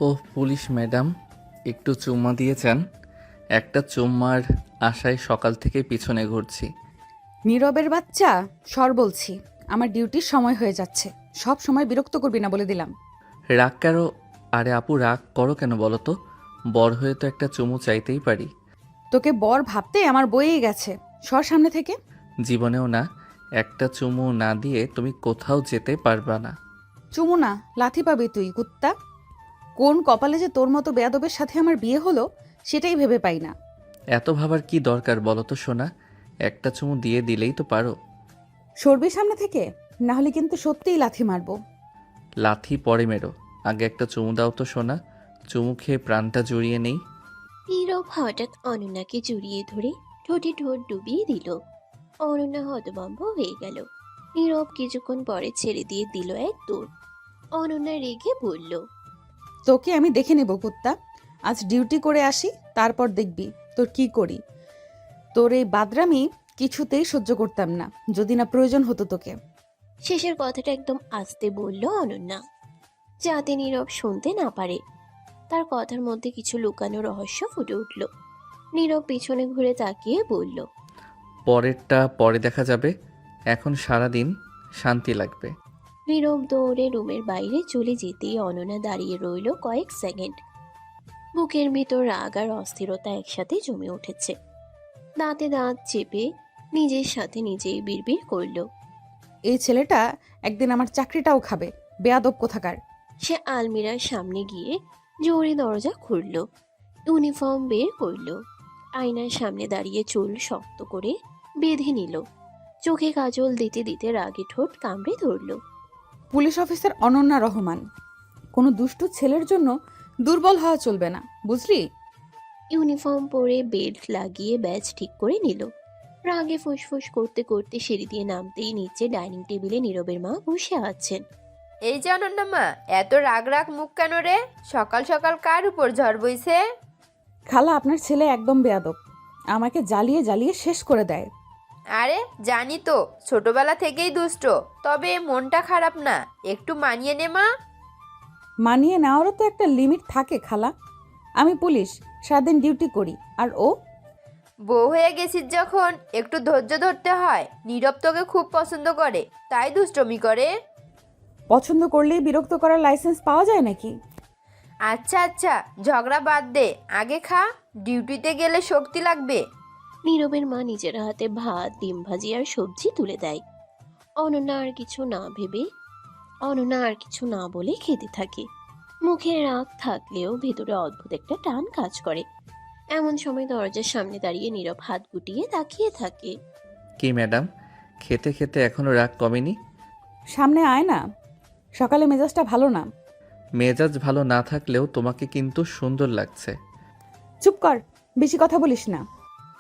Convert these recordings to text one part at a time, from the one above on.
ও police madam, একটু চুম্মা দিয়ে যান। একটা চুম্মার আশায় সকাল থেকে পিছনে ঘুরছি। নীরবের বাচ্চা, সর বলছি। আমার ডিউটির সময় হয়ে যাচ্ছে। সব সময় বিরক্ত করবি না বলে দিলাম। রাগ কেন? আরে আপু, রাগ করো কেন বলো তো? বর হয়ে তো একটা চুমু চাইতেই পারি। তোকে বর ভাবতে আমার বয়েই গেছে। সর সামনে থেকে। জীবনেও না। একটা চুমু না দিয়ে তুমি কোথাও যেতে পারবা না। চুমু না, লাথি পাবি তুই, কুত্তা। কোন কপালে যে তোর মতো বেয়াদবের সাথে আমার বিয়ে হলো সেটাই ভেবে পাই না। এত ভাবার কি দরকার বলো তো সোনা? একটা চুমু দিয়ে দিলেই তো পারো। সরবি সামনে থেকে, না হলে কিন্তু সত্যিই লাথি মারবো। লাথি পরে মেরো, আগে একটা চুমু দাও তো সোনা। চুমু খেয়ে প্রাণটা জুড়িয়ে নেই। নীরব হঠাৎ অনন্যাকে জড়িয়ে ধরে ঠোঁটে ঠোঁট ডুবিয়ে দিল। অনন্যা হতভম্ব হয়ে গেল। নীরব কিছুক্ষণ পরে ছেড়ে দিয়ে দিল এক দৌড়। অনন্যা রেগে বলল, তোকে আমি দেখে নেব কুত্তা। আজ ডিউটি করে আসি, তারপর দেখবি তোর কি করি। তোর এই বাদরামি কিছুতেই সহ্য করতাম না, যদি না প্রয়োজন হতো তোকে। শেষের কথাটা একদম আস্তে বলল অনন্যা, যাতে নীরব শুনতে না পারে। তার কথার মধ্যে কিছু লুকানো রহস্য ফুটে উঠল। নীরব পিছনে ঘুরে তাকিয়ে বলল, পরেরটা পরে দেখা যাবে, এখন সারা দিন শান্তি লাগবে। নীরব দৌড়ে রুমের বাইরে চলে যেতেই অনন্যা দাঁড়িয়ে রইল কয়েক সেকেন্ড। বুকের ভিতর রাগ আর অস্থিরতা একসাথে জমে উঠেছে। দাঁতে দাঁত চেপে নিজের সাথে নিজেই বিড়বিড় করল। এই ছেলেটা একদিন আমার চাকরিটাও খাবে, বেয়াদব কোথাকার। সে আলমিরার সামনে গিয়ে জোরে দরজা খুলল, ইউনিফর্ম বের করল, আয়নার সামনে দাঁড়িয়ে চুল শক্ত করে বেঁধে নিল, চোখে কাজল দিতে দিতে রাগে ঠোঁট কামড়ে ধরল। Police officer Ananya Rahman. কোনো দুষ্টু ছেলের জন্য দুর্বল হওয়া চলবে না, বুঝলি? ইউনিফর্ম পরে বেল্ট লাগিয়ে ব্যাজ ঠিক করে নিল। রাগে ফুসফুস করতে করতে সিঁড়ি দিয়ে নামতেই নিচে ডাইনিং টেবিলে নীরবের মা বসে আছেন। এই যে অনন্যা মা, এত রাগ রাগ মুখ কেন রে? সকাল সকাল কার উপর ঝড় বইছে? খালা, আপনার ছেলে একদম বেয়াদব। আমাকে জ্বালিয়ে জ্বালিয়ে শেষ করে দেয়। আরে জানি তো, ছোটবেলা থেকেই দুষ্ট। তবে মনটা খারাপ না, একটু মানিয়ে নে মা। মানিয়ে নেওয়ারও তো একটা লিমিট থাকে খালা। আমি পুলিশ, সারাদিন ডিউটি করি, আর ও বউ হয়ে গেছিস যখন একটু ধৈর্য ধরতে হয়। নীরব তোকে খুব পছন্দ করে, তাই দুষ্টমি করে। পছন্দ করলেই বিরক্ত করার লাইসেন্স পাওয়া যায় নাকি? আচ্ছা আচ্ছা, ঝগড়া বাদ দে, আগে খা। ডিউটিতে গেলে শক্তি লাগবে। নীরবের মা নিজের হাতে ভাত, ডিম ভাজি আর সবজি তুলে দেয়। অনন্যা আর কিছু না ভেবে, অনন্যা আর কিছু না বলে খেতে থাকে। মুখে রাগ থাকলেও ভেতরে অদ্ভুত একটা টান কাজ করে। এমন সময় দরজার সামনে দাঁড়িয়ে নীরব হাত গুটিয়ে তাকিয়ে থাকে। কি ম্যাডাম, খেতে খেতে এখনো রাগ কমেনি? সামনে আয় না, সকালে মেজাজটা ভালো না। মেজাজ ভালো না থাকলেও তোমাকে কিন্তু সুন্দর লাগছে। চুপ কর, বেশি কথা বলিস না।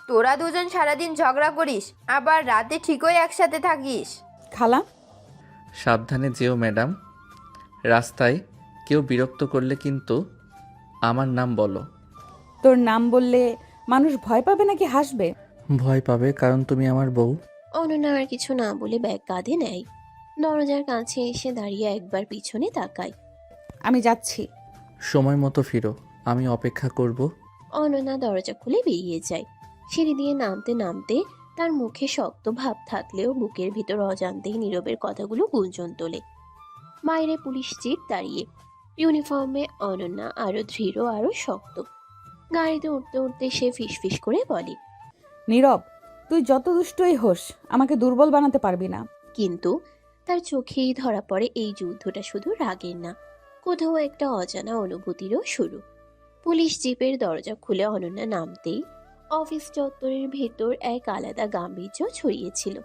তোরা দুজন সারাদিন ঝগড়া করিস, আবার রাতে ঠিকই একসাথে থাকিস। খালা, সাবধানে যেও ম্যাডাম। রাস্তায় কেউ বিরক্ত করলে কিন্তু আমার নাম বলো। তোর নাম বললে মানুষ ভয় পাবে নাকি হাসবে? ভয় পাবে, কারণ তুমি আমার বউ। অনন্যা আর কিছু না বলে ব্যাগ কাঁধে নেয়। দরজার কাছে এসে দাঁড়িয়ে একবার পিছনে তাকায়। আমি যাচ্ছি। সময় মতো ফিরো, আমি অপেক্ষা করব। অনন্যা দরজা খুলে বেরিয়ে যায়। সিঁড়ি দিয়ে নামতে নামতে তার মুখে শক্ত ভাব থাকলেও বুকের ভিতর অজান্তেই নীরবের কথাগুলো গুঞ্জন তোলে। বাইরে পুলিশ জিপ দাঁড়িয়ে, ইউনিফর্মে অনন্যা আরো দৃঢ় আরো শক্ত। গাড়িতে উঠতে উঠতে সে ফিসফিস করে বলে, নীরব, তুই যত দুষ্টই হোস, আমাকে দুর্বল বানাতে পারবি না। কিন্তু তার চোখেই ধরা পড়ে এই যুদ্ধটা শুধু রাগের না, কোথাও একটা অজানা অনুভূতিরও শুরু। পুলিশ জিপের দরজা খুলে অনন্যা নামতেই অফিস চত্বরের ভেতর এক আলাদা গাম্ভীর্য ছড়িয়েছিল।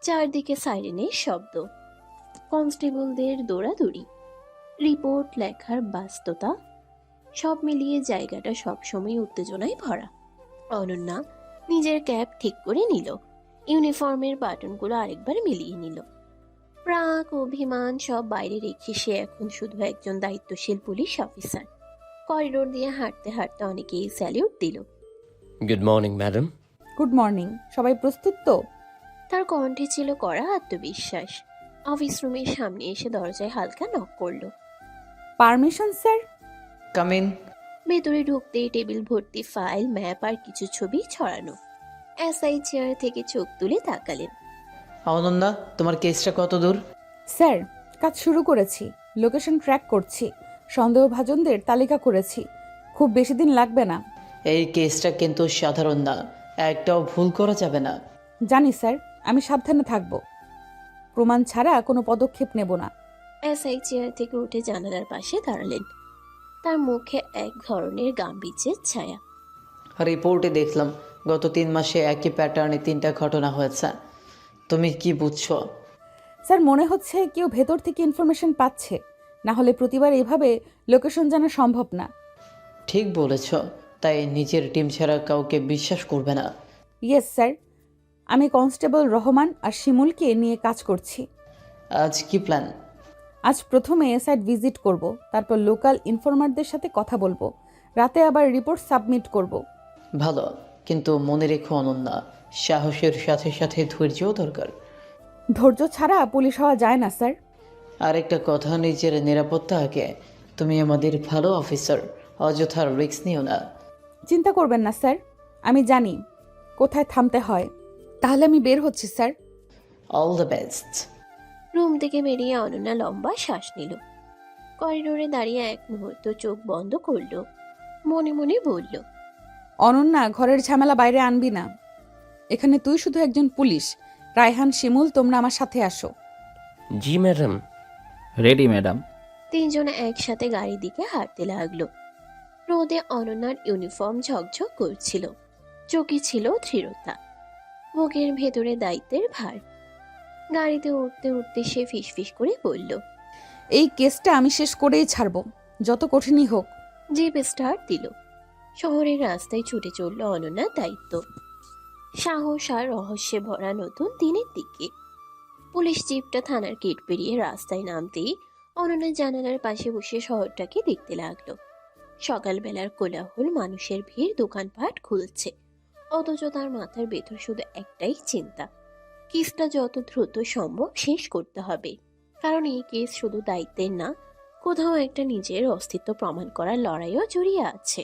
চারদিকে সাইরেনের শব্দ, কনস্টেবলদের দৌড়াদৌড়ি, রিপোর্ট লেখার ব্যস্ততা, সব মিলিয়ে জায়গাটা সবসময় উত্তেজনায় ভরা। অনন্যা নিজের ক্যাপ ঠিক করে নিল, ইউনিফর্মের বাটনগুলো আরেকবার মিলিয়ে নিল। রাগ অভিমান সব বাইরে রেখে সে এখন শুধু একজন দায়িত্বশীল পুলিশ অফিসার। করিডোর দিয়ে হাঁটতে হাঁটতে অনেকেই স্যালিউট দিল। Good morning madam. Good morning. সবাই প্রস্তুত তো? তার কণ্ঠে ছিল কড়া আত্মবিশ্বাস। অফিস রুমের সামনে এসে দরজায় হালকা নক করলো। Permission sir? Come in. ভেতরে ঢুকতেই টেবিল ভর্তি ফাইল, ম্যাপ আর কিছু ছবি ছড়ানো। এসআই চেয়ার থেকে চোখ তুলে তাকালেন। অনন্যা, তোমার কেসটা কত দূর? স্যার, কাজ শুরু করেছি, লোকেশন ট্র্যাক করছি, সন্দেহভাজনদের তালিকা করেছি। খুব বেশি দিন লাগবে না। এই কেসটা কিন্তু সাধারণ না, একটাও ভুল করা যাবে না। জানি স্যার, আমি সাবধানে থাকব, প্রমাণ ছাড়া কোনো পদক্ষেপ নেব না। এসআই চেয়ার থেকে উঠে জানালার পাশে দাঁড়ালেন। তার মুখে এক ধরনের গাম্ভীর্যের ছায়া। রিপোর্টে দেখলাম গত 3 মাসে একই প্যাটার্নে 3টা ঘটনা হয়েছে। তুমি কি বুঝছো? স্যার, মনে হচ্ছে কেউ ভেতর থেকে ইনফরমেশন পাচ্ছে, না হলে প্রতিবার এভাবে লোকেশন জানা সম্ভব না। ঠিক বলেছ, তাই নিজের টিম ছাড়া কাউকে বিশ্বাস করবে না। ইয়েস স্যার, আমি কনস্টেবল রহমান আর শিমুলকে নিয়ে কাজ করছি। আজ কি প্ল্যান? আজ প্রথমে সাইট ভিজিট করব, তারপর লোকাল ইনফরমারদের সাথে কথা বলবো, রাতে আবার রিপোর্ট সাবমিট করব। ভালো, কিন্তু মনে রেখো অনন্যা, সাহসের সাথে সাথে ধৈর্যও দরকার। ধৈর্য ছাড়া পুলিশ হওয়া যায় না স্যার। আরেকটা কথা, নিজের নিরাপত্তা আগে। তুমি আমাদের ভালো অফিসার, অযথা রিস্ক নিও না। চিন্তা করবেন না স্যার, আমি জানি কোথায় থামতে হয়। তাহলে আমি বের হচ্ছি sir. All the best. Room থেকে বেরিয়ে অনন্যা লম্বা শ্বাস নিল। করিডোরে দাঁড়িয়ে এক মুহূর্ত চোখ বন্ধ করল। মনে মনে বলল, অনন্যা, ঘরের ঝামেলা বাইরে আনবি না। এখানে তুই শুধু একজন পুলিশ। রায়হান, শিমুল, তোমরা আমার সাথে আসো। জি ম্যাডাম। Ready madam. তিনজনে একসাথে গাড়ির দিকে হাঁটতে লাগলো। রোদে অনন্যার ইউনিফর্ম ঝকঝক করছিল, চোখে ছিল দৃঢ়তা, বুকের ভেতরে দায়িত্বের ভার। গাড়িতে উঠতে উঠতে সে ফিসফিস করে বলল, এই কেসটা আমি শেষ করেই ছাড়ব, যত কঠিনই হোক। জিপ স্টার্ট দিল। শহরের রাস্তায় ছুটে চলল অনন্যার দায়িত্ব, সাহস আর রহস্যে ভরা নতুন দিনের দিকে। পুলিশ জিপটা থানার গেট পেরিয়ে রাস্তায় নামতেই অনন্যা জানালার পাশে বসে শহরটাকে দেখতে লাগলো। সকালবেলার কোলাহল, মানুষের ভিড়, দোকানপাট খুলছে, অথচ তার মাথার ভেতর শুধু একটাই চিন্তা, কেসটা যত দ্রুত সম্ভব শেষ করতে হবে। কারণ এই কেস শুধু দায়িত্বের না, কোথাও একটা নিজের অস্তিত্ব প্রমাণ করার লড়াইও জড়িয়ে আছে।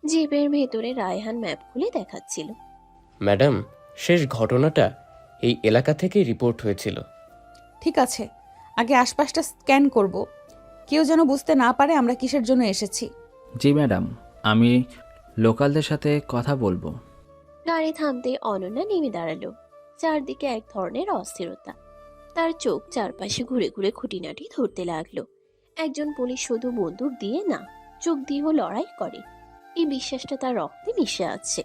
জিপের ভেতরে রায়হান ম্যাপ খুলে দেখাচ্ছিল। ম্যাডাম, শেষ ঘটনাটা এই এলাকা থেকেই রিপোর্ট হয়েছিল। ঠিক আছে, আগে আশপাশটা স্ক্যান করব, কেউ যেন বুঝতে না পারে আমরা কিসের জন্য এসেছি। জি ম্যাডাম, আমি লোকালদের সাথে কথা বলবো। গাড়ি থামতে অনন্যা নেমে দাঁড়ালো। চারদিকে এক ধরনের অস্থিরতা। তার চোখ চারপাশে ঘুরে ঘুরে খুঁটিনাটি ধরতে লাগলো। একজন পুলিশ শুধু বন্দুক দিয়ে না, চোখ দিয়েও লড়াই করে, এই বিশ্বাসটা তার রক্তে মিশে আছে।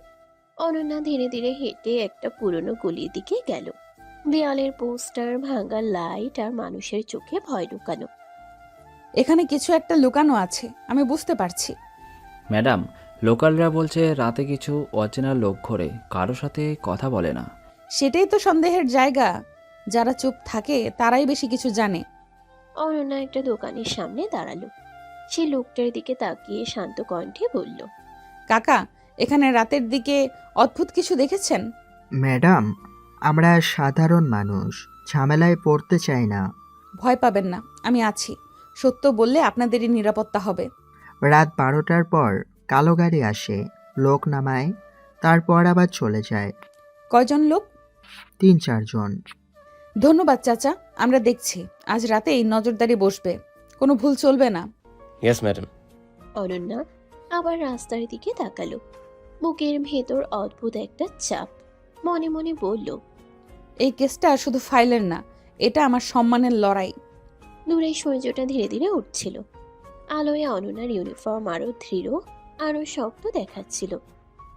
অনন্যা ধীরে ধীরে হেঁটে একটা পুরনো গলির দিকে গেল। দেয়ালের পোস্টার, ভাঙা লাইট আর মানুষের চোখে ভয় লুকানো। এখানে কিছু একটা লুকানো আছে, আমি বুঝতে পারছি। ম্যাডাম, লোকালরা বলছে রাতে কিছু অচেনা লোক ঘোরে, কারো সাথে কথা বলে না। সেটাই তো সন্দেহের জায়গা, যারা চুপ থাকে তারাই বেশি কিছু জানে। অনন্যা একটা দোকানের সামনে দাঁড়ালো। সে লোকটার দিকে তাকিয়ে শান্ত কণ্ঠে বলল, কাকা, এখানে রাতের দিকে অদ্ভুত কিছু দেখেছেন? ম্যাডাম, আমরা সাধারণ মানুষ, ঝামেলায় পড়তে চাই না। ভয় পাবেন না, আমি আছি। সত্য বললে আপনাদেরই নিরাপত্তা হবে। রাত 12টার পর কালো গাড়ি আসে, লোক নামায়, তারপর আবার চলে যায়। কয়জন লোক? 3-4 জন। ধন্যবাদ চাচা, আমরা দেখছি। আজ রাতেই নজরদারি বসবে, কোনো ভুল চলবে না। Yes madam. অনন্যা আবার রাস্তার দিকে তাকালো। বুকের ভেতর অদ্ভুত একটা চাপ। মনে মনে বলল, এই কেসটা শুধু ফাইলের না, এটা আমার সম্মানের লড়াই। দূরে সূর্যটা ধীরে ধীরে উঠছিল। আলোয় অনন্যার ইউনিফর্ম আরো দৃঢ়, আরো শক্ত দেখাচ্ছিল।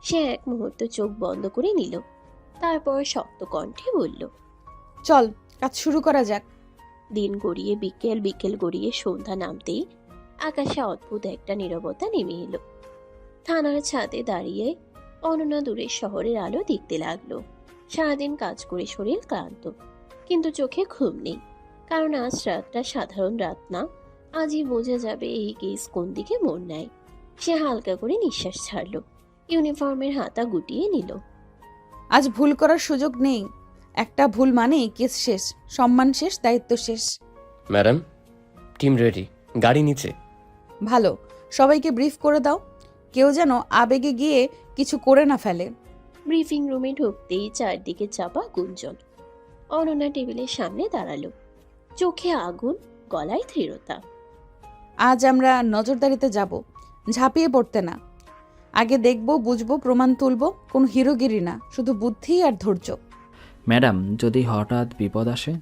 সে এক মুহূর্ত চোখ বন্ধ করে নিল, তারপর শক্ত কণ্ঠে বলল, চল, কাজ শুরু করা যাক। দিন গড়িয়ে বিকেল, বিকেল গড়িয়ে সন্ধ্যা নামতেই আকাশে অদ্ভুত একটা নীরবতা নেমে এলো। থানার ছাদে দাঁড়িয়ে অনন্যা দূরের শহরের আলো দেখতে লাগলো। সারাদিন কাজ করে শরীর ক্লান্ত, কিন্তু চোখে ঘুম নেই। কারণ আজ রাতটা সাধারণ রাত না, আজই বোঝা যাবে এই কেস কোন দিকে মোড় নেয়। সে হালকা করে নিঃশ্বাস ছাড়লো, ইউনিফর্মের হাতা গুটিয়ে নিল। আজ ভুল করার সুযোগ নেই। একটা ভুল মানেই কেস শেষ, সম্মান শেষ, দায়িত্ব শেষ। ম্যাডাম, টিম রেডি, গাড়ি নিচে। ভালো, সবাইকে ব্রিফ করে দাও, কেউ যেন আবেগে গিয়ে কিছু করে না ফেলে। ব্রিফিং রুমে ঢুকতেই চারদিকে চাপা গুঞ্জন। অনন্যা টেবিলের সামনে দাঁড়ালো, চোখে আগুন, গলায় দৃঢ়তা। আজ আমরা নজরদারিতে যাব, ঝাঁপিয়ে পড়তে না। আগে দেখব, বুঝবো, প্রমাণ তুলব, কোনো হিরোগিরি না, শুধু বুদ্ধি আর ধৈর্য। ম্যাডাম, যদি হঠাৎ বিপদ আসে?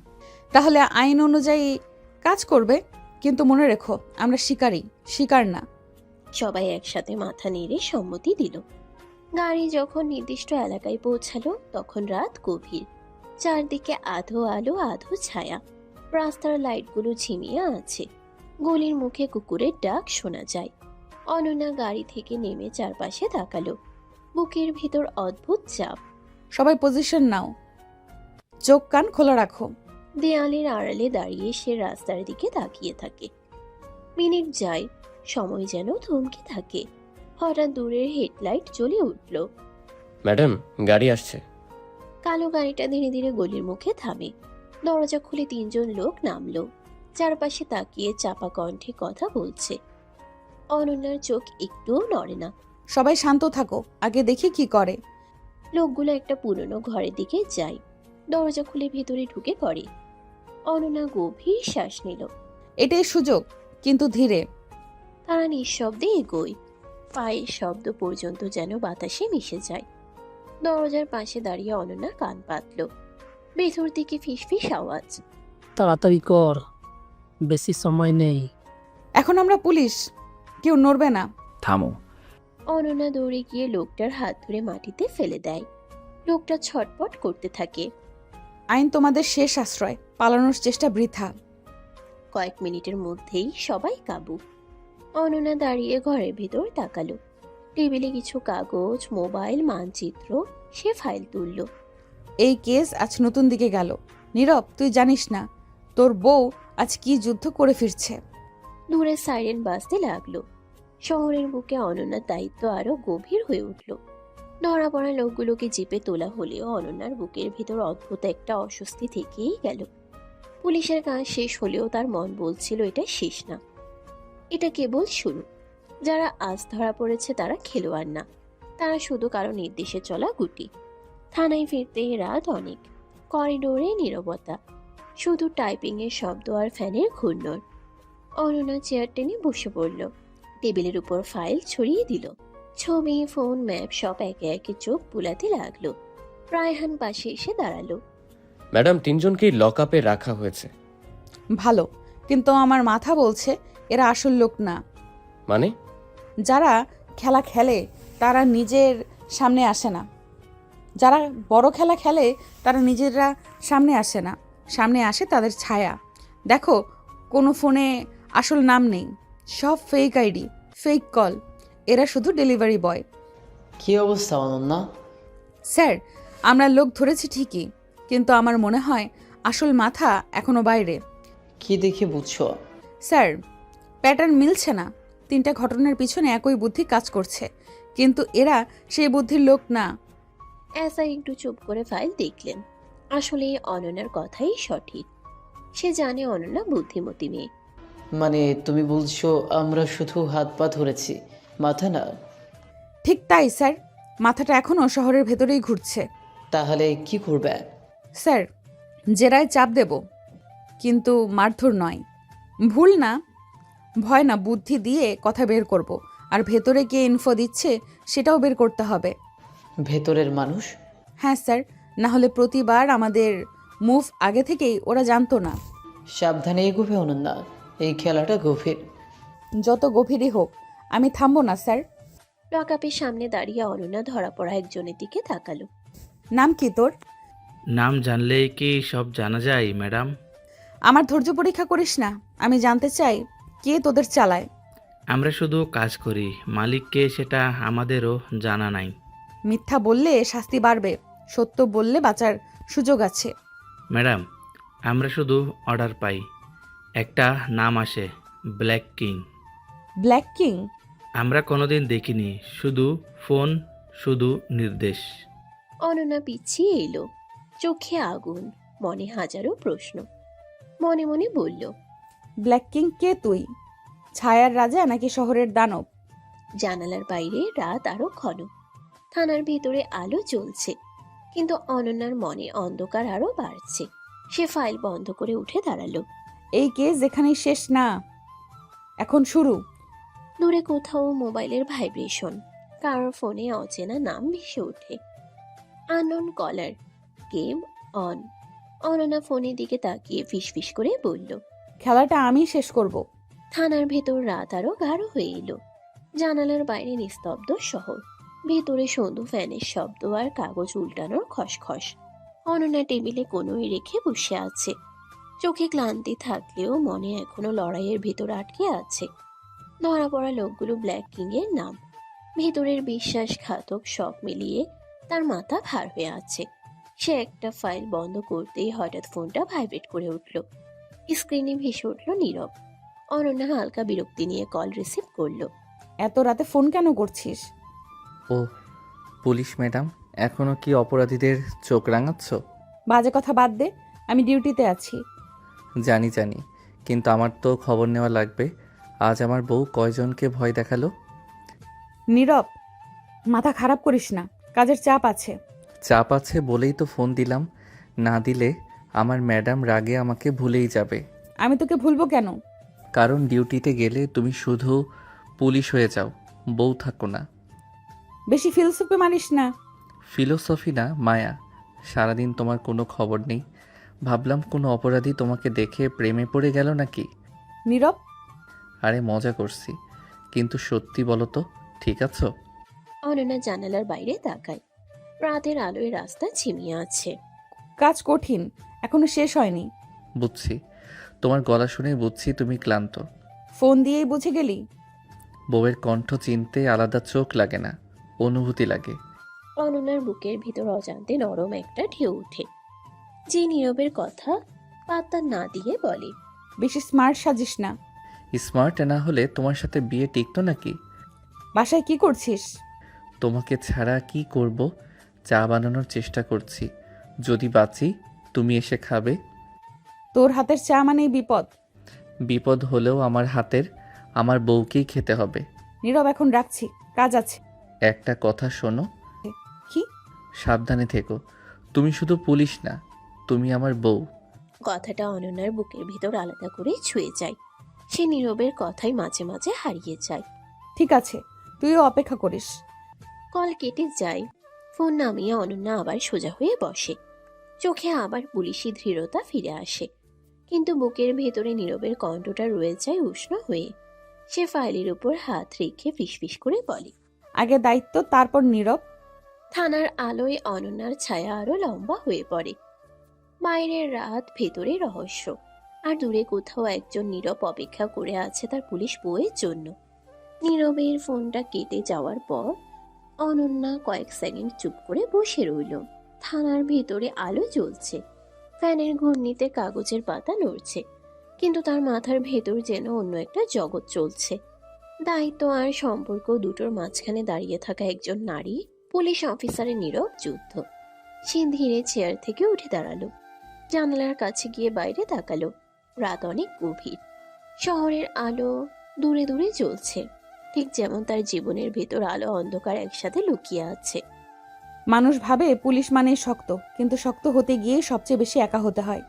তাহলে আইন অনুযায়ী কাজ করবে, কিন্তু মনে রেখো আমরা শিকারী, শিকার না। সবাই একসাথে মাথা নেড়ে সম্মতি দিল। গাড়ি যখন নির্দিষ্ট এলাকায় পৌঁছালো তখন রাত গভীর, চারদিকে আধো আলো আধো ছায়া। রাস্তার লাইটগুলো ঝিমিয়ে আছে, গলির মুখে কুকুরের ডাক শোনা যায়। অনন্যা গাড়ি থেকে নেমে চারপাশে তাকালো, বুকের ভিতর অদ্ভুত চাপ। সবাই পজিশন নাও, চোখ কান খোলা রাখো। দেয়ালের আড়ালে দাঁড়িয়ে সে রাস্তার দিকে তাকিয়ে থাকে। মিনিট যায়, সময় যেন থমকে থাকে। হঠাৎ দূরের হেডলাইট জ্বলে উঠল। ম্যাডাম, গাড়ি আসছে। কালো গাড়িটা ধীরে ধীরে গলির মুখে থামে। দরজা খুলে তিনজন লোক নামলো, চারপাশে তাকিয়ে চাপা কণ্ঠে কথা বলছে। অনন্যার চোখ একটুও নড়ে না। সবাই শান্ত থাকো, আগে দেখি কি করে। লোকগুলো একটা পুরনো ঘরের দিকে যায়, দরজা খুলে ভেতরে ঢুকে পড়ে। অনন্যা গভীর শ্বাস নিল। এটাই সুযোগ, কিন্তু ধীরে। তারা নিঃশব্দে এগোয়, পায়ের শব্দ পর্যন্ত যেন বাতাসে মিশে যায়। দরজার পাশে দাঁড়িয়ে অনন্যা কান পাতল। ভেতর থেকে ফিসফিস আওয়াজ। তাড়াতাড়ি কর, বেশি সময় নেই। এখন আমরা পুলিশ, কেউ নড়বে না। থামো। অনন্যা দৌড়ে গিয়ে লোকটার হাত ধরে মাটিতে ফেলে দেয়। লোকটা ছটপট করতে থাকে। আইন তোমাদের শেষ আশ্রয়, পালানোর চেষ্টা বৃথা। কয়েক মিনিটের মধ্যেই সবাই কাবু। অনন্যা দাঁড়িয়ে ঘরের ভেতর তাকালো। টেবিলে কিছু কাগজ, মোবাইল, মানচিত্র। সে ফাইল তুলল। এই কেস আজ নতুন দিকে গেল। নীরব, তুই জানিস না তোর বউ আজ কি যুদ্ধ করে ফিরছে। দূরে সাইরেন বাজতে লাগলো। শহরের বুকে অনন্যার দায়িত্ব আরো গভীর হয়ে উঠল। ধরা পড়া লোকগুলোকে জিপে তোলা হলেও অনন্যার বুকের ভিতর অদ্ভুত একটা অস্বস্তি থেকেই গেল। পুলিশের কাজ শেষ হলেও তার মন বলছিল এটা শেষ না, এটা কেবল শুরু। যারা আজ ধরা পড়েছে তারা খেলোয়াড় না, তারা শুধু কারো নির্দেশে চলা গুটি। থানায় ফিরতেই রাত অনেক। করিডোরে নীরবতা, শুধু টাইপিং এর শব্দ আর ফ্যানের ঘূর্ণর। অনন্যা চেয়ার টেনে বসে পড়ল, টেবিলের উপর ফাইল ছড়িয়ে দিল। ছবি, ফোন, ম্যাপ সব একে একে চোখ বুলাতে লাগলো। রায়হান পাশে এসে দাঁড়ালো। ম্যাডাম, তিনজনকেই লক আপে রাখা হয়েছে। ভালো, কিন্তু আমার মাথা বলছে এরা আসল লোক না। মানে? যারা খেলা খেলে তারা নিজের সামনে আসে না। যারা বড় খেলা খেলে তারা নিজেরা সামনে আসে না, সামনে আসে তাদের ছায়া। দেখো, কোনো ফোনে আসল নাম নেই, সব ফেক আইডি, ফেক কল। এরা শুধু ডেলিভারি বয়। কি অবস্থা অনন্যা? স্যার, আমরা লোক ধরেছি ঠিকই, কিন্তু আমার মনে হয় আসল মাথা এখনো বাইরে। কি দেখে বুঝছো? স্যার, প্যাটার্ন মিলছে না। 3টা ঘটনার পিছনে একই বুদ্ধি কাজ করছে, কিন্তু এরা সেই বুদ্ধির লোক না। এসআই একটু চুপ করে ফাইল দেখলেন। আসলে অনন্যার কথাই সঠিক। সে জানে অনন্যা বুদ্ধিমতী মেয়ে। মানে তুমি বলছো আমরা শুধু হাত পা ধরেছি, মাথা না? ঠিক তাই স্যার, মাথাটা এখনও শহরের ভেতরেই ঘুরছে। তাহলে কি করবে? স্যার, জেরায় চাপ দেব, কিন্তু মারধর নয়। ভুল না, ভয় না, বুদ্ধি দিয়ে কথা বের করব। আর ভেতরে কে ইনফো দিচ্ছে সেটাও বের করতে হবে। ভেতরের মানুষ? হ্যাঁ স্যার, না হলে প্রতিবার আমাদের মুভ আগে থেকেই ওরা জানতো না। সাবধানে এগোবে অনন্যা, এই খেলাটা গভীর। যত গভীরই হোক, আমি থামবো না স্যার। লকআপের সামনে দাঁড়িয়ে অনন্যা ধরা পড়া একজনের দিকে তাকালো। নাম কি তোর? নাম জানলেই কি সব জানা যায় ম্যাডাম? আমার ধৈর্য পরীক্ষা করিস না, আমি জানতে চাই কে তোদের চালায়। আমরা শুধু কাজ করি, মালিককে সেটা আমাদেরও জানা নাই। মিথ্যা বললে শাস্তি বাড়বে, সত্য বললে বাঁচার সুযোগ আছে। ম্যাডাম, আমরা শুধু অর্ডার পাই, একটা নাম আসে, ব্ল্যাক কিং। Black king? আমরা কোনোদিন দেখিনি, শুধু ফোন, শুধু নির্দেশ। অনন্যা পিছিয়ে এলো, চোখে আগুন, মনে হাজারো প্রশ্ন। মনে মনে বলল, ব্ল্যাক কিং কে তুই? ছায়ার রাজা নাকি শহরের দানব? জানালার বাইরে রাত আরো ঘন। থানার ভিতরে আলো জ্বলছে, কিন্তু অনন্যার মনে অন্ধকার আরো বাড়ছে। সে ফাইল বন্ধ করে উঠে দাঁড়ালো। এই কেস এখানেই শেষ না, এখন শুরু। দূরে কোথাও মোবাইলের ভাইব্রেশন, কারোর ফোনে অচেনা নাম ভেসে ওঠে। Unknown caller, game on. Ananya ফোনের দিকে তাকিয়ে ফিসফিস করে বলল। খেলাটা আমি শেষ করব। থানার ভেতর রাত আরো গাঢ় হয়ে এলো। জানালার বাইরে নিস্তব্ধ শহর, ভেতরে সন্ধু ফ্যানের শব্দ আর কাগজ উল্টানোর খসখস। অনন্যা টেবিলে কোনোই রেখে বসে আছে। চোখে ক্লান্তি থাকলেও মনে এখনো লড়াইয়ের ভেতর আটকে আছে। ধরা পড়া লোকগুলো ব্ল্যাক কিং এর নাম। ভেতরের বিশ্বাসঘাতক সব মিলিয়ে তার মাথা ভার হয়ে আছে। সে একটা ফাইল বন্ধ করতেই হঠাৎ ফোনটা ভাইব্রেট করে উঠল। স্ক্রিনে ভেসে উঠল নীরব। অনন্যা হালকা বিরক্তি নিয়ে কল রিসিভ করলো। এত রাতে ফোন কেন করছিস? ও পুলিশ ম্যাডাম, এখনও কি অপরাধীদের চোখ রাঙাচ্ছ? বাজে কথা বাদ দে, আমি ডিউটিতে আছি। জানি জানি, কিন্তু আমার তো খবর নেওয়া লাগবে। আজ আমার বউ কয়জনকে ভয় দেখালো? নীরব, মাথা খারাপ করিস না, কাজের চাপ আছে। চাপ আছে বলেই তো ফোন দিলাম, না দিলে আমার ম্যাডাম রাগে আমাকে ভুলেই যাবে। আমি তোকে ভুলবো কেন? কারণ ডিউটিতে গেলে তুমি শুধু পুলিশ হয়ে যাও, বউ থাকো না। বেশি ফিলসফি মারিস না। ফিলোসফি না, মায়া। সারাদিন তোমার কোনো খবর নেই, ভাবলাম কোনো অপরাধী তোমাকে দেখে প্রেমে পড়ে গেল নাকি। নীরব, আরে মজা করছি, কিন্তু সত্যি বলো তো, ঠিক আছো? অনন্যা জানালার বাইরে তাকায়। রাতের আলোয় রাস্তা ঝিমিয়ে আছে। কাজ কঠিন, এখনো শেষ হয়নি। বুঝছি, তোমার গলা শুনে বুঝছি তুমি ক্লান্ত। ফোন দিয়েই বুঝে গেলি? বউয়ের কণ্ঠ চিনতে আলাদা চোখ লাগে না, অনুভূতি লাগে। অনন্যার বুকের ভিতর অজান্তে নরম একটা ঢেউ ওঠে। যে নীরবের কথা পাত্তা না দিয়ে বলে। বেশি স্মার্ট সাজিস না। স্মার্ট না হলে তোমার সাথে বিয়ে টিকতো নাকি? বাসায় কি করছিস? তোমাকে ছাড়া কি করব? চা বানানোর চেষ্টা করছি, যদি বাঁচি তুমি এসে খাবে। তোর হাতের চা মানেই বিপদ। বিপদ হলেও আমার হাতের আমার বউকেই খেতে হবে। নীরব, এখন রাখছি, কাজ আছে। একটা কথা শোনো, কি? সাবধানে থেকো। তুমি শুধু পুলিশ না, তুমি আমার বউ। কথাটা অনন্যার বুকের ভিতর আলাদা করে ছুঁয়ে যায়। সে নীরবের কথাই মাঝে মাঝে হারিয়ে যায়। ঠিক আছে, তুইও অপেক্ষা করিস। কল কেটে যায়। ফোন নামিয়ে অনন্যা আবার সোজা হয়ে বসে। চোখে আবার পুলিশি দৃঢ়তা ফিরে আসে, কিন্তু বুকের ভেতরে নীরবের কণ্ঠটা রয়ে যায় উষ্ণ হয়ে। সে ফাইলের উপর হাত রেখে ফিসফিস করে বলে। আগে দায়িত্ব, তারপর নীরব। থানার আলোয় অনন্যার ছায়া আরো লম্বা হয়ে পড়ে। বাইরের রাত, ভেতরে রহস্য, আর দূরে কোথাও একজন নীরব অপেক্ষা করে আছে তার পুলিশ বউয়ের জন্য। নীরবের ফোনটা কেটে যাওয়ার পর অনন্যা কয়েক সেকেন্ড চুপ করে বসে রইল। থানার ভেতরে আলো জ্বলছে, ফ্যানের ঘূর্ণিতে কাগজের পাতা নড়ছে, কিন্তু তার মাথার ভেতর যেন অন্য একটা জগৎ চলছে। দায়িত্ব আর সম্পর্ক দুটোর মাঝখানে দাঁড়িয়ে থাকা একজন নারী পুলিশ অফিসারের নীরব যুদ্ধ। সে ধীরে চেয়ার থেকে উঠে দাঁড়ালো, জানালার কাছে গিয়ে বাইরে তাকালো। রাত অনেক গভীর, শহরের আলো দূরে দূরে জ্বলছে, ঠিক যেমন তার জীবনের ভেতর আলো অন্ধকার একসাথে লুকিয়ে আছে। মানুষ ভাবে পুলিশ মানেই শক্ত, কিন্তু শক্ত হতে গিয়ে সবচেয়ে বেশি একা হতে হয়।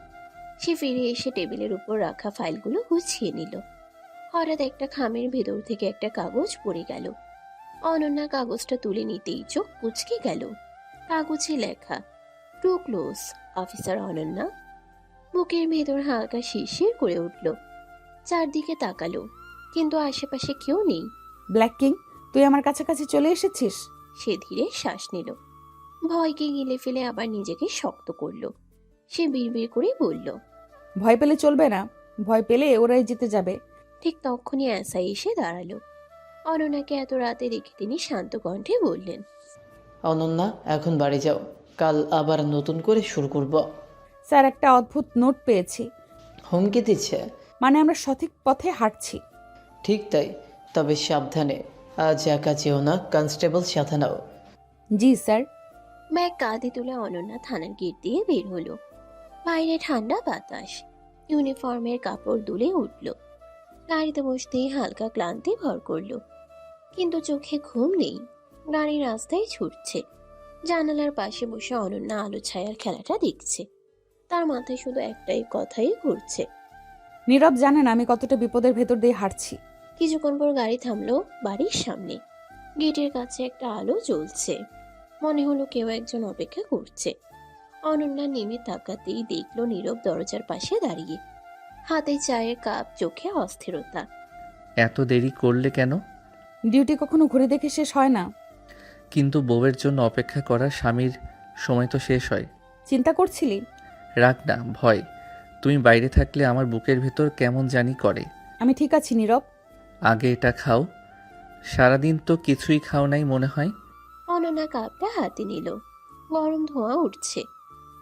সে ফিরে এসে টেবিলের উপর রাখা ফাইলগুলো গুছিয়ে নিল। হঠাৎ একটা খামের ভেতর থেকে একটা কাগজ পড়ে গেল। অনন্যা কাগজটা তুলে নিতেই চোখ কুঁচকে গেল। কাগজে লেখা, টু ক্লোজ অফিসার অনন্যা। বুকের ভেতর হালকা শিরশির করে উঠল। চারদিকে তাকালো, কিন্তু আশেপাশে কেউ নেই। ব্ল্যাক কিং, তুই আমার কাছাকাছি চলে এসেছিস। সে ধীরে শ্বাস নিল, ভয়কে গিলে ফেলে আবার নিজেকে শক্ত করলো। সে বিড়বিড় করে বলল। ভয় পেলে চলবে না, ভয় পেলে ওরাই জিতে যাবে। ঠিক তখনই এসআই এসে দাঁড়ালো। অনন্যাকে এত রাতে দেখে তিনি শান্ত কণ্ঠে বললেন। অনন্যা, এখন বাড়ি যাও, কাল আবার নতুন করে শুরু করব। স্যার, একটা অদ্ভুত নোট পেয়েছি। হুমকি দিচ্ছে? মানে আমরা সঠিক পথে হাঁটছি। ঠিক তাই, তবে সাবধানে, আজ একা যেও না, কনস্টেবল সাথে নাও। জি স্যার। ব্যাগ কাঁধে তুলে অনন্যা থানার গেট দিয়ে বের হলো। বাইরে ঠান্ডা বাতাস, ইউনিফর্মের কাপড় দুলে উঠল। গাড়িতে বসতেই হালকা ক্লান্তি ভর করলো, কিন্তু চোখে ঘুম নেই। গাড়ি রাস্তায় ছুটছে। জানালার পাশে বসে অনন্যা আলো ছায়ার খেলাটা দেখছে। তার মাথায় শুধু একটাই কথাই ঘুরছে। নীরব জানেন আমি কতটা বিপদের ভেতর দিয়ে হাঁটছি। কিছুক্ষণ পর গাড়ি থামলো বাড়ির সামনে। গেটের কাছে একটা আলো জ্বলছে। মনে হলো কেউ একজন অপেক্ষা করছে। অনন্যা নেমে তাকাতেই দেখলো নীরব দরজার পাশে দাঁড়িয়ে, হাতে চায়ের কাপ, চোখে অস্থিরতা। এত দেরি করলে কেন? ডিউটি কখনো ঘুরে দেখে শেষ হয় না। কিন্তু বউয়ের জন্য অপেক্ষা করা স্বামীর সময় তো শেষ হয়। চিন্তা করছিলি? রাগ না, ভয়। তুমি বাইরে থাকলে আমার বুকের ভেতর কেমন জানি করে। আমি ঠিক আছি নীরব। আগে এটা খাও। সারাদিন তো কিছুই খাও নাই মনে হয়। অনন্যা কাপটা হাতে নিল। গরম ধোঁয়া উঠছে।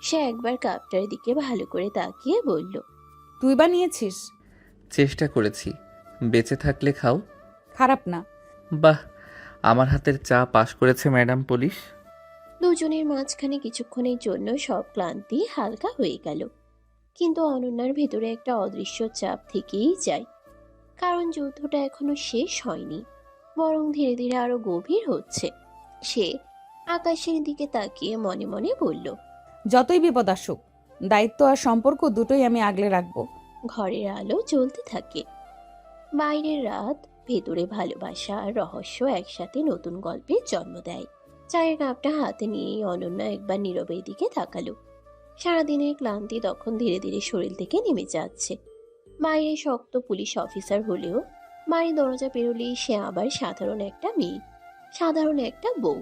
সে একবার কাপটার দিকে ভালো করে তাকিয়ে বলল, তুই বানিয়েছিস? চেষ্টা করেছি। বেঁচে থাকলে খাও। খারাপ না। বাহ, আমার হাতের চা পাশ করেছে ম্যাডাম পুলিশ। দুজনের মাঝখানে কিছুক্ষণের জন্য সব ক্লান্তি হালকা হয়ে গেল। কিন্তু অনন্যার ভেতরে একটা অদৃশ্য চাপ থেকেই যায়, কারণ যুদ্ধটা এখনো শেষ হয়নি, বরং ধীরে ধীরে আরো গভীর হচ্ছে। সে আকাশের দিকে তাকিয়ে মনে মনে বলল, যতই বিপদ আসুক, দায়িত্ব আর সম্পর্ক দুটোই আমি আগলে রাখবো। ঘরের আলো জ্বলতে থাকে। বাইরের রাত, ভেতরে ভালোবাসা আর রহস্য একসাথে নতুন গল্পের জন্ম দেয়। চায়ের কাপটা হাতে নিয়েই অনন্যা একবার নীরবের দিকে তাকালো। সারাদিনের ক্লান্তি তখন ধীরে ধীরে শরীর থেকে নেমে যাচ্ছে। বাইরে শক্ত পুলিশ অফিসার হলেও বাড়ির দরজা পেরোলেই সে আবার সাধারণ একটা মেয়ে, সাধারণ একটা বউ।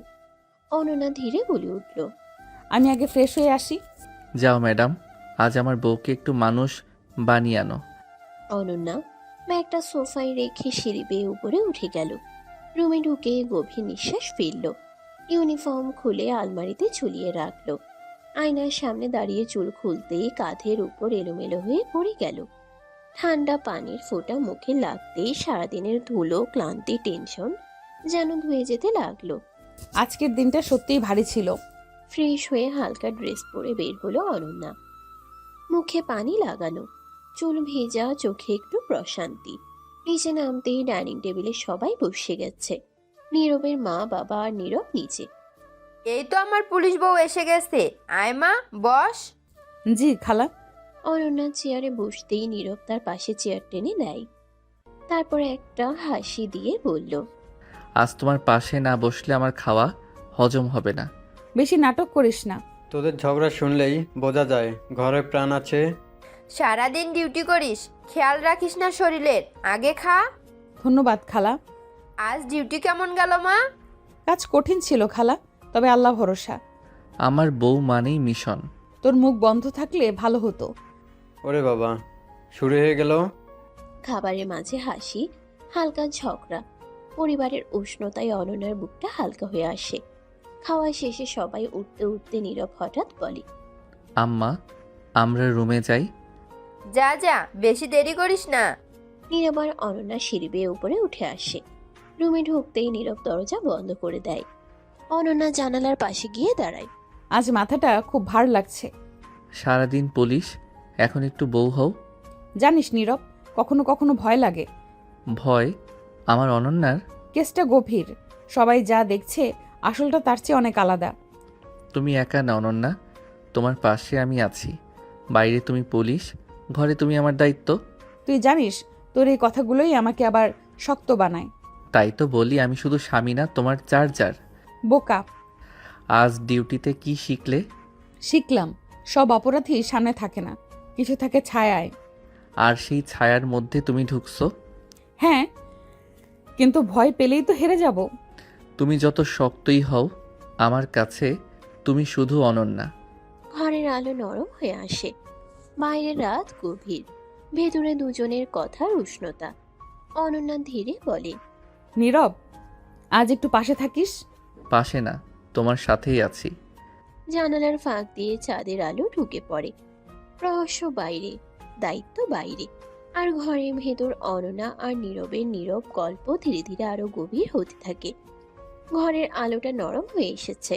অনন্যা ধীরে বলে উঠল, আমি আগে ফ্রেশ হয়ে আসি। যাও ম্যাডাম, আজ আমার বউকে একটু মানুষ বানিয়ে আনো। অনন্যা ব্যাগটা সোফায় রেখে সিঁড়ি বেয়ে উপরে উঠে গেল। রুমে ঢুকে গভীর নিঃশ্বাস ফেলল। ইউনিফর্ম খুলে আলমারিতে ঝুলিয়ে রাখলো। আয়নার সামনে দাঁড়িয়ে চুল খুলতেই কাঁধের উপর এলোমেলো হয়ে পড়ে গেল। ঠান্ডা পানির ফোঁটা মুখে লাগতেই সারাদিনের ধুলো, ক্লান্তি, টেনশন যেন ধুয়ে যেতে লাগলো। আজকের দিনটা সত্যিই ভারী ছিল। ফ্রেশ হয়ে হালকা ড্রেস পরে বের হলো অনন্যা। মুখে পানি লাগানো, চুল ভেজা, চোখে একটু প্রশান্তি। নিচে নামতেই ডাইনিং টেবিলে সবাই বসে গেছে। নীরবের মা, বাবা আর নীরব নিচে। এই তো আমার পুলিশ বউ এসে গেছে। আয় মা, বস। জি খালা। অনন্যা চেয়ারে বসতেই নীরব তার পাশে চেয়ার টেনে দেয়। তারপর একটা হাসি দিয়ে বলল, আজ তোমার পাশে না বসলে আমার খাওয়া হজম হবে না। বেশি নাটক করিস না। তোদের ঝগড়া শুনলেই বোঝা যায় ঘরে প্রাণ আছে। সারাদিন ডিউটি করিস, খেয়াল রাখিস না শরীরের। আগে খা। ধন্যবাদ খালা। আজ ডিউটি কেমন গেল মা? কাজ কঠিন ছিল খালা, তবে আল্লাহ ভরসা। আমার বউ মানেই মিশন। তোর মুখ বন্ধ থাকলে ভালো হতো। ওরে বাবা, শুরু হয়ে গেল। খাবারের মাঝে হাসি, হালকা ঝগড়া, পরিবারের উষ্ণতায় অনন্যার বুকটা হালকা হয়ে আসে। খাওয়া শেষে সবাই উঠতে উঠতে নীরব হঠাৎ বলে, আম্মা, আমরা রুমে যাই। যা যা, বেশি দেরি করিস না। নীরব আর অনন্যা সিঁড়ি বেয়ে উপরে উঠে আসে। রুমে ঢুকতেই নীরব দরজা বন্ধ করে দেয়। অনন্যা জানালার পাশে গিয়ে দাঁড়ায়। আজ মাথাটা খুব ভার লাগছে। সারাদিন পুলিশ, এখন একটু বউ হও। জানিস নীরব, কখনো কখনো ভয় লাগে। ভয়? আমার অনন্যার? কেসটা গভীর। সবাই যা দেখছে আসলটা তার চেয়ে অনেক আলাদা। তুমি একা না অনন্যা, তোমার পাশে আমি আছি। বাইরে তুমি পুলিশ, ঘরে তুমি আমার দায়িত্ব। তুই জানিস, তোর এই কথাগুলোই আমাকে আবার শক্ত বানায়। তাই তো বলি আমি শুধু স্বামী না, তোমার চার্জার। বোকা। আজ ডিউটিতে কি শিখলে? শিখলাম, সব অপরাধী সামনে থাকে না, কিছু থাকে ছায়ায়। আর সেই ছায়ার মধ্যে তুমি ঢুকছো। হ্যাঁ, কিন্তু ভয় পেলেই তো হেরে যাব। তুমি যত শক্তই হও, আমার কাছে তুমি শুধু অনন্যা। ঘরের আলো নরম হয়ে আসে। বাইরের রাত গভীর, ভেতরে দুজনের কথার উষ্ণতা। অনন্যা ধীরে বলে, নীরব, আজ একটু পাশে থাকিস। পাশে না, তোমার সাথেই আছি। জানালার ফাঁক দিয়ে চাঁদের আলো ঢুকে পড়ে। রহস্য বাইরে, দায়িত্ব বাইরে, আর ঘরের ভেতর অনন্যা আর নীরবের নীরব গল্প ধীরে ধীরে আরো গভীর হতে থাকে। ঘরের আলোটা নরম হয়ে এসেছে।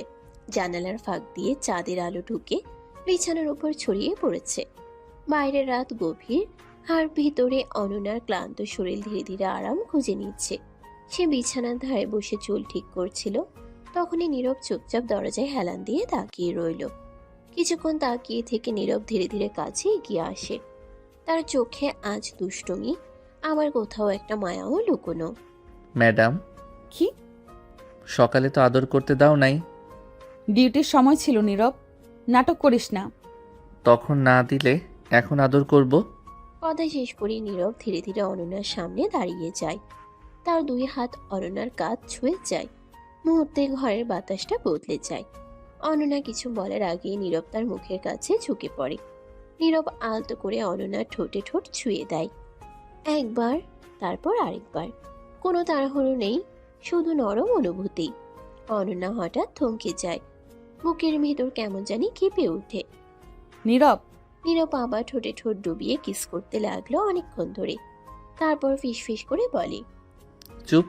জানালার ফাঁক দিয়ে চাঁদের আলো ঢুকে বিছানার উপর ছড়িয়ে পড়েছে। বাইরের রাত গভীর, আর ভিতরে অনন্যার ক্লান্ত শরীর ধীরে ধীরে আরাম খুঁজে নিচ্ছে। সে বিছানার ধারে বসে চুল ঠিক করছিল, তখনই নীরব চুপচাপ দরজায় হেলান দিয়ে তাকিয়ে রইল। কিছুক্ষণ তাকিয়ে থেকে নীরব ধীরে ধীরে কাছে এগিয়ে আসে। তার চোখে আজ দুষ্টুমি, আবার কোথাও একটা মায়াও লুকোনো। ম্যাডাম, কি? সকালে তো আদর করতে দাও নাই। ডিউটির সময় ছিল নীরব, নাটক করিস না। তখন না দিলে এখন আদর করব? কথা শেষ করে নীরব ধীরে ধীরে অনন্যার সামনে দাঁড়িয়ে যায়। তার দুই হাত অনন্যার কাঁধ ছুঁয়ে যায়। মুহূর্তে ঘরের বাতাসটা বদলে যায়। অনন্যা কিছু বলার আগেই নীরব তার মুখের কাছে ঝুঁকে পড়ে। নীরব আলতো করে অনন্যার ঠোঁটে ঠোঁট ছুঁয়ে দেয়, একবার, তারপর আরেকবার। কোনো তাড়াহুড়ো নেই, শুধু নরম অনুভূতি। অনন্যা হঠাৎ থমকে যায়, বুকের ভেতর কেমন জানি কেঁপে ওঠে। নীরব, নীরব আবার ঠোঁটে ঠোঁট ডুবিয়ে কিস করতে লাগলো অনেকক্ষণ ধরে। তারপর ফিসফিস করে বলে, চুপ,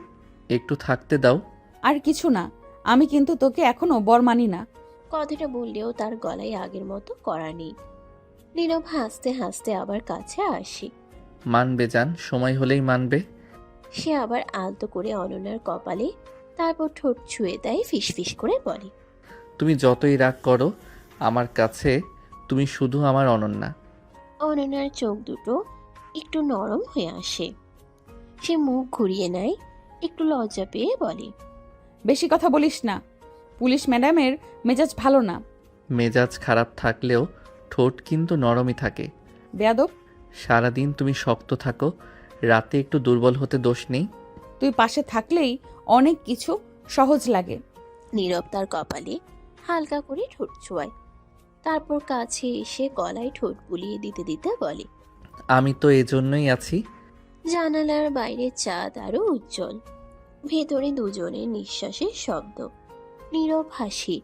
একটু থাকতে দাও। আর কিছু না, আমি কিন্তু তোকে এখনো বর মানি না। কথাটা বললেও তার গলায় আগের মতো করা নেই। নীরব হাসতে হাসতে আবার কাছে আসে। মানবে জান, সময় হলেই মানবে। সে আবার আলতো করে অনন্যার কপালে, তারপর ঠোঁট ছুঁয়ে দেয়, ফিসফিস করে বলে, তুমি যতই রাগ করো, আমার কাছে তুমি শুধু আমার অনন্যা। অনন্যার চোখ দুটো একটু নরম হয়ে আসে। সে মুখ ঘুরিয়ে নেয়, একটু লজ্জা পেয়ে বলে, বেশি কথা বলিস না, পুলিশ ম্যাডামের মেজাজ ভালো না। মেজাজ খারাপ থাকলেও ঠোঁট কিন্তু নরমই থাকে। বেয়াদব, সারাদিন তুমি শক্ত থাকো, রাতে একটু দুর্বল হতে দোষ নেই। তুই পাশে থাকলেই অনেক কিছু সহজ লাগে। নীরব তার কপালে হালকা করে ঠোঁট ছোঁয়ায়, তারপর কাছে এসে গলায় ঠোঁট বুলিয়ে দিতে দিতে বলে, আমি তো এজন্যই আছি। জানালার বাইরে চাঁদ আরো উজ্জ্বল, ভেতরে দুজনের নিঃশ্বাসের শব্দ, নীরব হাসি,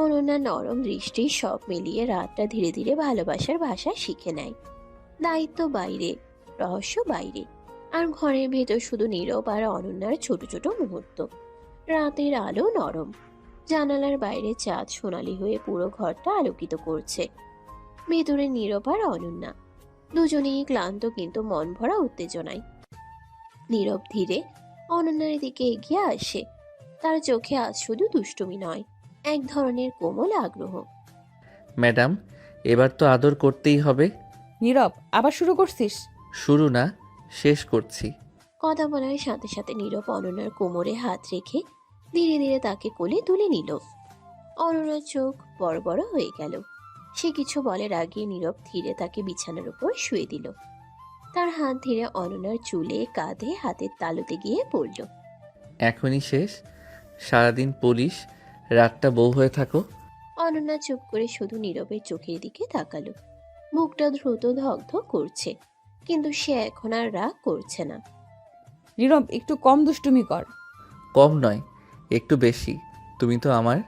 অনন্যা নরম দৃষ্টি, সব মিলিয়ে রাতটা ধীরে ধীরে ভালোবাসার ভাষা শিখে নেয়। দায়িত্ব বাইরে, রহস্য বাইরে, আর ঘরের ভেতর শুধু নীরব আর অনন্যার ছোট ছোট মুহূর্ত। রাতের আলো নরম, জানালার বাইরে চাঁদ সোনালি হয়ে পুরো ঘরটা আলোকিত করছে। ভেতরে নীরব আর অনন্যা, দুজনেই ক্লান্ত কিন্তু মন ভরা উত্তেজনায়। নীরব ধীরে অনন্যার দিকে এগিয়ে আসে। তার চোখে আজ শুধু দুষ্টুমি নয়, এক ধরনের কোমল আগ্রহ। ম্যাডাম, এবার তো আদর করতেই হবে। নীরব, আবার শুরু করছিস? শুরু না, শেষ করছি। কথা বলার সাথে সাথে নীরব অনন্যার কোমরে হাত রেখে ধীরে ধীরে তাকে কোলে তুলে নিল। অনন্যার চোখ বড় বড় হয়ে গেল। সে কিছু বলার আগে নীরব ধীরে তাকে বিছানার উপর শুয়ে দিল। তার হাত ধীরে অনন্যার চুলে, কাঁধে, হাতের তালুতে গিয়ে পড়ল। এখনই শেষ? সারাদিন পুলিশ, রাতটা বউ হয়ে থাকো। অনন্যা চুপ করে শুধু নীরবের চোখের দিকে তাকালো। মুখটা দ্রুত ধকধক করছে, কিন্তু সে এখন আর রাগ করছে না। নীরব, একটু কম দুষ্টুমি কর। কম নয়, একটু বেশি। তুমি তো আমার।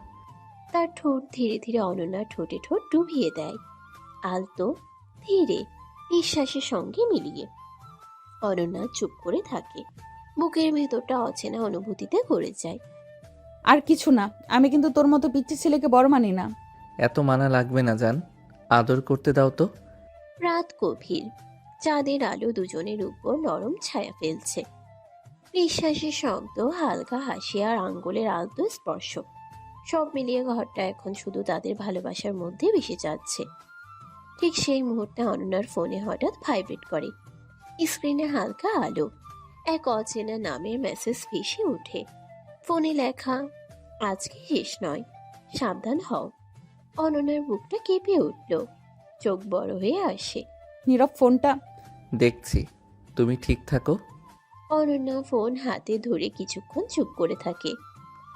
তার ঠোঁট ধীরে ধীরে অনন্যার ঠোঁটে ঠোঁট ডুবিয়ে দেয়, আলতো, ধীরে, নিঃশ্বাসের সঙ্গে মিলিয়ে। অনন্যা চুপ করে থাকে, বুকের ভেতরটা অচেনা অনুভূতিতে ভরে যায়। আর কিছু না, আমি কিন্তু তোর মতো পিচ্ছি ছেলেকে বর মানি না। এত মানা লাগবে না জান, আদর করতে দাও তো। রাত গভীর, চাঁদের আলো দুজনের উপর নরম ছায়া ফেলছে। নিঃশ্বাসের শব্দ, হালকা হাসি আর আঙ্গুলের আলতো স্পর্শ, সব মিলিয়ে ঘরটা এখন শুধু তাদের ভালোবাসার মধ্যে ভেসে যাচ্ছে। ঠিক সেই মুহূর্তে অনন্যার ফোনে হঠাৎ ভাইব্রেট করে। স্ক্রিনে হালকা আলো, এক অচেনা নামের মেসেজ ভেসে ওঠে। ফোনে লেখা, আজকে শেষ নয়, সাবধান হও। অনন্যার বুকটা কেঁপে উঠল, চোখ বড় হয়ে আসে। নীরব, ফোনটা। দেখছি, তুমি ঠিক থাকো। অনন্যা ফোন হাতে ধরে কিছুক্ষণ চুপ করে থাকে।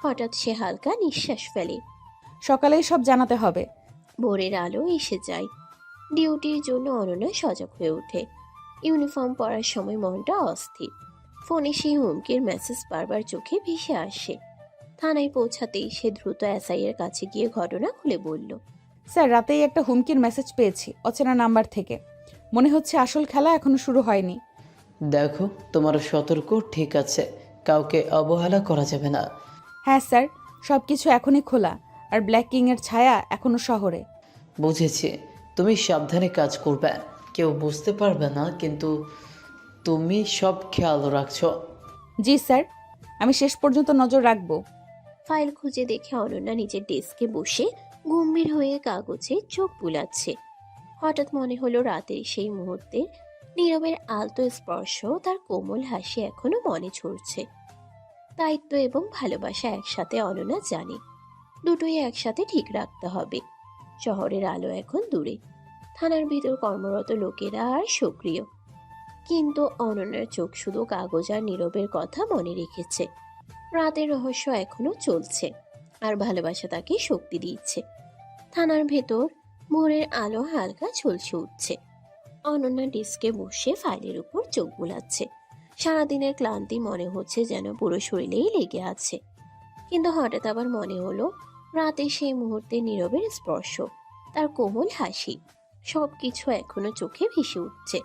হঠাৎ সে হালকা নিঃশ্বাস ফেলে। সকালেই সব জানাতে হবে। ভোরের আলো এসে যায়। ডিউটির জন্য অনন্যা সজাগ হয়ে ওঠে। ইউনিফর্ম পরার সময় মনটা অস্থির। ফোনে সেই হুমকির মেসেজ বারবার চোখে ভেসে আসে। থানায় পৌঁছাতেই সে দ্রুত এসআই এর কাছে গিয়ে ঘটনা খুলে বলল। স্যার, রাতেই একটা হুমকির মেসেজ পেয়েছি অচেনা নাম্বার থেকে। মনে হচ্ছে আসল খেলা এখনো শুরু হয়নি। দেখো, তোমার সতর্ক ঠিক আছে, কাউকে অবহেলা করা যাবে না। হ্যাঁ স্যার, সব কিছু এখনই খোলা, আর ব্ল্যাক কিংয়ের ছায়া এখনো শহরে। বুঝেছি, তুমি সাবধানে কাজ করবে। কেউ বুঝতে পারবে না, কিন্তু তুমি সব খেয়াল রাখছো। জি স্যার, আমি শেষ পর্যন্ত নজর রাখবো। ফাইল খুঁজে দেখে অনন্যা নিজের ডেস্কে বসে গম্ভীর হয়ে কাগজে চোখ বুলাচ্ছে। হঠাৎ মনে হলো রাতের সেই মুহূর্তে নীরবের আলতো স্পর্শ, তার কোমল হাসি এখনো মনে ঝরছে। দায়িত্ব এবং ভালোবাসা একসাথে অনন্যা জানে, দুটোই একসাথে ঠিক রাখতে হবে। শহরের আলো এখন দূরে, থানার ভিতর কর্মরত লোকেরা আর সক্রিয়, কিন্তু অনন্যার চোখ শুধু কাগজ আর নীরবের কথা মনে রেখেছে। রাতের রহস্য এখনো চলছে, আর ভালোবাসা তাকে শক্তি দিচ্ছে। থানার ভেতর ভোরের আলো হালকা ঝলসে উঠছে। অনন্যা ডেস্কে বসে ফাইলের উপর চোখ বুলাচ্ছে। সারাদিনের ক্লান্তি মনে হচ্ছে যেন পুরো শরীরেই লেগে আছে। কিন্তু হঠাৎ আবার মনে হলো রাতে সেই মুহূর্তে নীরবের স্পর্শ, তার কোমল হাসি, সবকিছু এখনো চোখে ভেসে উঠছে।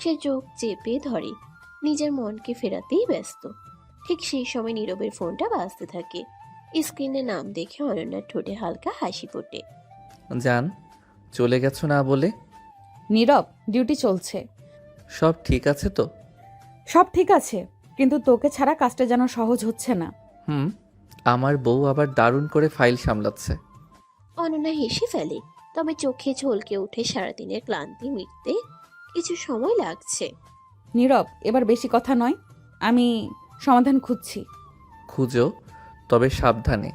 সে চোখ চেপে ধরে, নিজের মনকে ফেরাতেই ব্যস্ত। ঠিক সেই সময় নীরবের ফোনটা বাজতে থাকে। স্ক্রিনে নাম দেখে অনন্যার ঠোঁটে হালকা হাসি ফোটে। জান, চলে গেছো না বলে? নীরব, ডিউটি চলছে। সব ঠিক আছে তো? সব ঠিক আছে, কিন্তু তোকে ছাড়া কাজটা যেন সহজ হচ্ছে না। আমার বউ আবার দারুণ করে ফাইল সামলাচ্ছে। অনন্যা হেসে ফেলে, তবে চোখে ঝলকে ওঠে সারাদিনের ক্লান্তি মিটতে কিছু সময় লাগছে। নীরব, এবার বেশি কথা নয়, আমি সমাধান খুঁজছি। খুঁজো, তবে সাবধানে।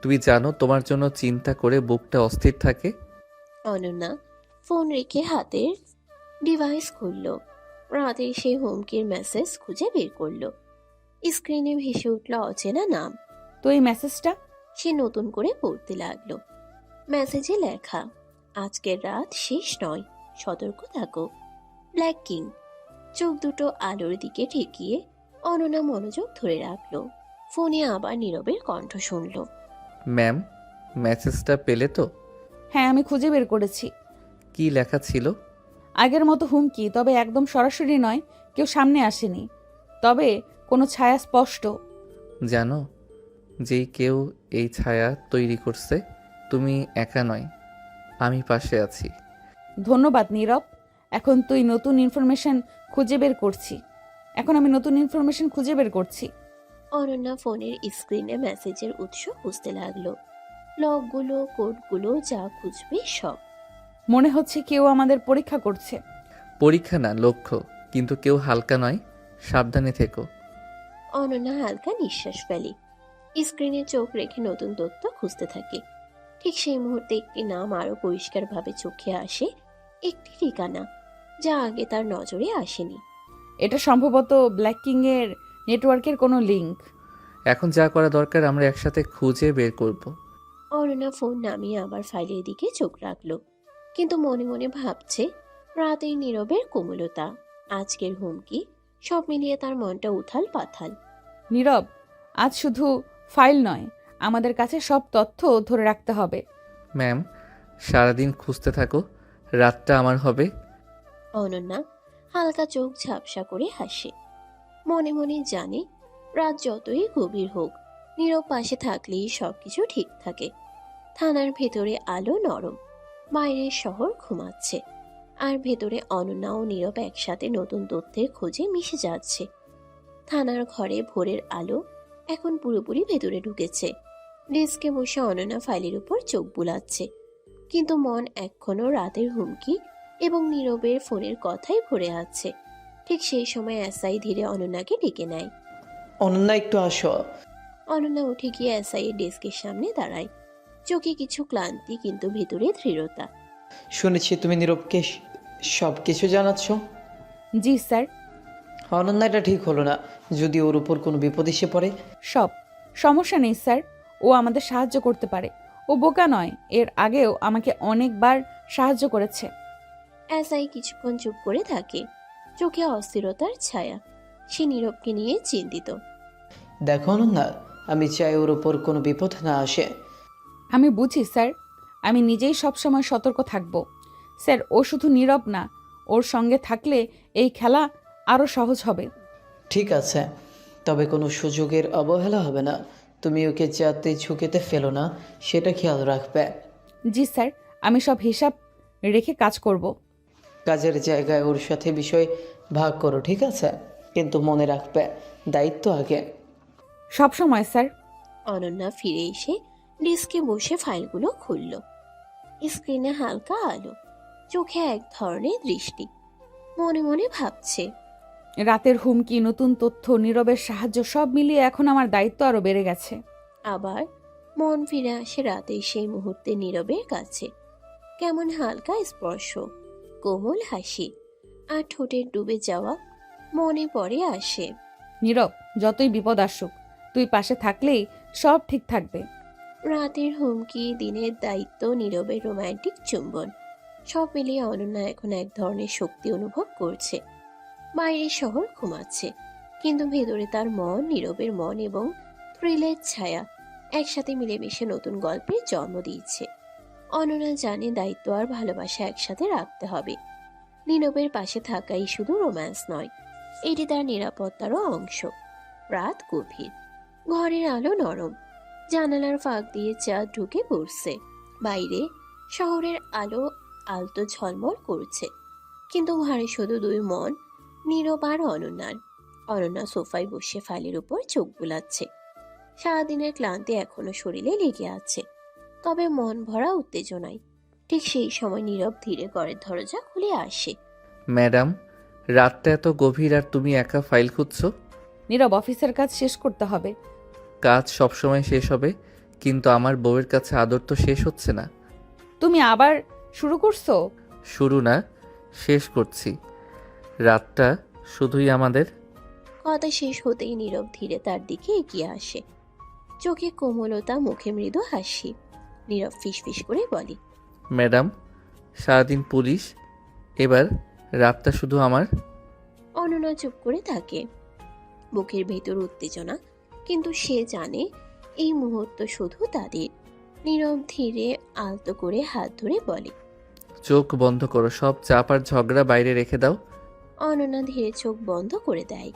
তুমি জানো তোমার জন্য চিন্তা করে বুকটা অস্থির থাকে। অনন্যা ফোন রেখে হাতের ডিভাইস খুলল। রাতের সেই হুমকির মেসেজ খুঁজে বের করলো। স্ক্রিনে ভেসে উঠল অচেনা নাম। তো এই মেসেজটা? সে নতুন করে পড়তে লাগলো। মেসেজে লেখা, আজকের রাত শেষ নয়, সতর্ক থাকো, ব্ল্যাক কিং। চোখ দুটো আলোর দিকে ঠেকিয়ে অনন্যা মনোযোগ ধরে রাখলো। ফোনে আবার নীরবের কণ্ঠ শুনল। ম্যাম, মেসেজটা পেলে তো? হ্যাঁ, আমি খুঁজে বের করেছি। কি লেখা ছিল? আগের মতো হুমকি, তবে একদম সরাসরি নয়, কেউ সামনে আসেনি, তবে কোনো ছায়া স্পষ্ট। জানো, যেই কেউ এই ছায়া তৈরি করছে, তুমি একা নয়, আমি পাশে আছি। ধন্যবাদ নীরব। এখন আমি নতুন ইনফরমেশন খুঁজে বের করছি। অনন্যা ফোনের স্ক্রিনে মেসেজের উৎস খুঁজতে লাগলো। লকগুলো, কোডগুলো, যা খুঁজবে সব। মনে হচ্ছে কেউ আমাদের পরীক্ষা করছে। পরীক্ষা না, লক্ষ্য। কিন্তু কেউ হালকা নয়, সাবধানে থেকো। অনন্যা হালকা নিঃশ্বাস ফেলে, স্ক্রিনে চোখ রেখে নতুন তথ্য খুঁজতে থাকে। ঠিক সেই মুহূর্তে একটি নাম আরো পরিষ্কারভাবে চোখে আসে, একটি ঠিকানা যা আগে তার নজরে আসেনি। এটা সম্ভবত ব্ল্যাক কিং এর নেটওয়ার্কের কোনো লিংক। এখন যা করা দরকার আমরা একসাথে খুঁজে বের করব। অনন্যা ফোন নামিয়ে আবার ফাইলের দিকে চোখ রাখলো, কিন্তু মনে মনে ভাবছে রাতের নীরবের কোমলতা, আজকের হুমকি, সব মিলিয়ে তার মনটা উথাল পাথাল। নীরব, আজ শুধু ফাইল নয়, আমাদের কাছে সব তথ্য ধরে রাখতে হবে। ম্যাম, সারাদিন খুঁজতে থাকো, রাতটা আমার হবে। অনন্যা হালকা চোখ ঝাপসা করে হাসে। মনে মনে জানে রাত যতই গভীর হোক, নীরব পাশে থাকলেই সবকিছু ঠিক থাকে। থানার ভেতরে আলো নরম, বাইরের শহর ঘুমাচ্ছে, আর ভেতরে অনন্যা ও নীরব একসাথে নতুন তথ্যের খোঁজে মিশে যাচ্ছে। থানার ঘরে ভোরের আলো এখন পুরোপুরি ভেতরে ঢুকেছে। ডেস্কে বসে অনন্যা ফাইলের উপর চোখ বুলাচ্ছে, কিন্তু মন এখনো রাতের হুমকি এবং নীরবের ফোনের কথাই ভরে আছে। ঠিক সেই সময় এসআই ধীরে অনন্যাকে ডেকে নেয়। অনন্যা, একটু আসো। অনন্যা উঠে গিয়ে এসআই এর ডেস্কের সামনে দাঁড়ায়, চোখে কিছু ক্লান্তি কিন্তু ভেতরে দৃঢ়তা। শুনেছি তুমি নীরবকে সব কিছু জানাচ্ছ। জি স্যার। অনন্যা, এটা ঠিক হলো না। যদি ওর উপর কোনো বিপদ এসে পড়ে? সমস্যা নেই স্যার, ও আমাদের সাহায্য করতে পারে। ও বোকা নয়, এর আগেও আমাকে অনেকবার সাহায্য করেছে। এসআই কিছুক্ষণ চুপ করে থাকে, চোখে অস্থিরতার ছায়া। সে নীরবকে নিয়ে চিন্তিত। দেখো অনন্যা, আমি চাই ওর উপর কোনো বিপদ না আসে। আমি বুঝি স্যার, আমি নিজেই সবসময় সতর্ক থাকব। স্যার, ও শুধু নীরব না, ওর সঙ্গে থাকলে এই খেলা আরও সহজ হবে। ঠিক আছে, তবে কোনো সুযোগের অবহেলা হবে না। তুমি ওকে যাতে ঝুঁকিতে ফেলো না, সেটা খেয়াল রাখবে। জি স্যার, আমি সব হিসাব রেখে কাজ করব। কাজের জায়গায় ওর সাথে বিষয় ভাগ করো, ঠিক আছে? কিন্তু মনে রাখবে, দায়িত্ব আগে। সব সময় স্যার। অনন্যা ফিরে এসে ডেস্কে বসে ফাইলগুলো খুলল। স্ক্রিনে হালকা আলো, চোখে এক ধরনের দৃষ্টি। মনে মনে ভাবছে, রাতের হুমকি, নতুন তথ্য, নীরবের সাহায্য সব মিলিয়ে এখন আমার দায়িত্ব আরো বেড়ে গেছে। আবার মন ফিরে আসে রাতের সেই মুহূর্তে নীরবের কাছে। কেমন হালকা স্পর্শ, কোমল হাসি, আর ঠোঁটের ডুবে যাওয়া মনে পড়ে আসে। নীরব, যতই বিপদ আসুক তুই পাশে থাকলেই সব ঠিক থাকবে। রাতের হুমকি, দিনের দায়িত্ব, নীরবের রোমান্টিক চুম্বন, সব মিলিয়ে অনন্যা এখন এক ধরনের শক্তি অনুভব করছে। বাইরের শহর ঘুমাচ্ছে, কিন্তু ভেতরে তার মন, নীরবের মন এবং থ্রিলের ছায়া একসাথে মিলেমিশে নতুন গল্পের জন্ম দিচ্ছে। অনন্যা জানে দায়িত্ব আর ভালোবাসা একসাথে রাখতে হবে। নীরবের পাশে থাকাই শুধু রোম্যান্স নয়, এটি তার নিরাপত্তারও অংশ। রাত গভীর, ঘরের আলো নরম, জানালার ফাঁক দিয়ে চাঁদ ঢুকে পড়ছে। বাইরে শহরের আলো আলতো ঝলমল করছে, কিন্তু ঘরে শুধু দুই মন, নীরব আর অনন্যার। অনন্যা সোফায় বসে ফাইলের উপর চোখ বুলাচ্ছে। সারাদিনের ক্লান্তি এখনো শরীরে লেগে আছে, তবে মন ভরা উত্তেজনায়। ঠিক সেই সময় নীরব ধীরে ঘরের দরজা খুলে আসে। ম্যাডাম, রাতটা এত গভীর আর তুমি একা ফাইল খুঁজছো? নীরব, অফিসের কাজ শেষ করতে হবে। কাজ সবসময় শেষ হবে, কিন্তু আমার বউয়ের কাছে আদর তো শেষ হচ্ছে না। তুমি আবার শুরু করছো? শুরু না, শেষ করছি। রাতটা শুধুই আমাদের। কথা শেষ হতেই নীরব ধীরে তার দিকে এগিয়ে আসে। চোখে কোমলতা, মুখে মৃদু হাসি। নীরব ফিসফিস করে বলে, ম্যাডাম, সারাদিন পুলিশ, এবার রাতটা শুধু আমার। অনন্যা চুপ করে থাকে, বুকের ভেতর উত্তেজনা, কিন্তু সে জানে এই মুহূর্ত শুধু তাদের। নীরব ধীরে আলতো করে হাত ধরে বলে, চোখ বন্ধ করো, সব চাপ আর ঝগড়া বাইরে রেখে দাও। অনন্যা ধীরে চোখ বন্ধ করে দেয়।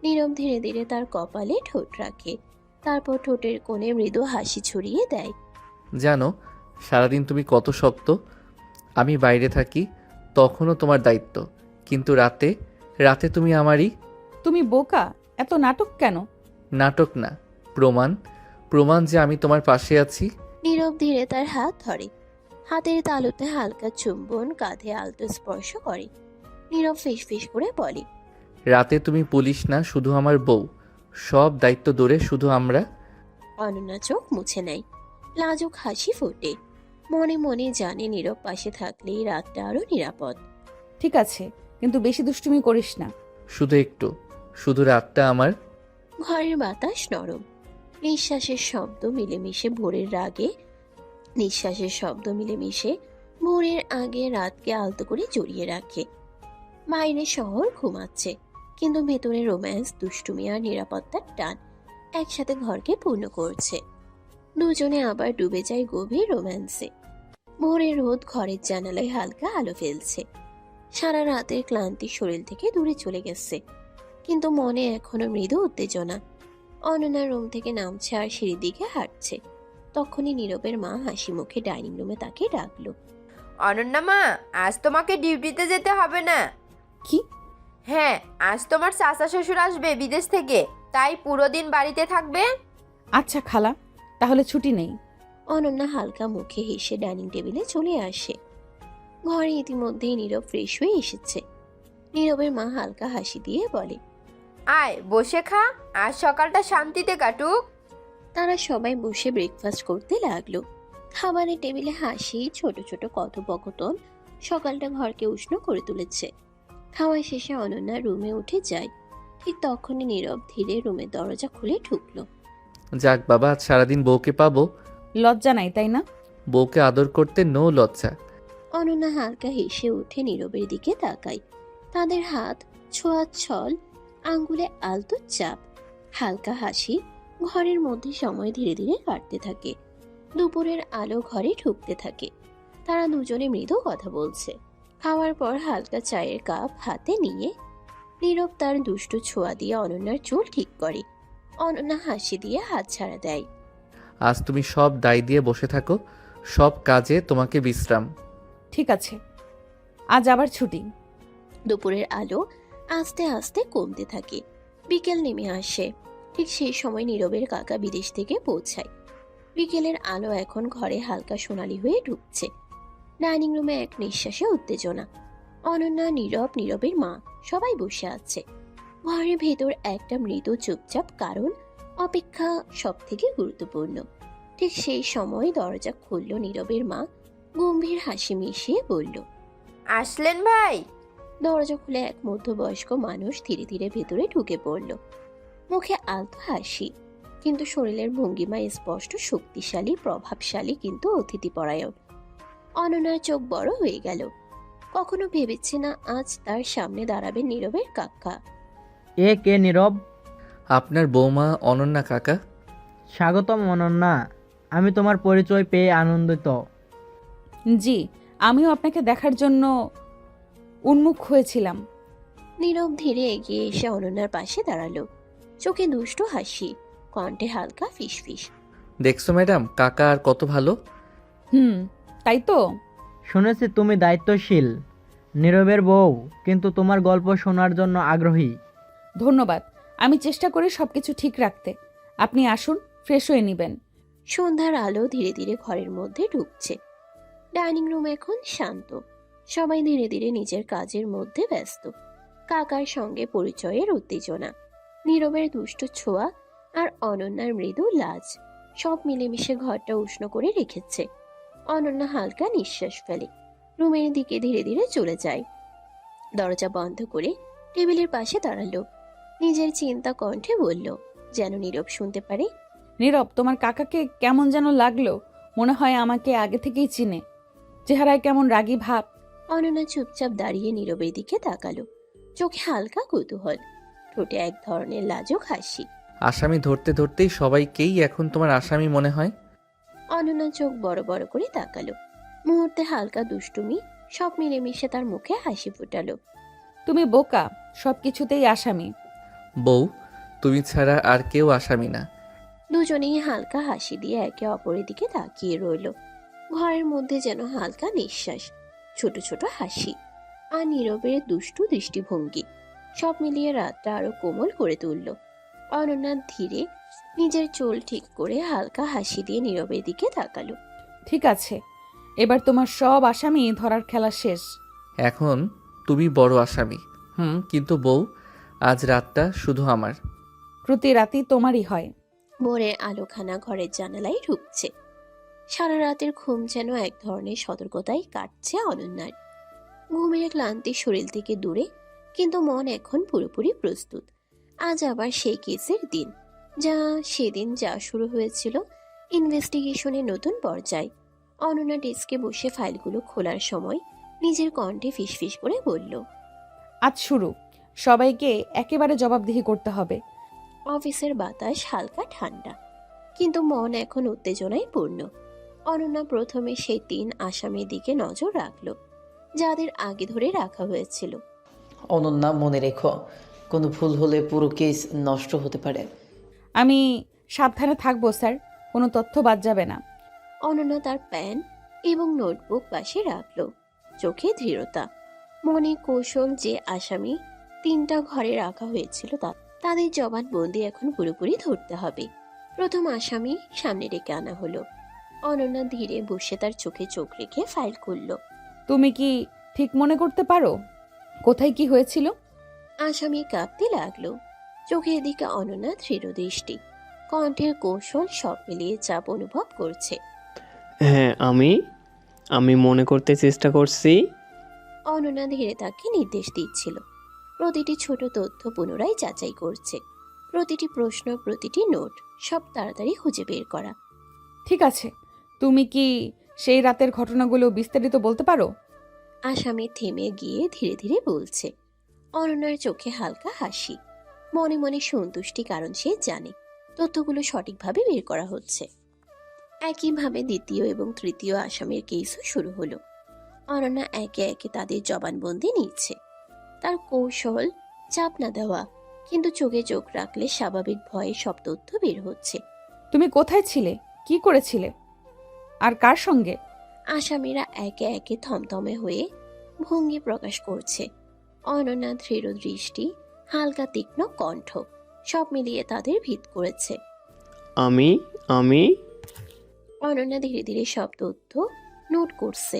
নীরব ধীরে ধীরে তার কপালে ঠোঁট রাখে, তারপর ঠোঁটের কোণে মৃদু হাসি ছড়িয়ে দেয়। জানো, সারাদিন তুমি কত শক্ত। আমি বাইরে থাকি তখনও তোমার দায়িত্ব, কিন্তু রাতে রাতে তুমি আমারই। তুমি বোকা, এত নাটক কেন? নাটক না, প্রমাণ। প্রমাণ যে আমি তোমার পাশে আছি। নীরব ধীরে তার হাত ধরে, হাতের তালুতে হালকা চুম্বন, কাঁধে আলতো স্পর্শ করে। নীরব ফিসফিস করে বলে, রাতে তুমি পুলিশ না, শুধু আমার বউ। সব দায়িত্ব দূরে, শুধু আমরা। অনন্যা চোখ মুছে নেয়, লাজুক হাসি ফোটে। মনে মনে জানে নীরব পাশে থাকলেই রাতটা আরো নিরাপদ। ঠিক আছে, কিন্তু বেশি দুষ্টুমি করিস না। শুধু একটু, শুধু রাতটা আমার। ঘরের বাতাস নরম, নিঃশ্বাসের শব্দ মিলেমিশে ভোরের রাগে, নিঃশ্বাসের শব্দ মিলেমিশে ভোরের আগে রাতকে আলতো করে জড়িয়ে রাখে। বাইরে শহর ঘুমাচ্ছে, কিন্তু ভেতরে রোম্যান্স, দুষ্টুমি আর নিরাপত্তার টান একসাথে ঘরকে পূর্ণ করছে। দুজনে আবার ডুবে যায় গভীর রোম্যান্সে। ভোরের রোদ ঘরের জানালায় হালকা আলো ফেলছে। সারা রাতের ক্লান্তি শরীর থেকে দূরে চলে গেছে, কিন্তু মনে এখনো মৃদু উত্তেজনা। অনন্যা রুম থেকে নামছে আর সিঁড়ির দিকে হাঁটছে। তখনই নীরবের মা হাসি মুখে ডাইনিং রুমে তাকে ডাকলো। অনন্যা মা, আজ তোমাকে ডিউটিতে যেতে হবে না। কি? হ্যাঁ, আজ তোমার চাচা শ্বশুর আসবে বিদেশ থেকে, তাই পুরো দিন বাড়িতে থাকবে। আচ্ছা খালা, তাহলে ছুটি নেই। অনন্যা হালকা মুখে হেসে ডাইনিং টেবিলে চলে আসে। ঘরে ইতিমধ্যেই নীরব ফ্রেশ হয়ে এসেছে। নীরবের মা হালকা হাসি দিয়ে বলে, আয় বসে খা, আজ সকালটা শান্তিতে কাটুক। তারা সবাই বসে ব্রেকফাস্ট করতে লাগলো। খাবারের টেবিলে হাসি, ছোট ছোট কথোপকথন সকালটা ঘরকে উষ্ণ করে তুলেছে। খাওয়া শেষে অনন্যা রুমে উঠে যায়। ঠিক তখনই নীরব ধীরে রুমের দরজা খুলে ঢুকলো। যাক বাবা, আজ সারাদিন বউকে পাবো। লজ্জা নাই, তাই না? বউকে আদর করতে নো লজ্জা। অনন্যা হালকা হেসে উঠে নীরবের দিকে তাকায়। তাদের হাত ছোঁয়াছল, আঙ্গুলে আলতো চাপ, হালকা হাসি। ঘরের মধ্যে সময় ধীরে ধীরে কাটতে থাকে। দুপুরের আলো ঘরে ঢুকতে থাকে। তারা দুজনে মৃদু কথা বলছে। খাওয়ার পর হালকা চায়ের কাপ হাতে নিয়ে নীরব তার দুষ্টু ছোঁয়া দিয়ে অনন্যার চুল ঠিক করে। অনন্যা হাসি দিয়ে হাত ছাড়া দেয়। আজ তুমি সব দায় দিয়ে বসে থাকো, সব কাজে তোমাকে বিশ্রাম। ঠিক আছে, আজ আবার ছুটি। দুপুরের আলো আস্তে আস্তে কমতে থাকে, বিকেল নেমে আসে। ঠিক সেই সময় নীরবের কাকা বিদেশ থেকে পৌঁছায়। বিকেলের আলো এখন ঘরে হালকা সোনালি হয়ে ঢুকছে। ডাইনিং রুমে এক নিঃশ্বাসে উত্তেজনা। অনন্যা, নীরবের মা সবাই বসে আছে। ঘরের ভেতর একটা মৃদু চুপচাপ, কারণ অপেক্ষা সব থেকে গুরুত্বপূর্ণ। ঠিক সেই সময় দরজা খুলল। নীরবের মা গম্ভীর হাসি মিশিয়ে বলল, আসলেন ভাই? দরজা খুলে এক মধ্যবয়স্ক মানুষ ধীরে ধীরে ভেতরে ঢুকে পড়ল। মুখে আলতো হাসি, কিন্তু শরীরের ভঙ্গিমা স্পষ্ট শক্তিশালী, প্রভাবশালী, কিন্তু অতিথিপরায়ণ। অনন্যার চোখ বড় হয়ে গেল। কখনো ভেবেছি না আজ তার সামনে দাঁড়াবে নীরবের কাকা। এ কে নীরব? আপনার বৌমা অনন্যা কাকা। স্বাগতম অনন্যা, আমি তোমার পরিচয় পেয়ে আনন্দিত। জি, আমিও আপনাকে দেখার জন্য উন্মুখ হয়েছিলাম। নীরব ধীরে এগিয়ে এসে অনন্যার পাশে দাঁড়ালো। চোখে দুষ্টু হাসি, কণ্ঠে হালকা ফিসফিস। দেখছো ম্যাডাম, কাকা আর কত ভালো। তাই তো। শুনেছি তুমি দায়িত্বশীল, নীরবের বউ, কিন্তু তোমার গল্প শোনার জন্য আগ্রহী। ধন্যবাদ, আমি চেষ্টা করি সবকিছু ঠিক রাখতে। আপনি আসুন, ফ্রেশ হয়ে নেবেন। সন্ধ্যার আলো ধীরে ধীরে ঘরের মধ্যে ঢুকছে। ডাইনিং রুম এখন শান্ত, সবাই ধীরে ধীরে নিজের কাজের মধ্যে ব্যস্ত। কাকার সঙ্গে পরিচয়ের উত্তেজনা, নীরবের দুষ্টু ছোঁয়া আর অনন্যার মৃদু লাজ, সব মিলেমিশে ঘরটা উষ্ণ করে রেখেছে। অনন্যা হালকা নিঃশ্বাস ফেলে, রুমের দিকে ধীরে ধীরে চলে যায়। দরজা বন্ধ করে টেবিলের পাশে দাঁড়ালো। নিজের চিন্তা কণ্ঠে বলল, যেন নীরব শুনতে পারে। নীরব, তোমার কাকাকে কেমন যেন লাগলো। মনে হয় আমাকে আগে থেকেই চিনে। চেহারায় কেমন রাগী ভাব। অনন্যা চুপচাপ দাঁড়িয়ে নীরবের দিকে তাকালো। চোখে হালকা কৌতূহল, ঠোঁটে এক ধরনের লাজুক হাসি। আসামি ধরতে ধরতেই সবাইকেই এখন তোমার আসামি মনে হয়। অনন্যা চোখ বড় বড় করে তাকালো। মুহূর্তে হালকা দুষ্টুমি, সব মিলেমিশে তার মুখে হাসি ফুটালো। তুমি বোকা, সবকিছুতেই আসামি। বউ, তুমি ছাড়া আর কেউ আসামি না। দুজনেই হালকা হাসি দিয়ে একে অপরের দিকে তাকিয়ে রইল। ঘরের মধ্যে যেন হালকা নিঃশ্বাস, ছোট ছোট হাসি আর নীরবের দুষ্টু দৃষ্টিভঙ্গি, সব মিলিয়ে রাতটা আরো কোমল করে তুলল। অনন্যা ধীরে নিজের চুল ঠিক করে হালকা হাসি দিয়ে নীরবের দিকে তাকালো। ঠিক আছে, এবার তোমার সব আসামি ধরার খেলা শেষ। এখন তুমি বড় আসামি। কিন্তু বউ, আজ রাতটা শুধু আমার। প্রতি রাতই তোমারই হয়। ভোরের আলোখানা ঘরের জানালায় ঢুকছে। সারা রাতের ঘুম যেন এক ধরনের সতর্কতায় কাটছে অনন্যার। ঘুমের ক্লান্তি শরীর থেকে দূরে, কিন্তু মন এখন পুরোপুরি প্রস্তুত। আজ আবার সেই কেসের দিন, সেদিন যা শুরু হয়েছিল ইনভেস্টিগেশনের নতুন পর্যায়। অনন্যা ডেস্কে বসে ফাইলগুলো খোলার সময় নিজের কণ্ঠে ফিসফিস করে বলল, আজ শুরু, সবাইকে একেবারে জবাবদিহি করতে হবে। অফিসের বাতাস হালকা ঠান্ডা, কিন্তু মন এখন উত্তেজনায় পূর্ণ। অনন্যা প্রথমে সেই 3 আসামির দিকে নজর রাখলো, যাদের আগে ধরে রাখা হয়েছিল। অনন্যা, মনে রেখো, কোনো ভুল হলে পুরো কেস নষ্ট হতে পারে। আমি সাবধানে থাকবো স্যার, কোনো তথ্য বাদ যাবে না। অনন্যা তার প্যান এবং নোটবুক পাশে রাখলো, চোখে দৃঢ়তা, মনে কৌশল। যে আসামি 3টা ঘরে রাখা হয়েছিল তাদের জবানবন্দি এখন পুরোপুরি ধরতে হবে। প্রথম আসামি সামনে রেখে আনা হলো। অনন্যা ধীরে বসে তার চোখে চোখ রেখে ফাইল খুলল। তুমি কি ঠিক মনে করতে পারো কোথায় কি হয়েছিল? আসামি কাঁপতে লাগলো, চোখের দিকে অনন্যা দৃঢ় দৃষ্টি, কণ্ঠের কৌশল, সব মিলিয়ে চাপ অনুভব করছে। হ্যাঁ, আমি মনে করতে চেষ্টা করছি। অনন্যা ধীরে তাকে নির্দেশ দিচ্ছিল, প্রতিটি ছোট তথ্য পুনরায় যাচাই করছে, প্রতিটি প্রশ্ন, প্রতিটি নোট, সব তাড়াতাড়ি খুঁজে বের করা। ঠিক আছে, তুমি কি সেই রাতের ঘটনাগুলো বিস্তারিত বলতে পারো? আসামি থেমে গিয়ে ধীরে ধীরে বলছে। অনন্যার চোখে হালকা হাসি, মনে মনে সন্তুষ্টি, কারণ সে জানে তথ্যগুলো সঠিকভাবে বের করা হচ্ছে। একইভাবে দ্বিতীয় এবং তৃতীয় আসামির কেসও শুরু হলো। অনন্যা একে একে তাদের জবানবন্দি নিচ্ছে। তার কৌশল চাপ না দেওয়া, কিন্তু চোখে চোখ রাখলে স্বাভাবিক ভয়ে সব তথ্য বের হচ্ছে। তুমি কোথায় ছিলে, কি করেছিলে, আর কার সঙ্গে? আসামিরা একে একে থমথমে হয়ে ভঙ্গি প্রকাশ করছে। অনন্যা দৃঢ় দৃষ্টি, হালকা তীক্ষ্ণ কণ্ঠ, সব মিলিয়ে তাদের ভিত করেছে। আমি আমি অনন্যা ধীরে ধীরে সব তথ্য নোট করছে।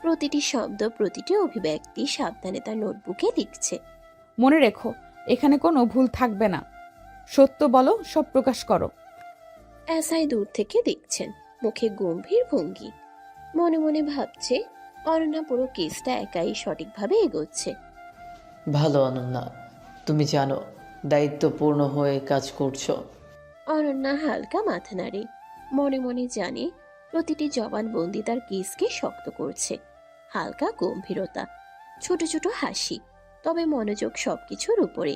প্রতিটি শব্দ, প্রতিটি অভিব্যক্তি সাবধানে তার নোটবুকে লিখছে। মনে রেখো, এখানে কোনো ভুল থাকবে না। সত্য বলো, সব প্রকাশ করো। এসআই দূর থেকে দেখছেন, মুখে গম্ভীর ভঙ্গি। মনে মনে ভাবছে অনন্যা পুরো কেসটা একাই সঠিকভাবে এগোচ্ছে। ভালো অনন্যা, তুমি জানো দায়িত্বপূর্ণ হয়ে কাজ করছো। অনন্যা হালকা মাথা নাড়ে, মনে মনে জানে প্রতিটি জবানবন্দি তার কেসকে শক্ত করছে। হালকা গম্ভীরতা, ছোট ছোট হাসি, তবে মনোযোগ সবকিছুর উপরে।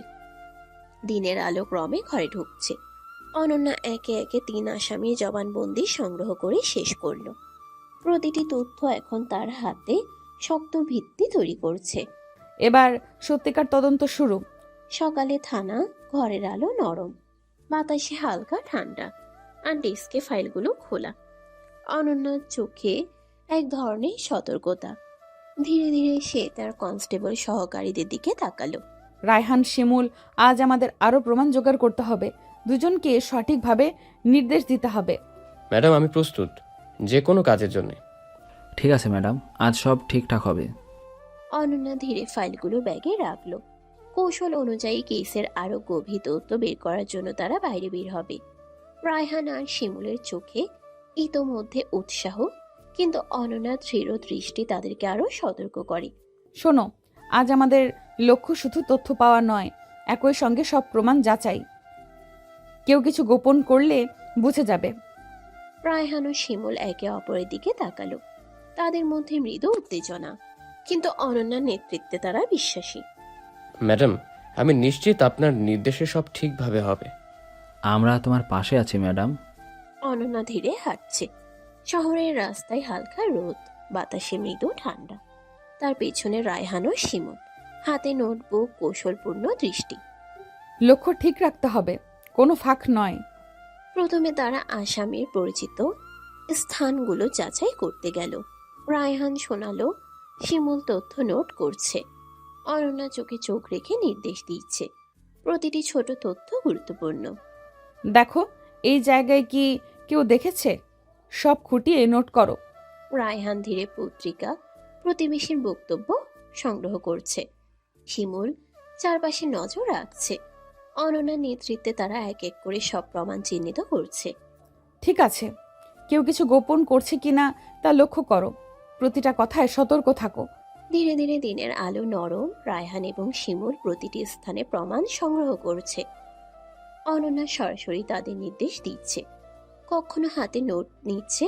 দিনের আলো ক্রমে ঘরে ঢুকছে। অনন্যা একে একে 3 আসামির জবানবন্দি সংগ্রহ করে শেষ করল। প্রতিটি তথ্য এখন তার হাতে শক্ত ভিত্তি তৈরি করছে। এবার সত্যিকার তদন্ত শুরু। সকালে থানা, ঘরের আলো নরম, বাতাসে হালকা ঠান্ডা, আর ডেস্কে ফাইলগুলো খোলা। অনন্যার চোখে এক ধরনের সতর্কতা। ধীরে ধীরে সে তার কনস্টেবল সহকারীদের দিকে তাকালো। রায়হান, শিমুল, আজ আমাদের আরও প্রমাণ জোগাড় করতে হবে। দুজনকে সঠিকভাবে নির্দেশ দিতে হবে। ম্যাডাম, আমি প্রস্তুত যে কোনো কাজের জন্য। ঠিক আছে ম্যাডাম, আজ সব ঠিকঠাক হবে। অনন্যা ধীরে ফাইলগুলো ব্যাগে রাখলো। কৌশল অনুযায়ী কেসের আরো গভীর তথ্য বের করার জন্য তারা বাইরে বের হবে। রায়হান আর শিমুলের চোখে ইতোমধ্যে উৎসাহ, কিন্তু অনন্যার দৃঢ় দৃষ্টি তাদেরকে আরো সতর্ক করে। শোনো, আজ আমাদের লক্ষ্য শুধু তথ্য পাওয়া নয়, একই সঙ্গে সব প্রমাণ যাচাই। কেউ কিছু গোপন করলে বুঝে যাবে। রায়হান ও শিমুল একে অপরের দিকে তাকালো। তাদের মধ্যে মৃদু উত্তেজনা, কিন্তু অনন্যার নেতৃত্বে তারা বিশ্বাসী। ম্যাডাম, আমি নিশ্চিত আপনার নির্দেশে সব ঠিকভাবে হবে। আমরা তোমার পাশে আছি ম্যাডাম। অনন্যা ধীরে হাঁটছে। শহরের রাস্তায় হালকা রোদ, বাতাসে মৃদু ঠান্ডা। তার পেছনে রায়হান ও শিমুল, হাতে নোটবুক, কৌশলপূর্ণ দৃষ্টি। লক্ষ্য ঠিক রাখতে হবে, কোনো ফাঁক নয়। প্রথমে তারা আসামির পরিচিত স্থানগুলো যাচাই করতে গেল। রায়হান শোনালো, শিমুল তথ্য নোট করছে। অনন্যা চোখে চোখ রেখে নির্দেশ দিচ্ছে। প্রতিটি ছোট তথ্য গুরুত্বপূর্ণ। দেখো, এই জায়গায় কি কেউ দেখেছে? সব খুঁটিয়ে নোট করো। রায়হান ধীরে পত্রিকা, প্রতিবেশীর বক্তব্য সংগ্রহ করছে। শিমুল চারপাশে নজর রাখছে। অনন্যার নেতৃত্বে তারা এক এক করে সব প্রমাণ চিহ্নিত করছে। ঠিক আছে, কেউ কিছু গোপন করছে কিনা তা লক্ষ্য করো। প্রতিটা কথায় সতর্ক থাকো। ধীরে ধীরে দিনের আলো নরম। রায়হান এবং শিমুল প্রতিটি স্থানে প্রমাণ সংগ্রহ করছে। অনন্যা সরাসরি তাদের নির্দেশ দিচ্ছে। কখনো হাতে নোট নিচ্ছে,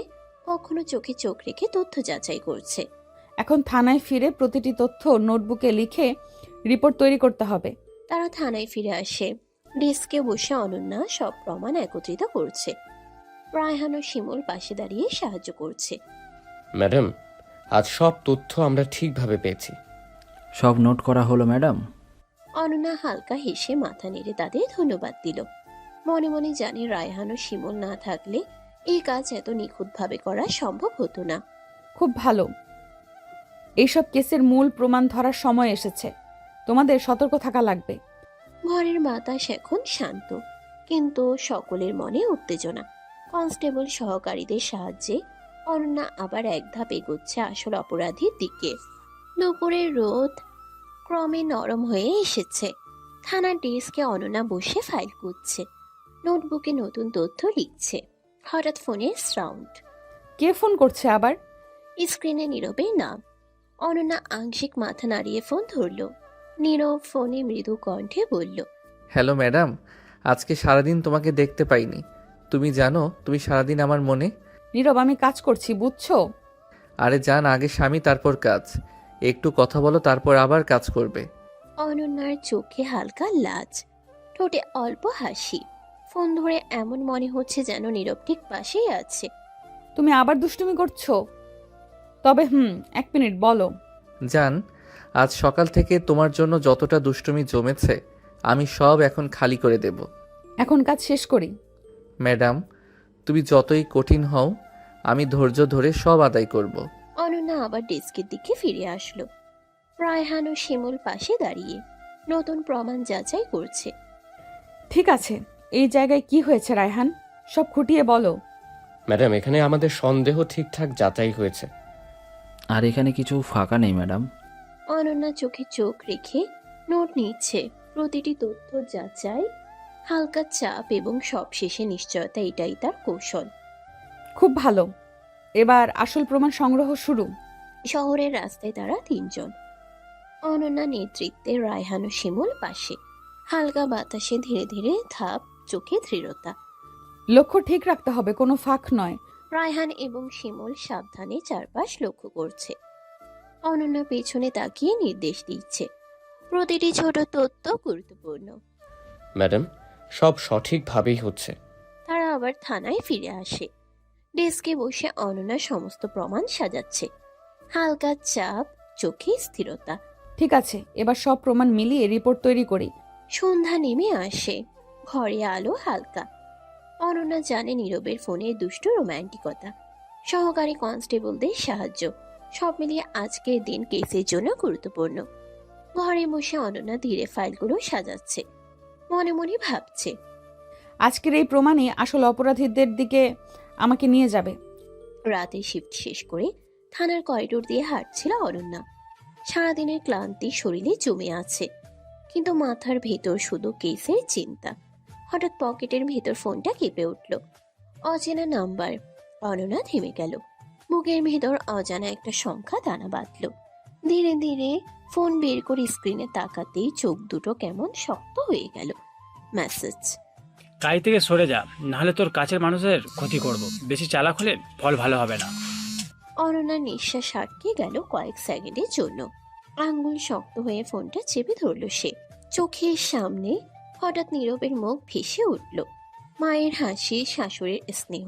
কখনো চোখে চোখ রেখে তথ্য যাচাই করছে। এখন থানায় ফিরে প্রতিটি তথ্য নোটবুকে লিখে রিপোর্ট তৈরি করতে হবে। তারা থানায় ফিরে আসে। ডেস্কে বসে অনন্যা সব প্রমাণ একত্রিত করছে। রায়হান ও শিমুল পাশে দাঁড়িয়ে সাহায্য করছে। ম্যাডাম, আজ সব তথ্য আমরা ঠিকভাবে পেয়েছি। সব নোট করা হলো ম্যাডাম। অনন্যা হালকা হেসে মাথা নেড়ে তাদের ধন্যবাদ দিল। মনে মনে জানে রায়হান ও শিমুল না থাকলে এই কাজ এত নিখুঁতভাবে করা সম্ভব হতো না। খুব ভালো। এইসব কেসের মূল প্রমাণ ধরার সময় এসেছে। তোমাদের সতর্ক থাকা লাগবে। ঘরের বাতাস এখন শান্ত, কিন্তু সকলের মনে উত্তেজনা। কনস্টেবল সহকারীদের সাহায্যে অনন্যা আবার এক ধাপ এগোচ্ছে আসল অপরাধীর দিকে। দুপুরের রোদ ক্রমে নরম হয়ে এসেছে। থানার ডেস্কে অনন্যা বসে ফাইল খুঁজছে, নোটবুকে নতুন তথ্য লিখছে। হঠাৎ ফোনের সাউন্ড। কে ফোন করছে আবার? স্ক্রিনে নীরবের নাম। অনন্যা আংশিক মাথা নাড়িয়ে ফোন ধরল। নীরব ফোনে মৃদু কণ্ঠে বলল, হ্যালো ম্যাডাম, আজকে সারাদিন তোমাকে দেখতে পাইনি। তুমি জানো তুমি সারাদিন আমার মনে। নীরব, আমি কাজ করছি, বুঝছো? আরে জান, আগে স্বামী তারপর কাজ। একটু কথা বলো, তারপর আবার কাজ করবে। অনন্যার চোখে হালকা লাজ, ঠোঁটে অল্প হাসি। ফোন ধরে এমন মনে হচ্ছে যেন নীরব ঠিক পাশেই আছে। তুমি আবার দুষ্টুমি করছো? তবে 1 মিনিট, বলো। জান, আজ সকাল থেকে তোমার জন্য যতটা দুষ্টুমি জমেছে আমি সব এখন খালি করে দেব। এখন কাজ শেষ করি। ম্যাডাম, তুমি যতই কঠিন হও, আমি ধৈর্য ধরে সব আদায় করব। অনন্যা আবার ডেস্কের দিকে ফিরে আসলো। রায়হান ও শিমুল পাশে দাঁড়িয়ে নতুন প্রমাণ যাচাই করছে। ঠিক আছে, এই জায়গায় কি হয়েছে রায়হান, সব খুঁটিয়ে বলো। ম্যাডাম, এখানে আমাদের সন্দেহ ঠিকঠাক যাচাই হয়েছে। আর এখানে কিছু ফাঁকা নেই ম্যাডাম। অনন্যা চোখে চোখ রেখে নোট নিচ্ছে। প্রতিটি তথ্য যাচাই, হালকা চাপ এবং সবশেষে নিশ্চয়তা, এটাই তার কৌশল। খুব ভালো, এবার আসল প্রমাণ সংগ্রহ শুরু। শহরের রাস্তায় তারা তিনজন, অনন্যা নেতৃত্বে, রায়হান ও শিমুল পাশে। হালকা বাতাসে ধীরে ধীরে ধাপ, চোখে দৃঢ়তা। লক্ষ্য ঠিক রাখতে হবে, কোনো ফাঁক নয়। রায়হান এবং শিমুল সাবধানে চারপাশ লক্ষ্য করছে। অনন্যা পেছনে তাকিয়ে নির্দেশ দিচ্ছে। প্রতিটি ছোট তথ্য গুরুত্বপূর্ণ। ম্যাডাম, সব সঠিকভাবেই হচ্ছে। তারা আবার থানায় ফিরে আসে। ডেস্কে বসে অনন্যা সমস্ত প্রমাণ সাজাচ্ছে। হালকা চাপ, চোখে স্থিরতা। ঠিক আছে, এবার সব প্রমাণ মিলিয়ে রিপোর্ট তৈরি করি। সন্ধ্যা নেমে আসে, ঘরে আলো হালকা। অনন্যা জানে নীরবের ফোনে দুষ্টু রোম্যান্টিকতা, সহকারী কনস্টেবলদের সাহায্য, সব মিলিয়ে আজকের দিন কেসের জন্য গুরুত্বপূর্ণ। ঘরে বসে অনন্যা ধীরে ফাইলগুলো সাজাচ্ছে, মনে মনে ভাবছে। আজকের এই প্রমাণই আসল অপরাধীদের দিকে আমাকে নিয়ে যাবে। রাতে শিফট শেষ করে থানার করিডোর দিয়ে হাঁটছিল অনন্যা। সারাদিনের ক্লান্তি শরীরে জমে আছে, কিন্তু মাথার ভেতর শুধু কেসের চিন্তা। হঠাৎ পকেটের ভেতর ফোনটা কেঁপে উঠল। অচেনা নাম্বার। অনন্যা থেমে গেল। বুকের ভেতর অজানা একটা সংখ্যা দানা বাঁধল। ধীরে ধীরে ফোন বের করে স্ক্রিনে তাকাতেই চোখ দুটো কেমন শক্ত হয়ে গেল। মেসেজ। গাড়ি থেকে সরে যা, নাহলে তোর কাছের মানুষের ক্ষতি করব। বেশি চালাক হলে ফল ভালো হবে না। অনন্যার নিঃশ্বাস আটকে গেল কয়েক সেকেন্ডের জন্য। আঙ্গুল শক্ত হয়ে ফোনটা চেপে ধরল সে। চোখের সামনে হঠাৎ নীরবের মুখ ভেসে উঠল। মায়ের হাসি, শাশুড়ির স্নেহ,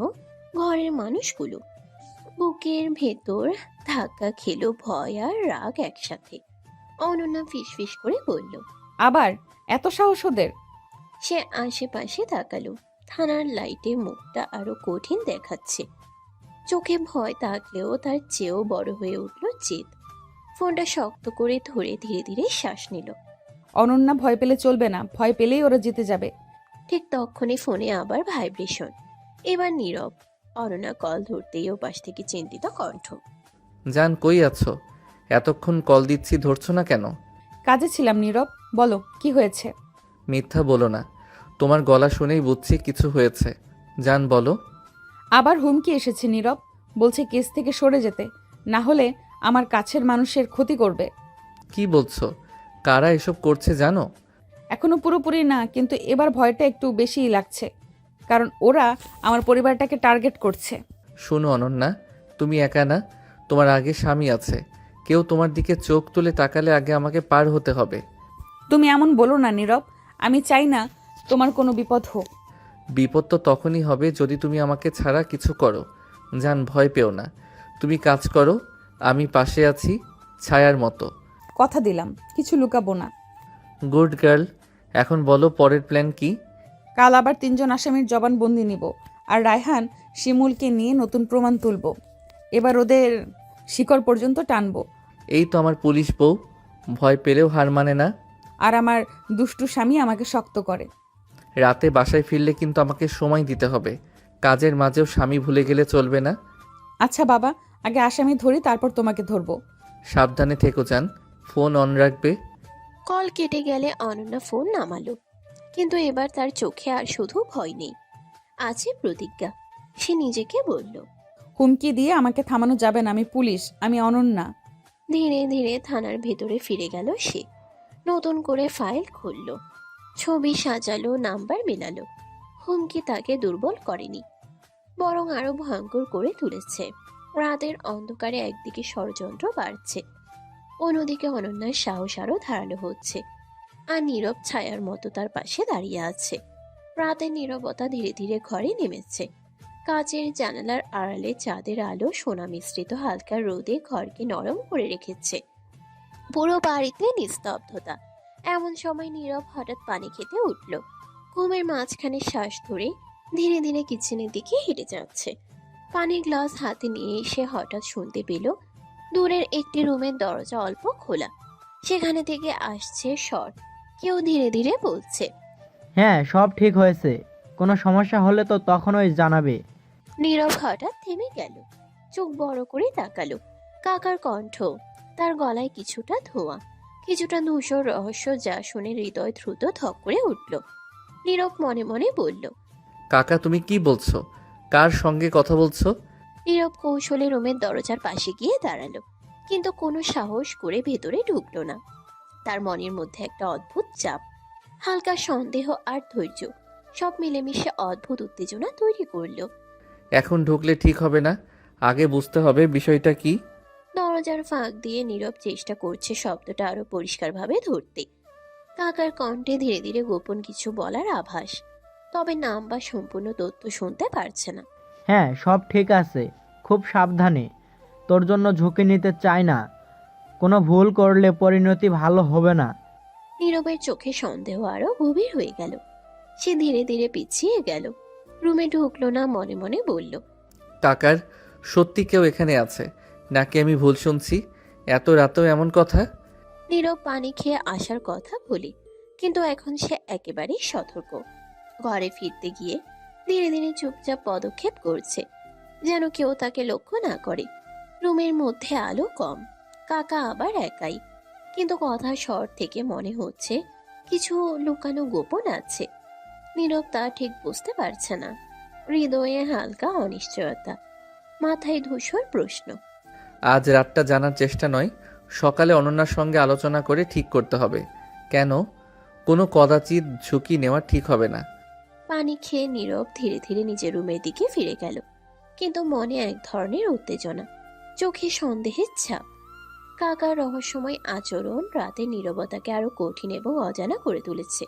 ঘরের মানুষগুলো। বুকের ভেতর ধাক্কা খেলো ভয় আর রাগ একসাথে। অনন্যা ফিসফিস করে বলল, আবার এত সাহস ওদের? সে আশেপাশে তাকালো। থানার লাইটে মুখটা আরো কঠিন দেখাচ্ছে। চোখে ভয় থাকলেও তার চেয়েও বড় হয়ে উঠল জেদ। ফোনটা শক্ত করে ধরে ধীরে ধীরে শ্বাস নিল। অনন্যা, ভয় পেলে চলবে না, ভয় পেলেই ওরা জিতে যাবে। ঠিক তখনই ফোনে আবার ভাইব্রেশন। এবার নীরব। অনন্যা কল ধরতেই ওপাশ থেকে চিন্তিত কণ্ঠ। জান, কই আছো? এতক্ষণ কল দিচ্ছি, ধরছো না কেন? কাজে ছিলাম নীরব, বলো কি হয়েছে? মিথ্যা বলো না, তোমার গলা শুনেই বুঝছি কিছু হয়েছে। জান বলো। আবার হুমকি এসেছে নীরব, বলছে কেস থেকে সরে যেতে, না হলে আমার কাছের মানুষের ক্ষতি করবে। কি বলছো? কারা এসব করছে জানো? এখনো পুরোপুরি না, কিন্তু এবার ভয়টা একটু বেশিই লাগছে, কারণ ওরা আমার পরিবারটাকে টার্গেট করছে। শোনো অনন্যা, তুমি একা না, তোমার আগে স্বামী আছে। কেউ তোমার দিকে চোখ তুলে তাকালে আগে আমাকে পার হতে হবে। তুমি এমন বলো না নীরব, আমি চাই না তোমার কোনো বিপদ হোক। বিপদ তো তখনই হবে যদি তুমি আমাকে ছাড়া কিছু করো। জান, ভয় পেও না, তুমি কাজ করো, আমি পাশে আছি ছায়ার মতো। কথা দিলাম, কিছু লুকাবো না। Good girl. এখন বলো পরের প্ল্যান কি? কাল আবার 3 জন আসামির জবানবন্দি নিব, আর রায়হান শিমুলকে নিয়ে নতুন প্রমাণ তুলব। এবার ওদের শিকড় পর্যন্ত টানবো। এই তো আমার পুলিশ বউ, ভয় পেলেও হার মানে না। আর আমার দুষ্টু স্বামী আমাকে শক্ত করে। রাতে বাসায় ফিরলে কিন্তু আমাকে সময় দিতে হবে। কাজের মাঝেও স্বামী ভুলে গেলে চলবে না। আচ্ছা বাবা, আগে আসামি ধরি, তারপর তোমাকে ধরবো। সাবধানে থেকো যান, ফোন অন রাখবে। কল কেটে গেলে অনন্যা ফোন নামালো, কিন্তু এবার তার চোখে আর শুধু ভয় নেই, আছে প্রতিজ্ঞা। সে নিজেকে বলল, হুমকি দিয়ে আমাকে থামানো যাবে না, আমি পুলিশ, আমি অনন্যা। ধীরে ধীরে থানার ভেতরে ফিরে গেল সে। নতুন করে ফাইল খুলল, ছবি সাজালো, নাম্বার মেলালো। হুমকি তাকে দুর্বল করেনি, বরং আরো ভয়ঙ্কর করে তুলেছে। রাতের অন্ধকারে একদিকে ষড়যন্ত্র বাড়ছে, অন্যদিকে অনন্যার সাহস আরো ধারালো হচ্ছে। আর নীরব ছায়ার মতো তার পাশে দাঁড়িয়ে আছে। রাতের নীরবতা ধীরে ধীরে ঘরে নেমেছে। কাচের জানালার আড়ালে চাঁদের আলো সোনা মিশ্রিত হালকা রোদে ঘরকে নরম করে রেখেছে। পুরো বাড়িতে নিস্তব্ধতা। এমন সময় নীরব হঠাৎ পানি খেতে উঠল। ঘুমের মাঝখানে শ্বাস ধরে ধীরে ধীরে কিচেনের দিকে হেঁটে যাচ্ছে। পানির গ্লাস হাতে নিয়ে এসে হঠাৎ শুনতে পেল দূরের একটি রুমের দরজা অল্প খোলা। সেখানে থেকে আসছে শট। কেউ ধীরে ধীরে বলছে, হ্যাঁ সব ঠিক হয়েছে, কোনো সমস্যা হলে তো তখনই জানাবে। নীরব হঠাৎ থেমে গেল, চোখ বড় করে তাকালো। কাকার কণ্ঠ, তার গলায় কিছুটা ধোঁয়া, কিছুটা ধূসর রহস্য, যা শুনে হৃদয় দ্রুত ধক করে উঠল। নীরব মনে মনে বলল, কাকা তুমি কি বলছো? কার সঙ্গে কথা বলছো? নীরব কৌশলে রুমের দরজার পাশে গিয়ে দাঁড়ালো, কিন্তু কোনো সাহস করে ভেতরে ঢুকলো না। তার মনের মধ্যে একটা অদ্ভুত চাপ, হালকা সন্দেহ আর ধৈর্য, সব মিলেমিশে অদ্ভুত উত্তেজনা তৈরি করলো। এখন ঢুকলে ঠিক হবে না, আগে বুঝতে হবে বিষয়টা কি। দরজার ফাঁক দিয়ে নীরব চেষ্টা করছে শব্দটা আরো পরিষ্কারভাবে ধরতে। কাকার কণ্ঠে ধীরে ধীরে গোপন কিছু বলার আভাস, তবে নাম বা সম্পূর্ণ তথ্য শুনতে পারছে না। হ্যাঁ সব ঠিক আছে, খুব সাবধানে, তোর জন্য ঝুঁকি নিতে চাই না, কোনো ভুল করলে পরিণতি ভালো হবে না। নীরবের চোখে সন্দেহ আরো গভীর হয়ে গেল। সে ধীরে ধীরে পিছিয়ে গেল, রুমে ঢুকলো না, মনে মনে বলল, কাকার সত্যি কেউ এখানে আছে নাকি আমি ভুল শুনছি? এত রাতেও এমন কথা? নীরব পানি খেয়ে আসার কথা বলে, কিন্তু এখন সে একেবারেই সতর্ক। ঘরে ফিরতে গিয়ে ধীরে ধীরে চুপচাপ পদক্ষেপ করছে, যেন কেউ তাকে লক্ষ্য না করে। রুমের মধ্যে আলো কম, কাকা আবার একাই, কিন্তু কথার স্বর থেকে মনে হচ্ছে কিছু লুকানো গোপন আছে। নীরব তা ঠিক বুঝতে পারছে না। হৃদয়ে হালকা অনিশ্চয়তা, মাথায় ধূসর প্রশ্ন। আজ রাতটা জানার চেষ্টা নয়, সকালে অনন্যার সঙ্গে আলোচনা করে ঠিক করতে হবে। কেন? কোনো কদাচিৎ ঝুঁকি নেওয়া ঠিক হবে না। পানি খেয়ে নীরব ধীরে ধীরে নিজের রুমের দিকে ফিরে গেল, কিন্তু মনে এক ধরনের উত্তেজনা, চোখে সন্দেহের ছাপ। কাকার রহস্যময় আচরণ রাতে নীরবতাকে আরো কঠিন এবং অজানা করে তুলেছে।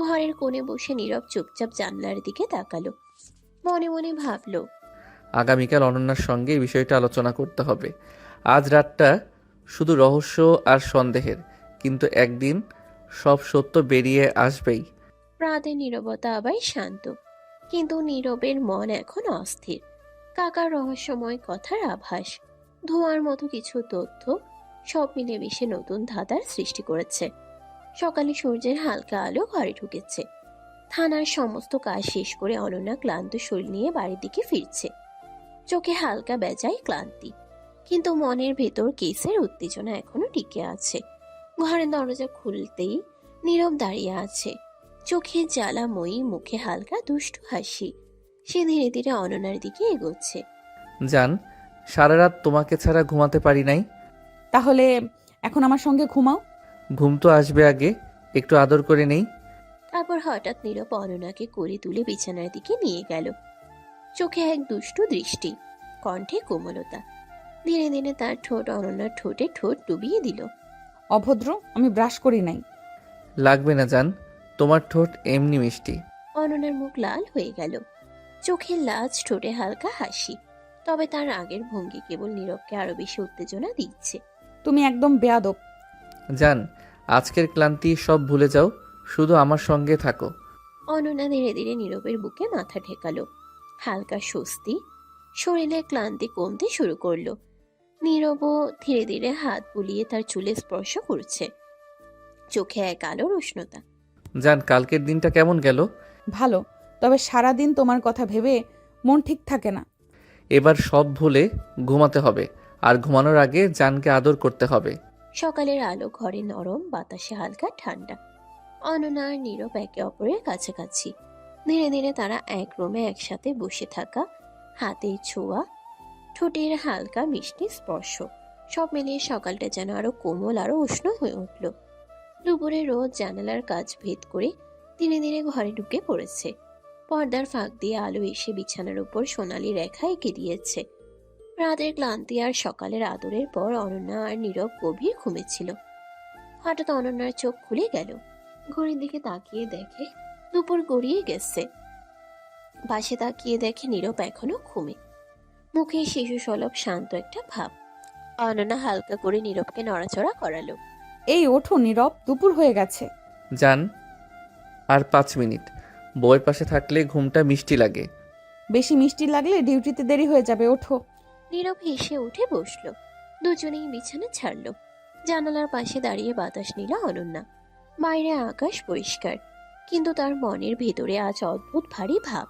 ঘরের কোণে বসে নীরব চুপচাপ জানলার দিকে তাকালো, মনে মনে ভাবল, আগামীকাল অনন্যার সঙ্গে এই বিষয়টা আলোচনা করতে হবে। আজ রাতটা শুধু রহস্য আর সন্দেহের, কিন্তু একদিন সব সত্য বেরিয়ে আসবেই। রাতের নীরবতা আবার শান্ত, কিন্তু নীরবের মন এখন অস্থির। কাকার রহস্যময় কথার আভাস, ধোঁয়ার মতো কিছু তথ্য, সব মিলেমিশে নতুন ধাঁধার সৃষ্টি করেছে। সকালে সূর্যের হালকা আলো ঘরে ঢুকেছে। থানার সমস্ত কাজ শেষ করে অনন্যা ক্লান্ত শরীর নিয়ে বাড়ির দিকে ফিরছে। চোখে হালকা বেজায় ক্লান্তি, কিন্তু মনের ভেতর কেসের উত্তেজনা এখনো টিকে আছে। ঘরের দরজা খুলতেই নীরব দাঁড়িয়ে আছে, চোখে জ্বালাময়ী, মুখে হালকা দুষ্টু হাসি। সে ধীরে ধীরে অনন্যার দিকে এগোচ্ছে। জান, সারা রাত তোমাকে ছাড়া ঘুমাতে পারি নাই। তাহলে এখন আমার সঙ্গে ঘুমাও। ঘুম তো আসবে আগে, একটু আদর করে নেই। তারপর হঠাৎ নীরব অনন্যাকে কোলে তুলে বিছানার দিকে নিয়ে গেল। চোখে এক দুষ্টু দৃষ্টি, কণ্ঠে কোমলতা। ধীরে ধীরে তার ঠোঁট অনন্যার ঠোঁটে ঠোঁট ডুবিয়ে দিল। অভদ্র, আমি ব্রাশ করি নাই। লাগবে না জান, তোমার ঠোঁট এমনি মিষ্টি। অনন্যার মুখ লাল হয়ে গেল, চোখের লাজ, ঠোঁটে হালকা হাসি, তবে তার আগের ভঙ্গি কেবল নীরবকে আরো বেশি উত্তেজনা দিচ্ছে। তুমি একদম বেয়াদব। জান, আজকের ক্লান্তি সব ভুলে যাও, শুধু আমার সঙ্গে থাকো। অনন্যা ধীরে ধীরে নীরবের বুকে মাথা ঠেকালো, হালকা স্বস্তি, শরীরে ক্লান্তি কমতে শুরু করলো। নীরবও ধীরে ধীরে হাত বুলিয়ে তার চুলে স্পর্শ করছে, চোখে এক আলোর উষ্ণতা। জান, কালকের দিনটা কেমন গেল? ভালো, তবে সারাদিন তোমার কথা ভেবে মন ঠিক থাকে না। এবার সব ভুলে ঘুমাতে হবে, আর ঘুমানোর আগে জানকে আদর করতে হবে। সকালের আলো, ঘরে নরম, বাতাসে হালকা ঠান্ডা। অনন্যা আর নীরব একে অপরের কাছাকাছি। ধীরে ধীরে তারা এক রুমে একসাথে বসে থাকা, হাতের ছোঁয়া, ঠোঁটের হালকা মিষ্টি স্পর্শ, সব মিলিয়ে সকালটা যেন আরো কোমল, আরো উষ্ণ হয়ে উঠল। দুপুরে রোদ জানালার কাজ ভেদ করে ধীরে ধীরে ঘরে ঢুকে পড়েছে। পর্দার ফাঁক দিয়ে আলো এসে বিছানার উপর সোনালি রেখা এঁকে দিয়েছে। রাতের ক্লান্তি আর সকালের আদরের পর অনন্যা আর নীরব গভীর ঘুমেছিল। হঠাৎ অনন্যার চোখ খুলে গেল, ঘড়ির দিকে তাকিয়ে দেখে দুপুর গড়িয়ে গেছে। পাশে তাকিয়ে দেখে নীরব এখনো ঘুমে, মুখে শিশু সুলভ শান্ত একটা ভাব। অনন্যা হালকা করে নীরবকে নড়াচড়া করালো। এই ওঠো নীরব, দুপুর হয়ে গেছে। জান, আর 5 মিনিট। বউয়ের পাশে থাকলে ঘুমটা মিষ্টি লাগে। বেশি মিষ্টি লাগলে ডিউটিতে দেরি হয়ে যাবে, ওঠো। নীরব হেসে উঠে বসলো, দুজনেই বিছানা ছাড়লো। জানালার পাশে দাঁড়িয়ে বাতাস নিল অনন্যা। বাইরে আকাশ পরিষ্কার, কিন্তু তার মনের ভেতরে আজ অদ্ভুত ভারী ভাব।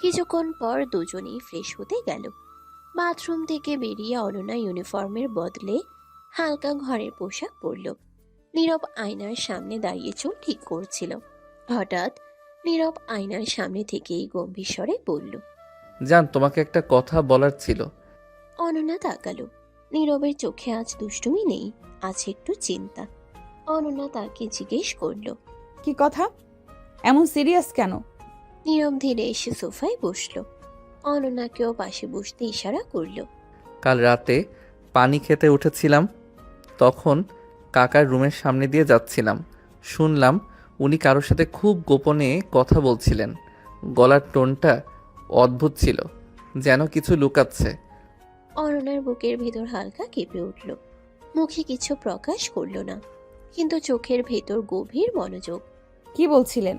কিছুক্ষণ পর দুজনেই ফ্রেশ হতে গেল। বাথরুম থেকে বেরিয়ে অনন্যা ইউনিফর্মের বদলে হালকা ঘরের পোশাক পরল। নীরব আয়নার সামনে দাঁড়িয়ে চুল ঠিক করছিল। হঠাৎ নীরব আয়নার সামনে থেকেই গম্ভীর স্বরে বলল, জান, তোমাকে একটা কথা বলার ছিল। অনন্যা তাকালো। নীরবের চোখে আজ দুষ্টুমি নেই, আছে একটু চিন্তা। অনন্যা তাকে জিজ্ঞেস করলো, কি কথা? এমন সিরিয়াস কেন? নীরব ধীরে এসে সোফায় বসলো। অনন্যাকেও পাশে বসতে ইশারা করলো। কাল রাতে পানি খেতে উঠেছিলাম, তখন কাকার রুমের সামনে দিয়ে যাচ্ছিলাম। শুনলাম উনি কারোর সাথে খুব গোপনে কথা বলছিলেন। গলার টোনটা অদ্ভুত ছিল, যেন কিছু লুকাচ্ছে। অনন্যার বুকের ভেতর হালকা কেঁপে উঠল। মুখে কিছু প্রকাশ করলো না, কিন্তু চোখের ভেতর গভীর মনোযোগ। কি বলছিলেন?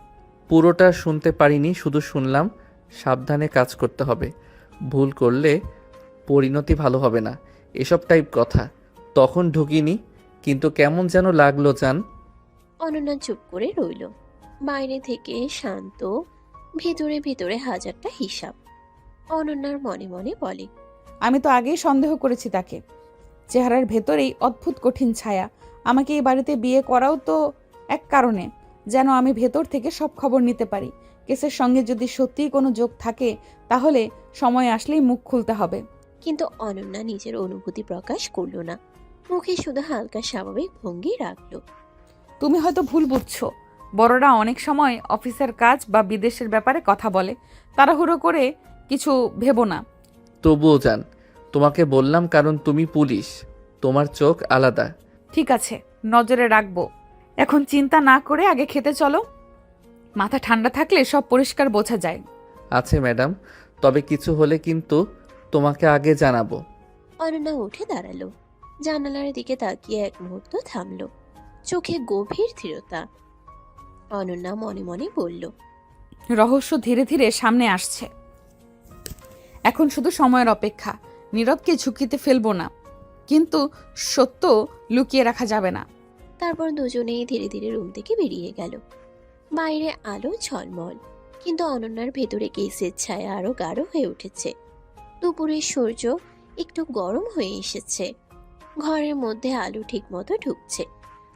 পুরোটা শুনতে পারিনি, শুধু শুনলাম সাবধানে কাজ করতে হবে, ভুল করলে পরিণতি ভালো হবে না, এসব টাইপ কথা। তখন ঢুকিনি, কিন্তু কেমন যেন লাগলো জান। অনন্যা চুপ করে রইল। বাইরে থেকে শান্ত, ভেতরে ভেতরে হাজারটা হিসাব। অনন্যার মনে মনে বলে, আমি তো আগেই সন্দেহ করেছি তাকে। চেহারার ভেতরেই অদ্ভুত কঠিন ছায়া। আমাকে এই বাড়িতে বিয়ে করাও তো এক কারণে, যেন আমি ভেতর থেকে সব খবর নিতে পারি। কেসের সঙ্গে যদি সত্যিই কোনো যোগ থাকে, তাহলে সময় আসলেই মুখ খুলতে হবে। কিন্তু অনন্যা নিজের অনুভূতি প্রকাশ করলো না। মুখে শুধু হালকা স্বাভাবিক ভঙ্গি রাখলো। তুমি হয়তো ভুল বুঝছো। বড়রা অনেক সময় অফিসের কাজ বা বিদেশের ব্যাপারে কথা বলে, তাড়াহুড়ো করে কিছু ভেবো না। তবুও জান, তোমাকে বললাম কারণ তুমি পুলিশ, তোমার চোখ আলাদা। ঠিক আছে, নজরে রাখবো। এখন চিন্তা না করে আগে খেতে চলো। মাথা ঠান্ডা থাকলে সব পরিষ্কার বোঝা যায়। আছে ম্যাডাম, তবে কিছু হলে কিন্তু তোমাকে আগে জানাবো। অনন্যা উঠে দাঁড়ালো। জানালার দিকে তাকিয়ে এক মুহূর্ত থামলো, চোখে গভীর দৃঢ়তা। অনন্যা মনে মনে বলল, রহস্য ধীরে ধীরে সামনে আসছে। এখন শুধু সময়ের অপেক্ষা। নীরবকে ঝুঁকিতে ফেলবো না, কিন্তু সত্য লুকিয়ে রাখা যাবে না। তারপর দুজনেই ধীরে ধীরে রুম থেকে বেরিয়ে গেল। বাইরে আলো ঝলমল, কিন্তু অনন্যার ভেতরে কেসের ছায়া আরো গাঢ় হয়ে উঠেছে। দুপুরের সূর্য একটু গরম হয়ে এসেছে। ঘরের মধ্যে আলো ঠিক মতো ঢুকছে,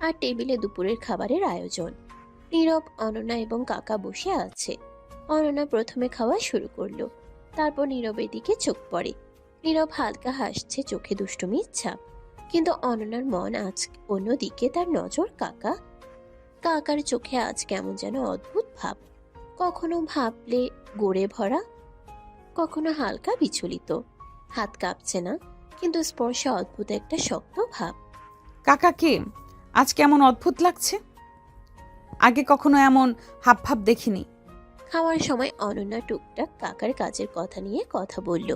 আর টেবিলে দুপুরের খাবারের আয়োজন। নীরব, অনন্যা এবং কাকা বসে আছে। অনন্যা প্রথমে খাওয়া শুরু করলো, তারপর নীরবের দিকে চোখ পড়ে। নীরব হালকা হাসছে, চোখে দুষ্টুমির ছাপ। কিন্তু অনন্যার মন আজ অন্যদিকে। তার নজর কাকার চোখে আজ কেমন যেন অদ্ভুত ভাব। কখনো ভাবলে গড়ে ভরা, কখনো হালকা বিচলিত। হাত কাঁপছে না, কিন্তু স্পর্শে অদ্ভুত একটা শক্ত ভাব। কাকা কে আজ কেমন অদ্ভুত লাগছে? আগে কখনো এমন হাবভাব দেখিনি। খাওয়ার সময় অনন্যা টুকটাক কাকার কাজের কথা নিয়ে কথা বলল।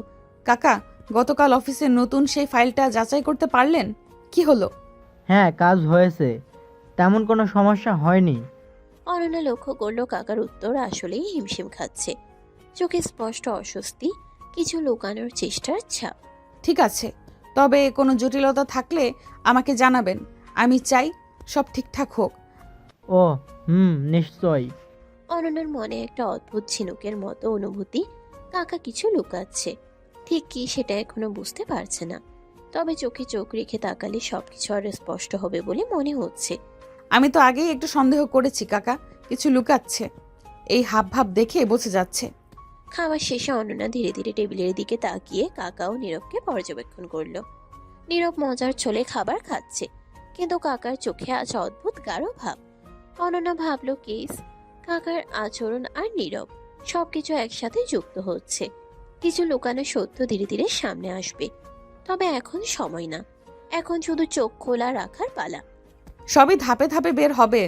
কাকা, গতকাল অফিসের নতুন সেই ফাইলটা যাচাই করতে পারলেন? কি হলো? হ্যাঁ, কাজ হয়েছে, তেমন কোনো সমস্যা হয়নি। অনন্যা লক্ষ্য করলো কাকার উত্তর আসলেই হিমশিম খাচ্ছে। চোখে স্পষ্ট অস্বস্তি, কিছু লুকানোর চেষ্টার ছাপ। ঠিক আছে, তবে কোনো জটিলতা থাকলে আমাকে জানাবেন। আমি চাই সব ঠিকঠাক হোক। ও নিশ্চয়ই। অনন্যার মনে একটা অদ্ভুত ঝিনুকের মতো অনুভূতি। কাকা কিছু লুকাচ্ছে, ঠিক কি সেটা এখনো বুঝতে পারছে না। তবে চোখে চোখ রেখে তাকালে সবকিছু আরো স্পষ্ট হবে বলে মনে হচ্ছে। আমি তো আগেই একটু সন্দেহ করেছি কাকা কিছু লুকাচ্ছে, এই হাবভাব দেখে বোঝা যাচ্ছে। খাওয়া শেষে অনন্যা ধীরে ধীরে টেবিলের দিকে তাকিয়ে কাকা ও নীরবকে পর্যবেক্ষণ করলো। নীরব মজার ছলে খাবার খাচ্ছে, কিন্তু কাকার চোখে আজ অদ্ভুত গাঢ় ভাব। অনন্যা ভাবলো কেস, কাকার আচরণ আর নীরব সবকিছু একসাথে যুক্ত হচ্ছে। কিছু লুকানো সত্য ধীরে ধীরে সামনে আসবে। তবে এখন সময় না, এখন শুধু চোখ খোলা রাখার পালা। সবই ধাপে ধাপে বের হবে,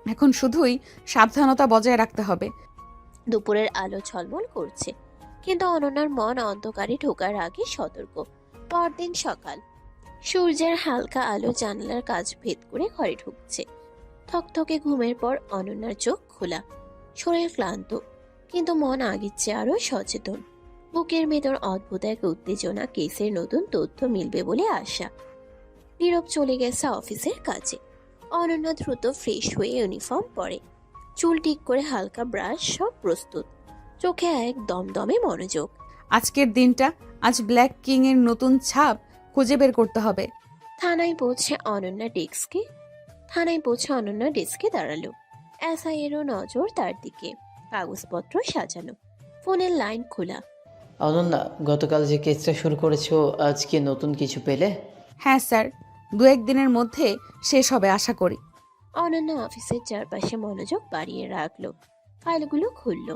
এখন শুধুই সাবধানতা বজায় রাখতে হবে। দুপুরের আলো ঝলমল করছে, কিন্তু অনন্যার মন অন্ধকারে ঢোকার আগে সতর্ক। পরদিন সকাল, সূর্যের হালকা আলো জানলার কাজ ভেদ করে ঘরে ঢুকছে। থকথকে ঘুমের পর অনন্যার চোখ খোলা, শরীর ক্লান্ত, কিন্তু মন আগের চেয়ে আরো সচেতন। বুকের ভেতর অদ্ভুত এক উত্তেজনা, কেসের নতুন তথ্য মিলবে বলে আশা। নীরব চলে গেছে অফিসের কাজে। অনন্যা দ্রুত ফ্রেশ হয়ে ইউনিফর্ম পরে, চুল ঠিক করে হালকা ব্রাশ, সব প্রস্তুত। চোখে এক দমদমে মনোযোগ। আজকের দিনটা, আজ ব্ল্যাক কিং এর নতুন ছাপ খুঁজে বের করতে হবে। থানায় পৌঁছে অনন্যা ডেস্কে দাঁড়ালো। এসআই এরও নজর তার দিকে, কাগজপত্র সাজানো, ফোনের লাইন খোলা। অনন্যা, গতকাল যে কেসটা শুরু করেছো, আজ কি নতুন কিছু পেলে? হ্যাঁ স্যার, 2-1 দিনের মধ্যে শেষ হবে আশা করি। অনন্যা অফিসের চারপাশে মনোযোগ বাড়িয়ে রাখলো, ফাইলগুলো খুললো,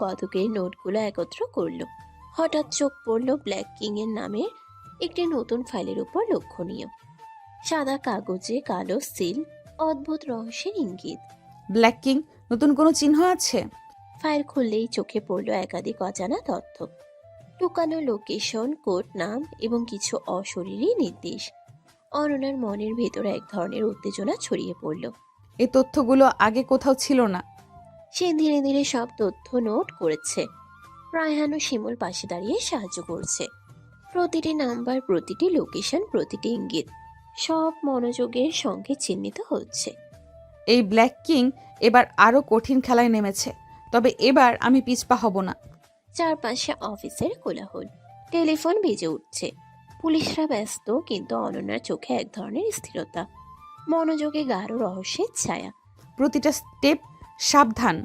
গতকের নোটগুলো একত্র করলো। হঠাৎ চোখ পড়লো ব্ল্যাক কিং এর নামের একটি নতুন ফাইলের উপর। লক্ষণীয় সাদা কাগজে কালো সিল, অদ্ভুত রহস্যের ইঙ্গিত। ব্ল্যাক কিং, নতুন কোনো চিহ্ন আছে? ফাইল খুললেই চোখে পড়লো একাধিক অজানা তথ্য, লুকানো লোকেশন, কোড নাম এবং কিছু অশরীরী নির্দেশ। অনন্যার মনের ভেতরে এক ধরনের উত্তেজনা ছড়িয়ে পড়ল। এই তথ্যগুলো আগে কোথাও ছিল না। সে ধীরে ধীরে সব তথ্য নোট করেছে। রায়হান ও শিমুল পাশে দাঁড়িয়ে সাহায্য করছে। প্রতিটি নাম্বার, প্রতিটি লোকেশন, প্রতিটি ইঙ্গিত সব মনোযোগের সঙ্গে চিহ্নিত হচ্ছে। এই ব্ল্যাক কিং এবার আরো কঠিন খেলায় নেমেছে, তবে এবার আমি পিছপা হব না। চারপাশে অফিসের কোলাহল, টেলিফোন বেজে উঠছে। পুলিশরা ব্যস্ত, কিন্তু অনন্যার চোখে এক ধরনের স্থিরতা, মনোযোগে গাঢ় রহস্যের ছায়া। প্রতিটা স্টেপ সাবধান,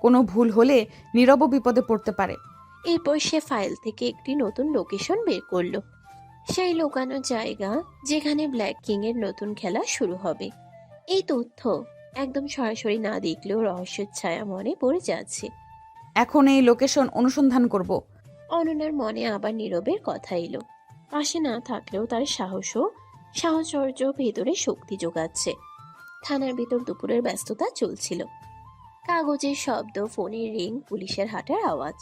কোনো ভুল হলে নীরব বিপদে পড়তে পারে। এরপর সে ফাইল থেকে একটি নতুন লোকেশন বের করলো, সেই লুকানো জায়গা যেখানে ব্ল্যাক কিং এর নতুন খেলা শুরু হবে। এই তথ্য একদম সরাসরি না দেখলেও রহস্যের ছায়া মনে পড়ে যাচ্ছে। এখন এই লোকেশন অনুসন্ধান করব। অনন্যার মনে আবার নীরবের কথা এলো। পাশে না থাকলেও তার সাহচর্য ভেতরে শক্তি যোগাচ্ছে। থানার ভিতর দুপুরের ব্যস্ততা চলছিল। কাগজের শব্দ, ফোনের রিং, পুলিশের হাঁটার আওয়াজ,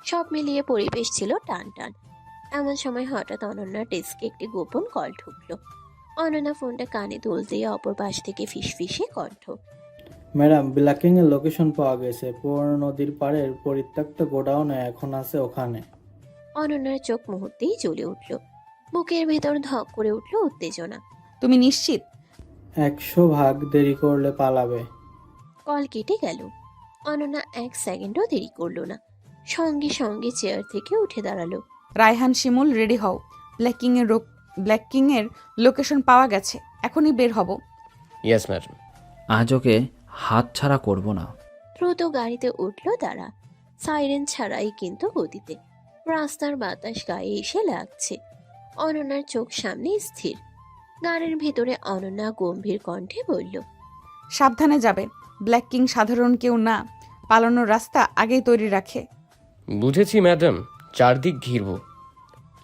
সব মিলিয়ে পরিবেশ ছিল টান টান। এমন সময় হঠাৎ অনন্যার ডেস্কে একটি গোপন কল ঢুকলো। অনন্যা ফোনটা কানে তুলতেই অপর পাশ থেকে ফিসফিসে কণ্ঠ। ম্যাডাম, ব্ল্যাকিং এর লোকেশন পাওয়া গেছে। পুরনো নদীর পাড়ের পরিত্যক্ত গোডাউনে এখন আছে ওখানে। অনন্যার চোখ মুহূর্তেই জ্বলে উঠল, বুকের ভেতর ধক করে উঠল উত্তেজনা। তুমি নিশ্চিত? 100% দেরি করলে পালাবে। কল কেটে গেল। অনন্যা 1 সেকেন্ডও দেরি করলো না, সঙ্গে সঙ্গে চেয়ার থেকে উঠে দাঁড়ালো। রায়হান, শিমুল, রেডি হও। ব্ল্যাক কিং এর লোকেশন পাওয়া গেছে, এখনই বের হব। Yes madam. আজ ওকে হাত ছাড়া করব না। দ্রুত গাড়িতে উঠল তারা, সাইরেন ছাড়াই কিন্তু গতিতে। রাস্তার বাতাস গায়ে এসে লাগছে। অনন্যার চোখ সামনে স্থির। গাড়ির ভেতরে অনন্যা গম্ভীর কণ্ঠে বলল, সাবধানে যাবে। ব্ল্যাক কিং সাধারণ কেউ না, পালানোর রাস্তা আগেই তৈরি রাখে। বুঝেছি ম্যাডাম, চারদিক ঘিরব।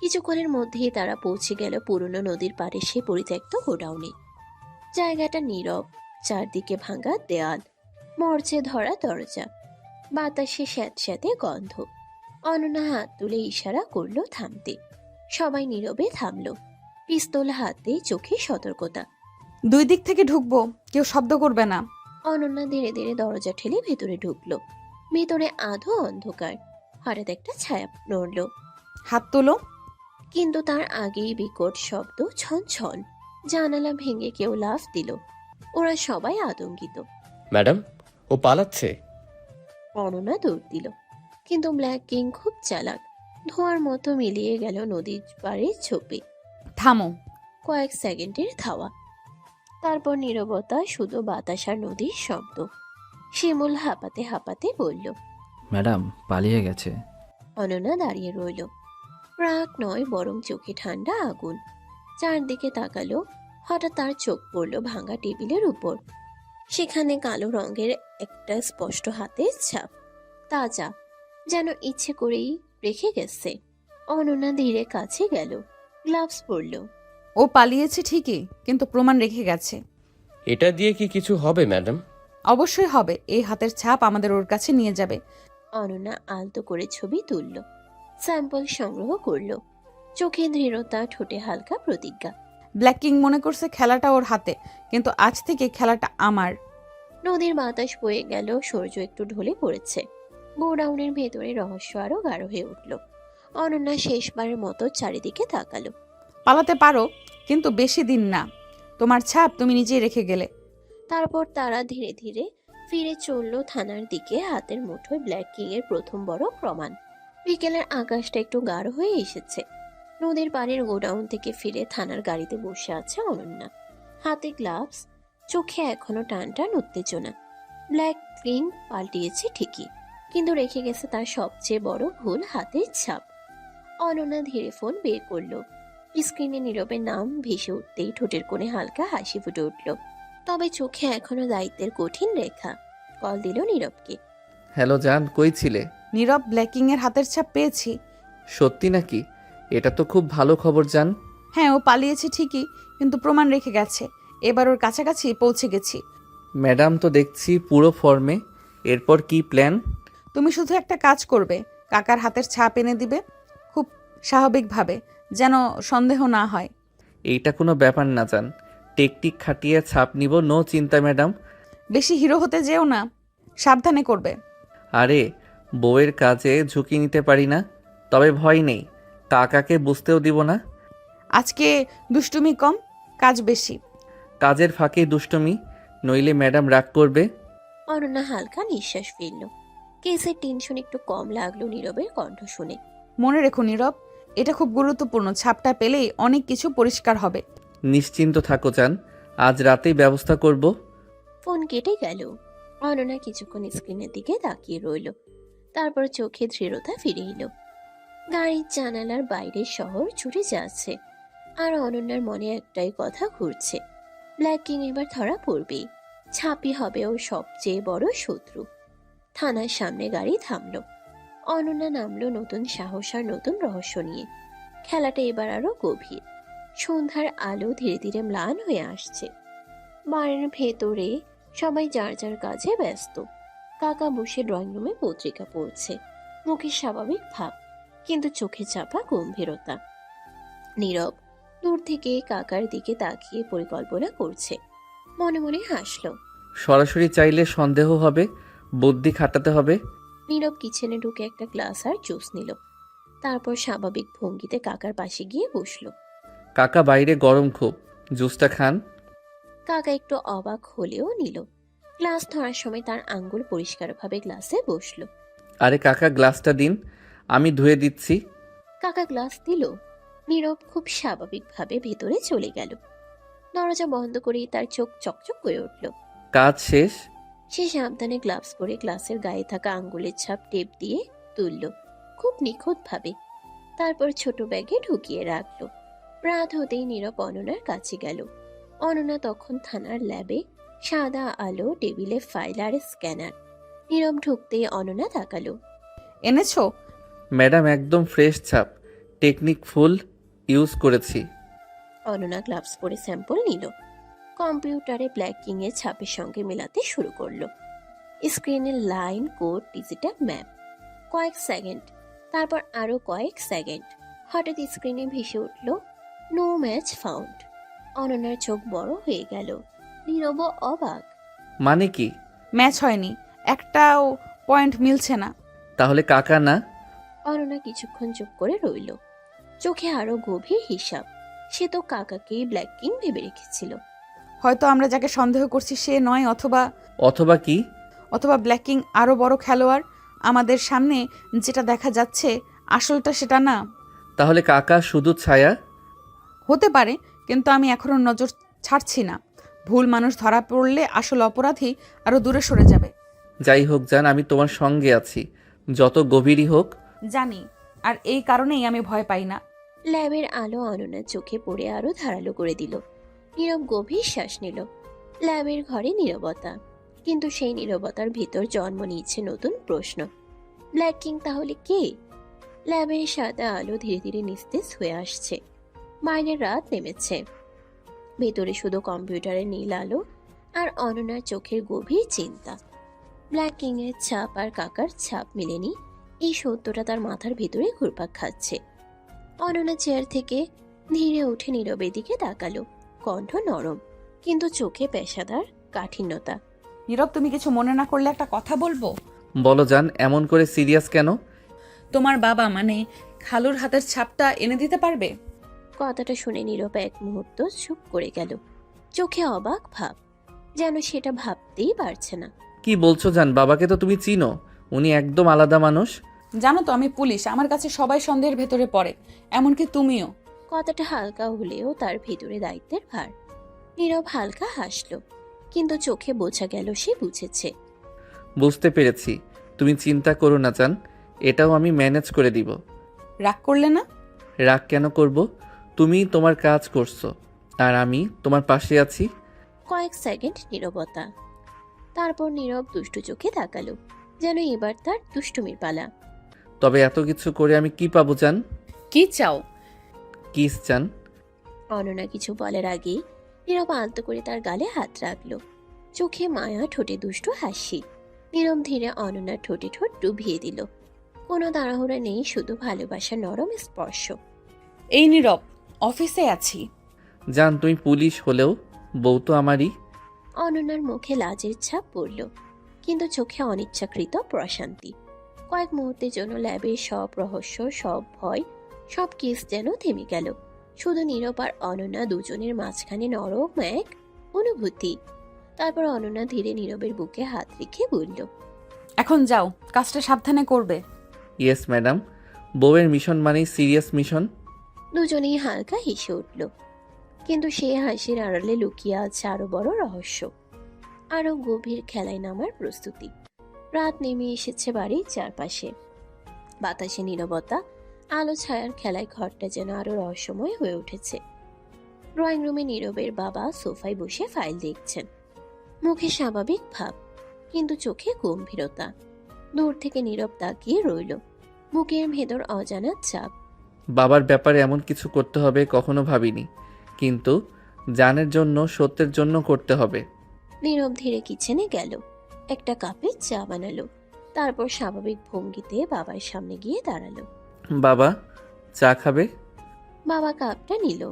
কিছুক্ষণের মধ্যেই তারা পৌঁছে গেল পুরনো নদীর পাড়ে সে পরিত্যক্ত গোডাউনে। জায়গাটা নীরব, চারদিকে ভাঙা দেয়াল, মরচে ধরা দরজা, বাতাসে স্যাঁতস্যাঁতে গন্ধ। অনন্যা হাত তুলে ইশারা করলো থামতে। সবাই নীরবে থামলো, পিস্তল হাতে, চোখে সতর্কতা। 2 দিক থেকে ঢুকবো, কেউ শব্দ করবে না। অনন্যা ধীরে ধীরে দরজা ঠেলে ভেতরে ঢুকলো। ভেতরে আধো অন্ধকার। হঠাৎ একটা ছায়া নড়ল। হাত তোলো। কিন্তু তার আগেই বিকট শব্দ, ছন ছন। জানালা ভেঙে কেউ লাফ দিল। ওরা সবাই আতঙ্কিত। ম্যাডাম, ও পালাচ্ছে। অনন্যা দৌড় দিল, কিন্তু ব্ল্যাক কিং খুব চালাক। ধোঁয়ার মতো মিলিয়ে গেল নদীর পাড়ের ছোপে। থামো। কয়েক সেকেন্ডের ধাওয়া, তারপর নীরবতা, শুধু বাতাস আর নদীর শব্দ। শিমুল হাঁপাতে হাঁপাতে বলল, ম্যাডাম পালিয়ে গেছে। অনন্যা দাঁড়িয়ে রইল। রাগ নয়, বরং চোখে ঠান্ডা আগুন। চারদিকে তাকালো। হঠাৎ তার চোখ পড়ল ভাঙা টেবিলের উপর। সেখানে কালো রঙের একটা স্পষ্ট হাতের ছাপ, তাজা, যেন ইচ্ছে করেই রেখে গেছে। অনন্যা ধীরে কাছে গেল, গ্লাভস পরল। ও পালিয়েছে ঠিকই, কিন্তু প্রমাণ রেখে গেছে। এটা দিয়ে কি কিছু হবে ম্যাডাম? অবশ্যই হবে। এই হাতের ছাপ আমাদের ওর কাছে নিয়ে যাবে। অনন্যা আলতো করে ছবি তুলল, স্যাম্পল সংগ্রহ করল। চোখে দৃঢ়তা, ঠোঁটে হালকা প্রতিজ্ঞা। ব্ল্যাক কিং মনে করছে খেলাটা ওর হাতে, কিন্তু আজ থেকে খেলাটা আমার। নদীর বাতাস বয়ে গেল, সূর্য একটু ঢলে পড়েছে। গোডাউনের ভেতরে রহস্য আরো গাঢ় হয়ে উঠল। অনন্যা শেষবারের মতো চারিদিকে তাকালো। পালাতে পারো, কিন্তু বেশি দিন না। তোমার ছাপ তুমি নিজেই রেখে গেলে। তারপর তারা ধীরে ধীরে ফিরে চলল থানার দিকে, হাতের মুঠোয় ব্ল্যাক কিং এর প্রথম বড় প্রমাণ। বিকেলের আকাশটা একটু গাঢ় হয়ে এসেছে। নদীর পাড়ের গোডাউন থেকে ফিরে থানার গাড়িতে বসে আছে অনন্যা, হাতে গ্লাভস, চোখে এখনো টান টান উত্তেজনা। ব্ল্যাক কিং পাল্টিয়েছে ঠিকই, কিন্তু রেখে গেছে তার সবচেয়ে বড় ভুল, হাতের ছাপ। অনন্যা ধীরে ফোন বের করলো। স্ক্রিনে নীরবের নাম ভেসে উঠতেই ঠোঁটের কোণে হালকা হাসি ফুটে উঠল, তবে চোখে এখনো দায়িত্বের কঠিন রেখা। কল দিল নীরবকে। হ্যালো জান, কই ছিলে? নীরব, ব্ল্যাকিং এর হাতের ছাপ পেয়েছি। সত্যি নাকি? এটা তো খুব ভালো খবর জান। হ্যাঁ, ও পালিয়েছে ঠিকই, কিন্তু প্রমাণ রেখে গেছে। এবার ওর কাছাকাছি পৌঁছে গেছি। ম্যাডাম তো দেখছি পুরো ফর্মে। এরপর কি প্ল্যান? তুমি শুধু একটা কাজ করবে, কাকার হাতের ছাপ এনে দিবে, খুব স্বাভাবিকভাবে, যেন সন্দেহ না হয়। এইটা কোনো ব্যাপার না জান, টেকটিক খাটিয়ে ছাপ নিব, নো চিন্তা ম্যাডাম। বেশি হিরো হতে যেও না, সাবধানে করবে। আরে বউয়ের কাজে ঝুঁকি নিতে পারি না, তবে ভয় নেই, কাকাকে বুঝতেও দিব না। আজকে দুষ্টুমি কম, কাজ বেশি। কাজের ফাঁকে দুষ্টুমি, নইলে ম্যাডাম রাগ করবে। অনন্যা হালকা নিঃশ্বাস ফেলল। কেসের টেনশন একটু কম লাগলো নীরবের কণ্ঠ শুনে। মনে রেখো নীরব, এটা খুব গুরুত্বপূর্ণ। ছাপটা পেলেই অনেক কিছু পরিষ্কার হবে। নিশ্চিন্ত থাকো জান, আজ রাতেই ব্যবস্থা করব। ফোন কেটে গেল। অনন্যা কিছুক্ষণ স্ক্রিনের দিকে তাকিয়ে রইল, তারপর চোখে দৃঢ়তা ফিরে এলো। গাড়ির জানালার বাইরের শহর ছুটে যাচ্ছে, আর অনন্যার মনে একটাই কথা ঘুরছে, ব্ল্যাক কিং এবার ধরা পড়বেই, ছাপি হবে ওর সবচেয়ে বড় শত্রু। থানার সামনে গাড়ি থামলো। অনন্যা নামলো নতুন সাহস আর নতুন রহস্য নিয়ে। খেলাটা এবার আরো গভীর। সন্ধ্যার আলো ধীরে ধীরে ম্লান হয়ে আসছে। বাড়ির ভেতরে সবাই যার যার কাজে ব্যস্ত। কাকা বসে ড্রয়িং রুমে পত্রিকা পড়ছে, মুখে স্বাভাবিক ভাব, কিন্তু চোখে চাপা গম্ভীরতা। নীরব দূর থেকে কাকার দিকে তাকিয়ে পরিকল্পনা করছে, মনে মনে হাসল। সরাসরি চাইলে সন্দেহ হবে, বুদ্ধি খাটাতে হবে। নীরব কিচেনে ঢুকে একটা গ্লাস আর জুস নিল, তারপর স্বাভাবিক ভঙ্গিতে কাকার পাশে গিয়ে বসলো। কাকা বাইরে গরম খুব, জুসটা খান। কাকা একটু অবাক হলেও নিল। গ্লাস ধরার সময় তার আঙ্গুল পরিষ্কারভাবে গ্লাসে বসলো। আরে কাকা গ্লাসটা দিন, আমি ধুয়ে দিচ্ছি। কাকা গ্লাস দিল। নীরব খুব স্বাভাবিকভাবে ভেতরে চলে গেল। দরজা বন্ধ করেই তার চোখ চকচক করে উঠল। কাজ শেষ? সে সাবধানে গ্লাভস পরে গ্লাসের গায়ে থাকা আঙ্গুলের ছাপ টেপ দিয়ে তুলল, খুব নিখুঁতভাবে। তারপর ছোট ব্যাগে ঢুকিয়ে রাখলো। রাত হতেই নীরব অনন্যার কাছে গেল। অনন্যা তখন থানার ল্যাবে, সাদা আলো, টেবিলে ফাইল আর স্ক্যানার। নীরব ঢুকতেই অনন্যা তাকালো। এনেছো? ম্যাডাম একদম ফ্রেশ ছাপ, টেকনিক ফুল ইউজ করেছি। অনন্যা গ্লাভস পরে স্যাম্পল নিল। কম্পিউটারে ব্ল্যাক কিং এর ছাপের সঙ্গে মেলাতে শুরু করলো। স্ক্রিনে লাইন, কোড, ডিজিটাল ম্যাপ। কয়েক সেকেন্ড, তারপর আরো কয়েক সেকেন্ড। হঠাৎ স্ক্রিনে ভেসে উঠল নো ম্যাচ ফাউন্ড। অনন্যার চোখ বড় হয়ে গেল। নীরব অবাক। মানে কি? ম্যাচ হয়নি, একটাও পয়েন্ট মিলছে না। তাহলে কাকা না? অনন্যা কিছুক্ষণ চুপ করে রইল, চোখে আরো গভীর হিসাব। সে তো কাকাকেই ব্ল্যাক কিং ভেবে রেখেছিল। হয়তো আমরা যাকে সন্দেহ করছি সে নয়, অথবা কি? অথবা ব্ল্যাক কিং আরো বড় খেলোয়াড়। আমাদের সামনে যেটা দেখা যাচ্ছে আসলটা সেটা না। তাহলে কাকা শুধু ছায়া? হতে পারে, কিন্তু আমি এখনো নজর ছাড়ছি না। ভুল মানুষ ধরা পড়লে আসল অপরাধী আরো দূরে সরে যাবে। যাই হোক জান, আমি তোমার সঙ্গে আছি, যত গভীরই হোক। জানি, আর এই কারণেই আমি ভয় পাই না। ল্যাবের আলো অনন্যার চোখে পড়ে আরো ধারালো করে দিল। নীরব গভীর শ্বাস নিল। ল্যাবের ঘরে নীরবতা, কিন্তু সেই নীরবতার ভিতর জন্ম নিচ্ছে নতুন প্রশ্ন। ব্ল্যাক কিং তাহলে কে? ল্যাবের সাদা আলো ধীরে ধীরে নিস্তেজ হয়ে আসছে। বাইরের রাত নেমেছে, ভেতরে শুধু কম্পিউটারের নীল আলো আর অনন্যার চোখের গভীর চিন্তা। ব্ল্যাক কিং এর ছাপ আর কাকার ছাপ মিলেনি, এই সত্যটা তার মাথার ভিতরে ঘুরপাক খাচ্ছে। অনন্যা চেয়ার থেকে ধীরে উঠে নীরবের দিকে তাকালো। কণ্ঠ নরম, কিন্তু চোখে পেশাদার কাঠিন্যতা। নীরব, তুমি কিছু মনে না করলে একটা কথা বলবো? বলো জান, এমন করে সিরিয়াস কেন? তোমার বাবা মানে খালুর হাতের ছাপটা এনে দিতে পারবে? কথাটা শুনে নীরব এক মুহূর্ত চুপ করে গেল, চোখে অবাক ভাব, যেন সেটা ভাবতেই পারছে না। কি বলছো জান? বাবাকে তো তুমি চিনো, উনি একদম আলাদা মানুষ। জানো তো আমি পুলিশ, আমার কাছে সবাই সন্দেহের ভেতরে পড়ে, এমনকি তুমিও। কথাটা হালকা হলেও তার ভিতরে দায়িত্বের ভার। নীরব হালকা হাসলো, কিন্তু চোখে বোঝা গেল সে বুঝেছে। বুঝতে পেরেছি, তুমি চিন্তা করো না জান, এটাও আমি ম্যানেজ করে দিব। রাগ করলে না? রাগ কেন করব? তুমি তোমার কাজ করছো আর আমি তোমার পাশে আছি। কয়েক সেকেন্ড নীরবতা, তারপর নীরব দুষ্টু চোখে তাকালো, যেন এবার তার দুষ্টুমির পালা। তবে এত কিছু করে আমি কি পাবো জান? কি চাও? কিস চান? অনন্যা কিছু বলার আগেই নীরব আলতো করে তার গালে হাত রাখলো, চোখে মায়া, ঠোঁটে দুষ্টু হাসি। নীরব ধীরে অনন্যার ঠোঁটে ঠোঁট ডুবিয়ে দিল। কোনো তাড়াহুড়া নেই, শুধু ভালোবাসার নরম স্পর্শ। এই নীরব, অফিসে আছি। জান তুমি পুলিশ হলেও বউ তো আমারই। অনন্যার মুখে লাজের ছাপ পড়ল, কিন্তু চোখে অনিচ্ছাকৃত প্রশান্তি। কয়েক মুহূর্তের জন্য ল্যাবের সব রহস্য, সব ভয়, সব কেস যেন থেমে গেল। শুধু নীরব আর অনন্যা দুজনের মাঝখানে নরম এক অনুভূতি। তারপর অনন্যা ধীরে নীরবের বুকে হাত রেখে বলল, এখন যাও, কাজটা সাবধানে করবে। ইয়েস ম্যাডাম, বউয়ের মিশন মানেই সিরিয়াস মিশন। দুজনেই হালকা হেসে উঠল, কিন্তু সে হাসির আড়ালে লুকিয়ে আছে আরো বড় রহস্য, আরো গভীর খেলায় নামার প্রস্তুতি। রাত নেমে এসেছে বাড়ির চারপাশে, বাতাসে নীরবতা, আলো ছায়ার খেলায় ঘরটা যেন আরো রহস্যময় হয়ে উঠেছে। ড্রয়িং রুমে নীরবের বাবা সোফায় বসে ফাইল দেখছেন, মুখে স্বাভাবিক ভাব, কিন্তু চোখে গম্ভীরতা। দূর থেকে নীরব তাকিয়ে রইল, বুকের ভেতর অজানা চাপ। বাবার ব্যাপারে এমন কিছু করতে হবে কখনো ভাবিনি, কিন্তু জানের জন্য, সত্যের জন্য করতে হবে। নীরব ধীরে কিচেনে গেল, একটা কাপে চা বানালো, তারপর স্বাভাবিক ভঙ্গিতে বাবার সামনে গিয়ে দাঁড়ালো। বাবা, চা খাবে? বাবা কাপটা নিল,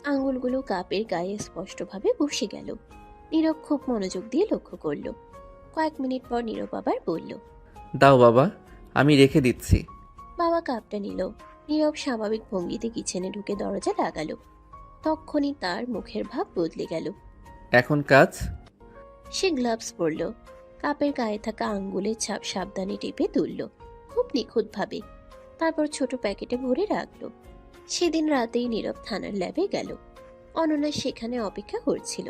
আঙ্গুলগুলো কাপের গায়ে স্পষ্টভাবে বসে গেল। নীরব খুব মনোযোগ দিয়ে লক্ষ্য করল। কয়েক মিনিট পর নীরব আবার বলল, দাও বাবা, আমি রেখে দিচ্ছি। বাবা কাপটা নিল। নীরব স্বাভাবিক ভঙ্গিতে কিচেনে ঢুকে দরজা লাগালো। তক্ষুনি তার মুখের ভাব বদলে গেল। এখন কাজ? সে গ্লাভস পরল, কাপের গায়ে থাকা আঙ্গুলের ছাপ সাবধানে টিপে তুলল, খুব নিখুঁতভাবে। তারপর ছোট প্যাকেটে ভরে রাখলো। সেদিন রাতেই নীরব থানার ল্যাবে গেল। অনন্যা সেখানে অপেক্ষা করছিল।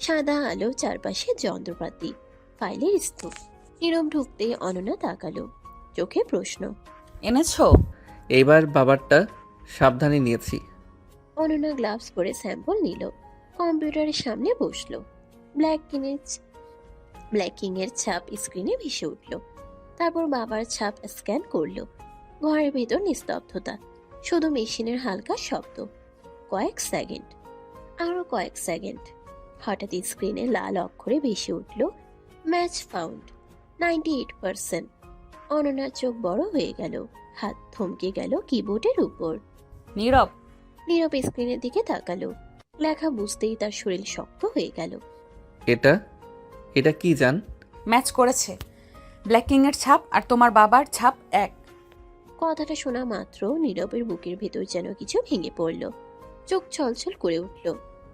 সাদা আলো, চারপাশে যন্ত্রপাতি, ফাইলের স্তূপ। নীরব ঢুকতেই অনন্যা তাকালো, চোখে প্রশ্ন, এনেছো? এইবার বাবারটা সাবধানে নিয়েছি। অনন্যা গ্লাভস পরে স্যাম্পল নিল, কম্পিউটারের সামনে বসলো। ব্ল্যাকিং এর ছাপ স্ক্রিনে ভেসে উঠল। তারপর বাবার ছাপ স্ক্যান করলো। ঘরের ভেতর নিস্তব্ধতা, শুধু মেশিনের হালকা শব্দ। কয়েক সেকেন্ড, আরো কয়েক সেকেন্ড। হঠাৎ স্ক্রিনে লাল অক্ষরে ভেসে উঠল, ম্যাচ ফাউন্ড 98%। অনন্যার চোখ বড় হয়ে গেল, হাত থমকে গেল কিবোর্ডের উপর। নীরব, নীরব স্ক্রিনের দিকে তাকালো, লেখা বুঝতেই তার শরীর শক্ত হয়ে গেল। এটা কি জান? ম্যাচ করেছে, ব্ল্যাকিং এর ছাপ আর তোমার বাবার ছাপ এক। কথাটা শোনা মাত্র নীরবের বুকের ভেতর যেন কিছু ভেঙে পড়ল, চোখ ছলছল করে উঠল।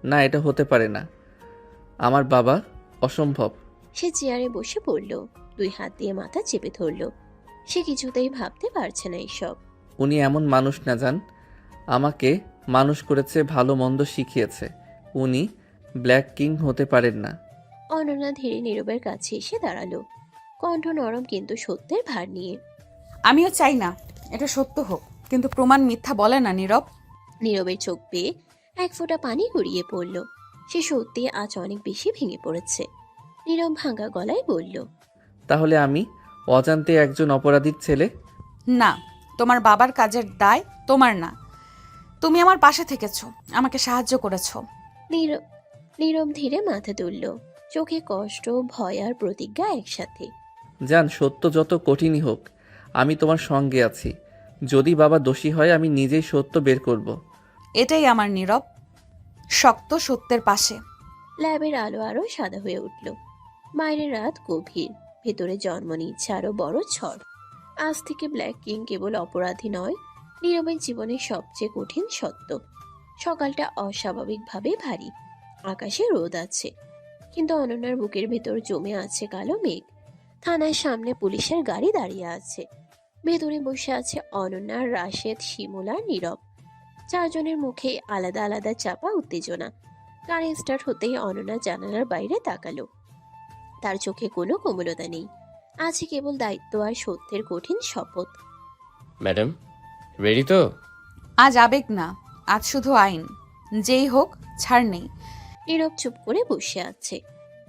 না, এটা হতে পারে না, আমার বাবা, অসম্ভব। সে চেয়ারে বসে পড়ল, দুই হাত দিয়ে মাথা চেপে ধরল। সে কিছুতেই ভাবতে পারছে না এসব। উনি এমন মানুষ না জান, আমাকে মানুষ করেছে, ভালো মন্দ শিখিয়েছে। উনি ব্ল্যাক কিং হতে পারেন না। অনন্যা ধীরে নীরবের কাছে এসে দাঁড়ালো, কণ্ঠ নরম কিন্তু সত্যের ভার নিয়ে। আমিও চাই না এটা সত্য হোক, কিন্তু প্রমাণ মিথ্যা বলে না নীরব। নীরবের চোখ পেয়ে এক ফোঁটা পানি গড়িয়ে পড়ল। সে সত্যি আজ অনেক বেশি ভেঙে পড়েছে। নীরব ভাঙা গলায় বলল, তাহলে আমি অজান্তে একজন অপরাধীর ছেলে? না, তোমার বাবার কাজের দায় তোমার না। তুমি আমার পাশে থেকেছো, আমাকে সাহায্য করেছো। নীরব ধীরে মাথা তুলল, চোখে কষ্ট, ভয় আর প্রতিজ্ঞা একসাথে। জান, সত্য যত কঠিনই হোক, আমি তোমার সঙ্গে আছি। যদি বাবা দোষী হয়, আমি নিজেই সত্য বের করব। এটাই আমার নীরব, শক্ত সত্যের পাশে। ল্যাবের আলো আরো সাদা হয়ে উঠল। বাইরের রাত গভীর, ভেতরে জন্ম নিচ্ছে আরো বড় ঝড়। আজ থেকে ব্ল্যাক কিং কেবল অপরাধী নয়, নীরবের জীবনের সবচেয়ে কঠিন সত্য। সকালটা অস্বাভাবিকভাবে ভারী। আকাশে রোদ আছে, কিন্তু অনন্যার বুকের ভেতর জমে আছে কালো মেঘ। থানার সামনে পুলিশের গাড়ি দাঁড়িয়ে আছে। ভেতরে বসে আছে অনন্যা, রাশেদ, শিমুল আর নীরব। চারজনের মুখে আলাদা আলাদা চাপা উত্তেজনা। গাড়ি স্টার্ট হতেই অনন্যা জানালার বাইরে তাকালো। তার চোখে কোনো কোমলতা নেই, আছে কেবল দায়িত্ব আর সত্যের কঠিন শপথ। ম্যাডাম, রেডি তো? আজ আবেগ না, আজ শুধু আইন। যেই হোক, ছাড় নেই। নীরব চুপ করে বসে আছে।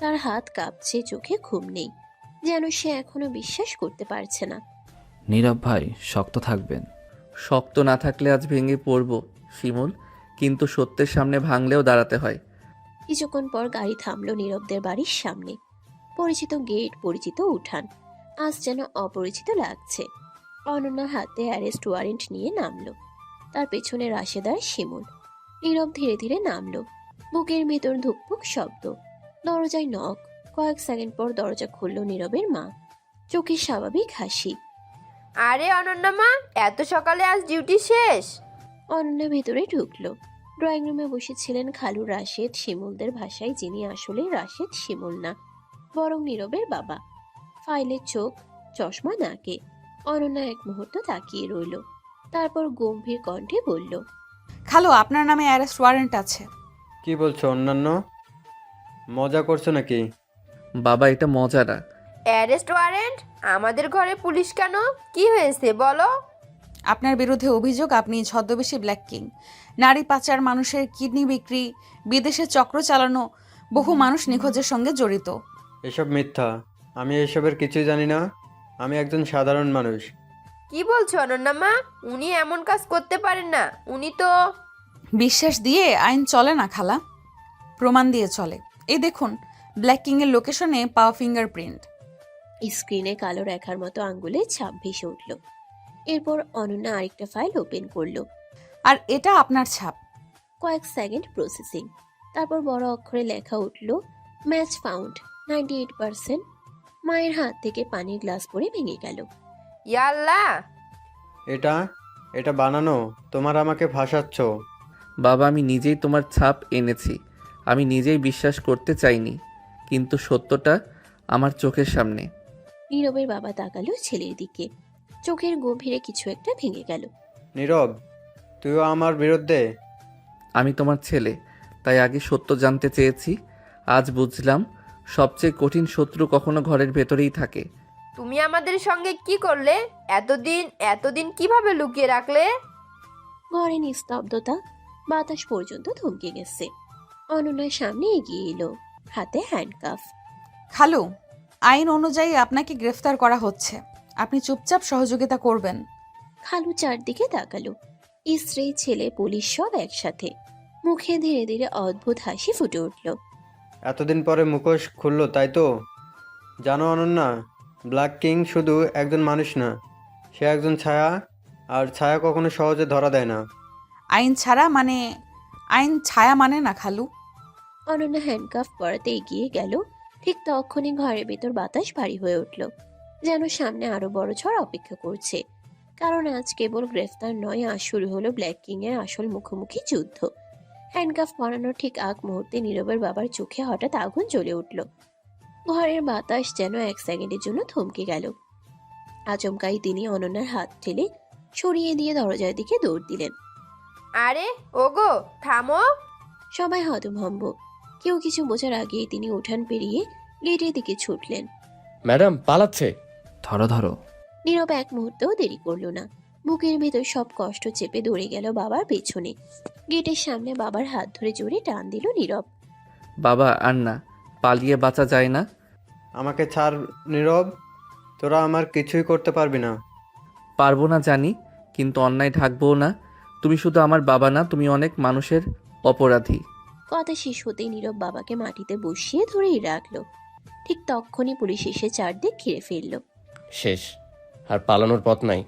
তার হাত কাঁপছে, চোখে ঘুম নেই, যেন সে এখনো বিশ্বাস করতে পারছে না। নীরব ভাই, শক্ত থাকবেন। শক্ত না থাকলে আজ ভেঙে পড়ব শিমুল, কিন্তু সত্যের সামনে ভাঙলেও দাঁড়াতে হয়। কিছুক্ষণ পর গাড়ি থামলো নীরবদের বাড়ির সামনে। পরিচিত গেট, পরিচিত উঠান, আজ যেন অপরিচিত লাগছে। অনন্যার হাতে অ্যারেস্ট ওয়ারেন্ট নিয়ে নামলো। তার পেছনে রাশেদার শিমুল। নীরব ধীরে ধীরে নামলো। বুকের ভেতর ধুকপুক শব্দ। দরজায় নখ। কয়েক সেকেন্ড পর দরজা খুলল নীরবের মা। চোখে স্বাভাবিক হাসি। আরে অনন্যা মা, এত সকালে আজ ডিউটি শেষ? অনন্যা ভেতরে ঢুকলো। ড্রয়িং রুমে বসেছিলেন খালু রাশেদ, শিমুলদের ভাষায় যিনি আসলে রাশেদ শিমুল না, বরং নীরবের বাবা। ফাইলের চোখ, চশমা নাকে। অনন্যা এক মুহূর্ত তাকিয়ে রইল, তারপর গম্ভীর কণ্ঠে বলল, খালো, আপনার নামে অ্যারেস্ট ওয়ারেন্ট আছে। কি বলছো অন্যান্য? মজা করছো নাকি? বাবা, এটা মজা না। Arrest warrant? আমাদের ঘরে পুলিশ কেন? কি হয়েছে বলো? আপনার বিরুদ্ধে অভিযোগ আপনি ছদ্মবেশী ব্ল্যাক কিং, নারী পাচার, মানুষের কিডনি বিক্রি, বিদেশে চক্র চালানো, বহু মানুষ নিখোঁজের সঙ্গে জড়িত। এসব মিথ্যা। আমি এসবের কিছুই জানি না। আমি একজন সাধারণ মানুষ। কি বলছো অনন্যা মা? উনি এমন কাজ করতে পারেন না। উনি তো... বিশ্বাস দিয়ে আইন চলে না খালা, প্রমাণ দিয়ে চলে। এই দেখুন, ব্ল্যাক কিং এর লোকেশনে পাওয়া ফিঙ্গারপ্রিন্ট। স্ক্রিনে কালো রেখার মতো আঙ্গুলে ছাপ ভেসে উঠল। এরপর অনন্যা আরেকটা ফাইল ওপেন করলো। আর এটা আপনার ছাপ। কয়েক সেকেন্ড প্রসেসিং, তারপর বড় অক্ষরে লেখা উঠল, ম্যাচ ফাউন্ড 98%। মায়ের হাত থেকে পানির গ্লাস পড়ে ভেঙে গেল। ইয়াল্লা! এটা বানানো? তোমার আমাকে ফাঁসাচ্ছ? বাবা, আমি নিজেই তোমার ছাপ এনেছি। আমি নিজেই বিশ্বাস করতে চাইনি, কিন্তু সত্যটা আমার চোখের সামনে। নীরবের বাবা তাকালো ছেলের দিকে। চোখের গভীরে কিছু একটা ভেঙে গেল। নীরব, তুইও আমার বিরুদ্ধে? আমি তোমার ছেলে, তাই আগে সত্য জানতে চেয়েছি। আজ বুঝলাম, সবচেয়ে কঠিন শত্রু কখনো ঘরের ভেতরেই থাকে। তুমি আমাদের সঙ্গে কি করলে? এতদিন কিভাবে লুকিয়ে রাখলে? ঘরে নিস্তব্ধতা, বাতাস পর্যন্ত থমকে গেছে। অনন্যার সামনে এগিয়ে এলো, হাতে হ্যান্ডকাফ। খালু, আইন অনুযায়ী আপনাকে গ্রেফতার করা হচ্ছে, আপনি চুপচাপ সহযোগিতা করবেন। খালু চারদিকে তাকালো। স্ত্রী, ছেলে, পুলিশ সব একসাথে। মুখে ধীরে ধীরে অদ্ভুত হাসি ফুটে উঠল। এতদিন পরে মুখোশ খুললো, তাই তো? জানো অনন্যা, ব্ল্যাক কিং শুধু একজন মানুষ না, সে একজন ছায়া। আর ছায়া কখনো সহজে ধরা দেয় না। আইন ছায়া মানে না খালু। অনন্যা হ্যান্ডকাফ পরাতে এগিয়ে গেল। ঠিক তখনই ঘরের ভেতর বাতাস ভারী হয়ে উঠল, যেন সামনে আরো বড় ঝড় অপেক্ষা করছে। কারণ আজ কেবল গ্রেফতার নয়, আজ শুরু হলো ব্ল্যাক কিং এর আসল মুখোমুখি যুদ্ধ। হ্যান্ডকাফ পরানোর ঠিক আগ মুহূর্তে নীরবের বাবার চোখে হঠাৎ আগুন জ্বলে উঠল। ঘরের বাতাস যেন এক সেকেন্ডের জন্য থমকে গেল। আচমকাই তিনি অনন্যার হাত ঠেলে সরিয়ে দিয়ে দরজার দিকে দৌড় দিলেন। আরে ওগো, থামো! সবাই হতভম্ব। কেউ কিছু বোঝার আগেই তিনি উঠান পেরিয়ে গেটের দিকে ছুটলেন। ম্যাডাম পালাচ্ছে! ধরো ধরো। নীরব এক মুহূর্তেও দেরি করল না। বুকের ভেতর সব কষ্ট চেপে দৌড়ে গেল বাবার পেছনে। গেটের সামনে বাবার হাত ধরে জোরে টান দিল নীরব। বাবা, আর না, পালিয়ে বাঁচা যায় না। আমাকে ছাড় নীরব, তোরা আমার কিছুই করতে পারবি না। পারবো না জানি, কিন্তু অন্যায় ঢাকবো না। তুমি শুধু আমার বাবা না, তুমি অনেক মানুষের অপরাধী। কথা শেষ হতেই নীরব বাবাকে মাটিতে বসিয়ে ধরেই রাখলো। ঠিক তখনই পুলিশ এসে চারদিক ঘিরে ফেলল। শেষ, আর পালানোর পথ নাই।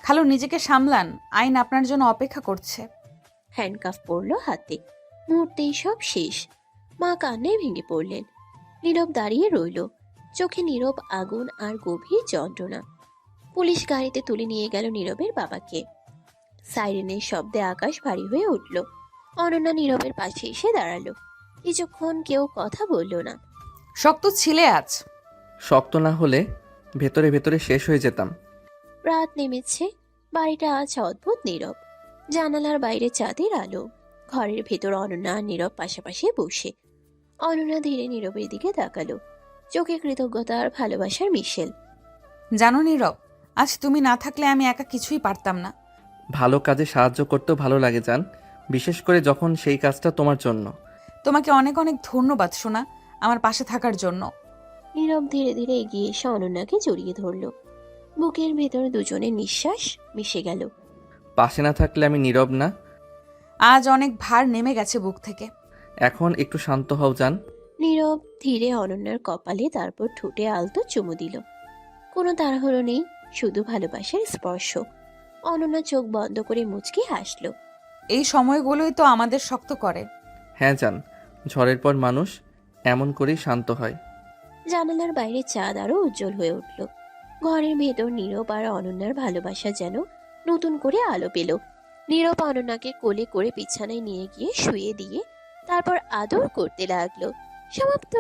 খালু, নিজেকে সামলান, আইন আপনার জন্য অপেক্ষা করছে। হ্যান্ডকাফ পড়ল হাতে। মুহূর্তেই সব শেষ। মা কান্নায় ভেঙে পড়লেন। নীরব দাঁড়িয়ে রইল, চোখে নীরব আগুন আর গভীর যন্ত্রণা। পুলিশ গাড়িতে তুলে নিয়ে গেল নীরবের বাবাকে। সাইরেনের শব্দে আকাশ ভারী হয়ে উঠল। অনন্যা নীরবের পাশে এসে দাঁড়ালো। কিছুক্ষণ কেউ কথা বলল না। শক্ত ছিলে আজ। শক্ত না হলে ভেতরে ভেতরে শেষ হয়ে যেতাম। রাত নেমেছে, বাড়িটা আজ অদ্ভুত নীরব। জানালার বাইরে চাঁদের আলো, ঘরের ভেতর অনন্যা আর নীরব পাশাপাশি বসে। অনন্যা ধীরে নীরবের দিকে তাকালো, চোখে কৃতজ্ঞতা আর ভালোবাসার মিশেল। জানো নীরব, আজ তুমি না থাকলে আমি একা কিছুই পারতাম না। ভালো কাজে সাহায্য করতেও ভালো লাগে জান, বিশেষ করে যখন সেই কাজটা তোমার জন্য। তোমাকে অনেক অনেক ধন্যবাদ সোনা, আমার পাশে থাকার জন্য। নীরব ধীরে ধীরে এগিয়ে এসে অনন্যাকে জড়িয়ে ধরল। বুকের ভেতর দুজনের নিঃশ্বাস মিশে গেল। পাশে না থাকলে আমি নীরব না। আজ অনেক ভার নেমে গেছে বুক থেকে। এখন একটু শান্ত হও জান। নীরব ধীরে অনন্যার কপালে তারপর ঠোঁটে আলতো চুমু দিল। কোনো তাড়াহুড়ো নেই, শুধু ভালোবাসার স্পর্শ। অনন্যা চোখ বন্ধ করে মুচকি হাসল। এই সময়গুলোই তো আমাদের শক্ত করে। হ্যাঁ জান, ঝড়ের পর মানুষ এমন করেই শান্ত হয়। জানালার বাইরে চাঁদ আরো উজ্জ্বল হয়ে উঠল। ঘরের ভেতর নীরব আর অনন্যার ভালোবাসা যেন নতুন করে আলো পেল। নীরব অনন্যাকে কোলে করে বিছানায় নিয়ে গিয়ে শুয়ে দিয়ে তারপর আদর করতে লাগলো। সমাপ্ত।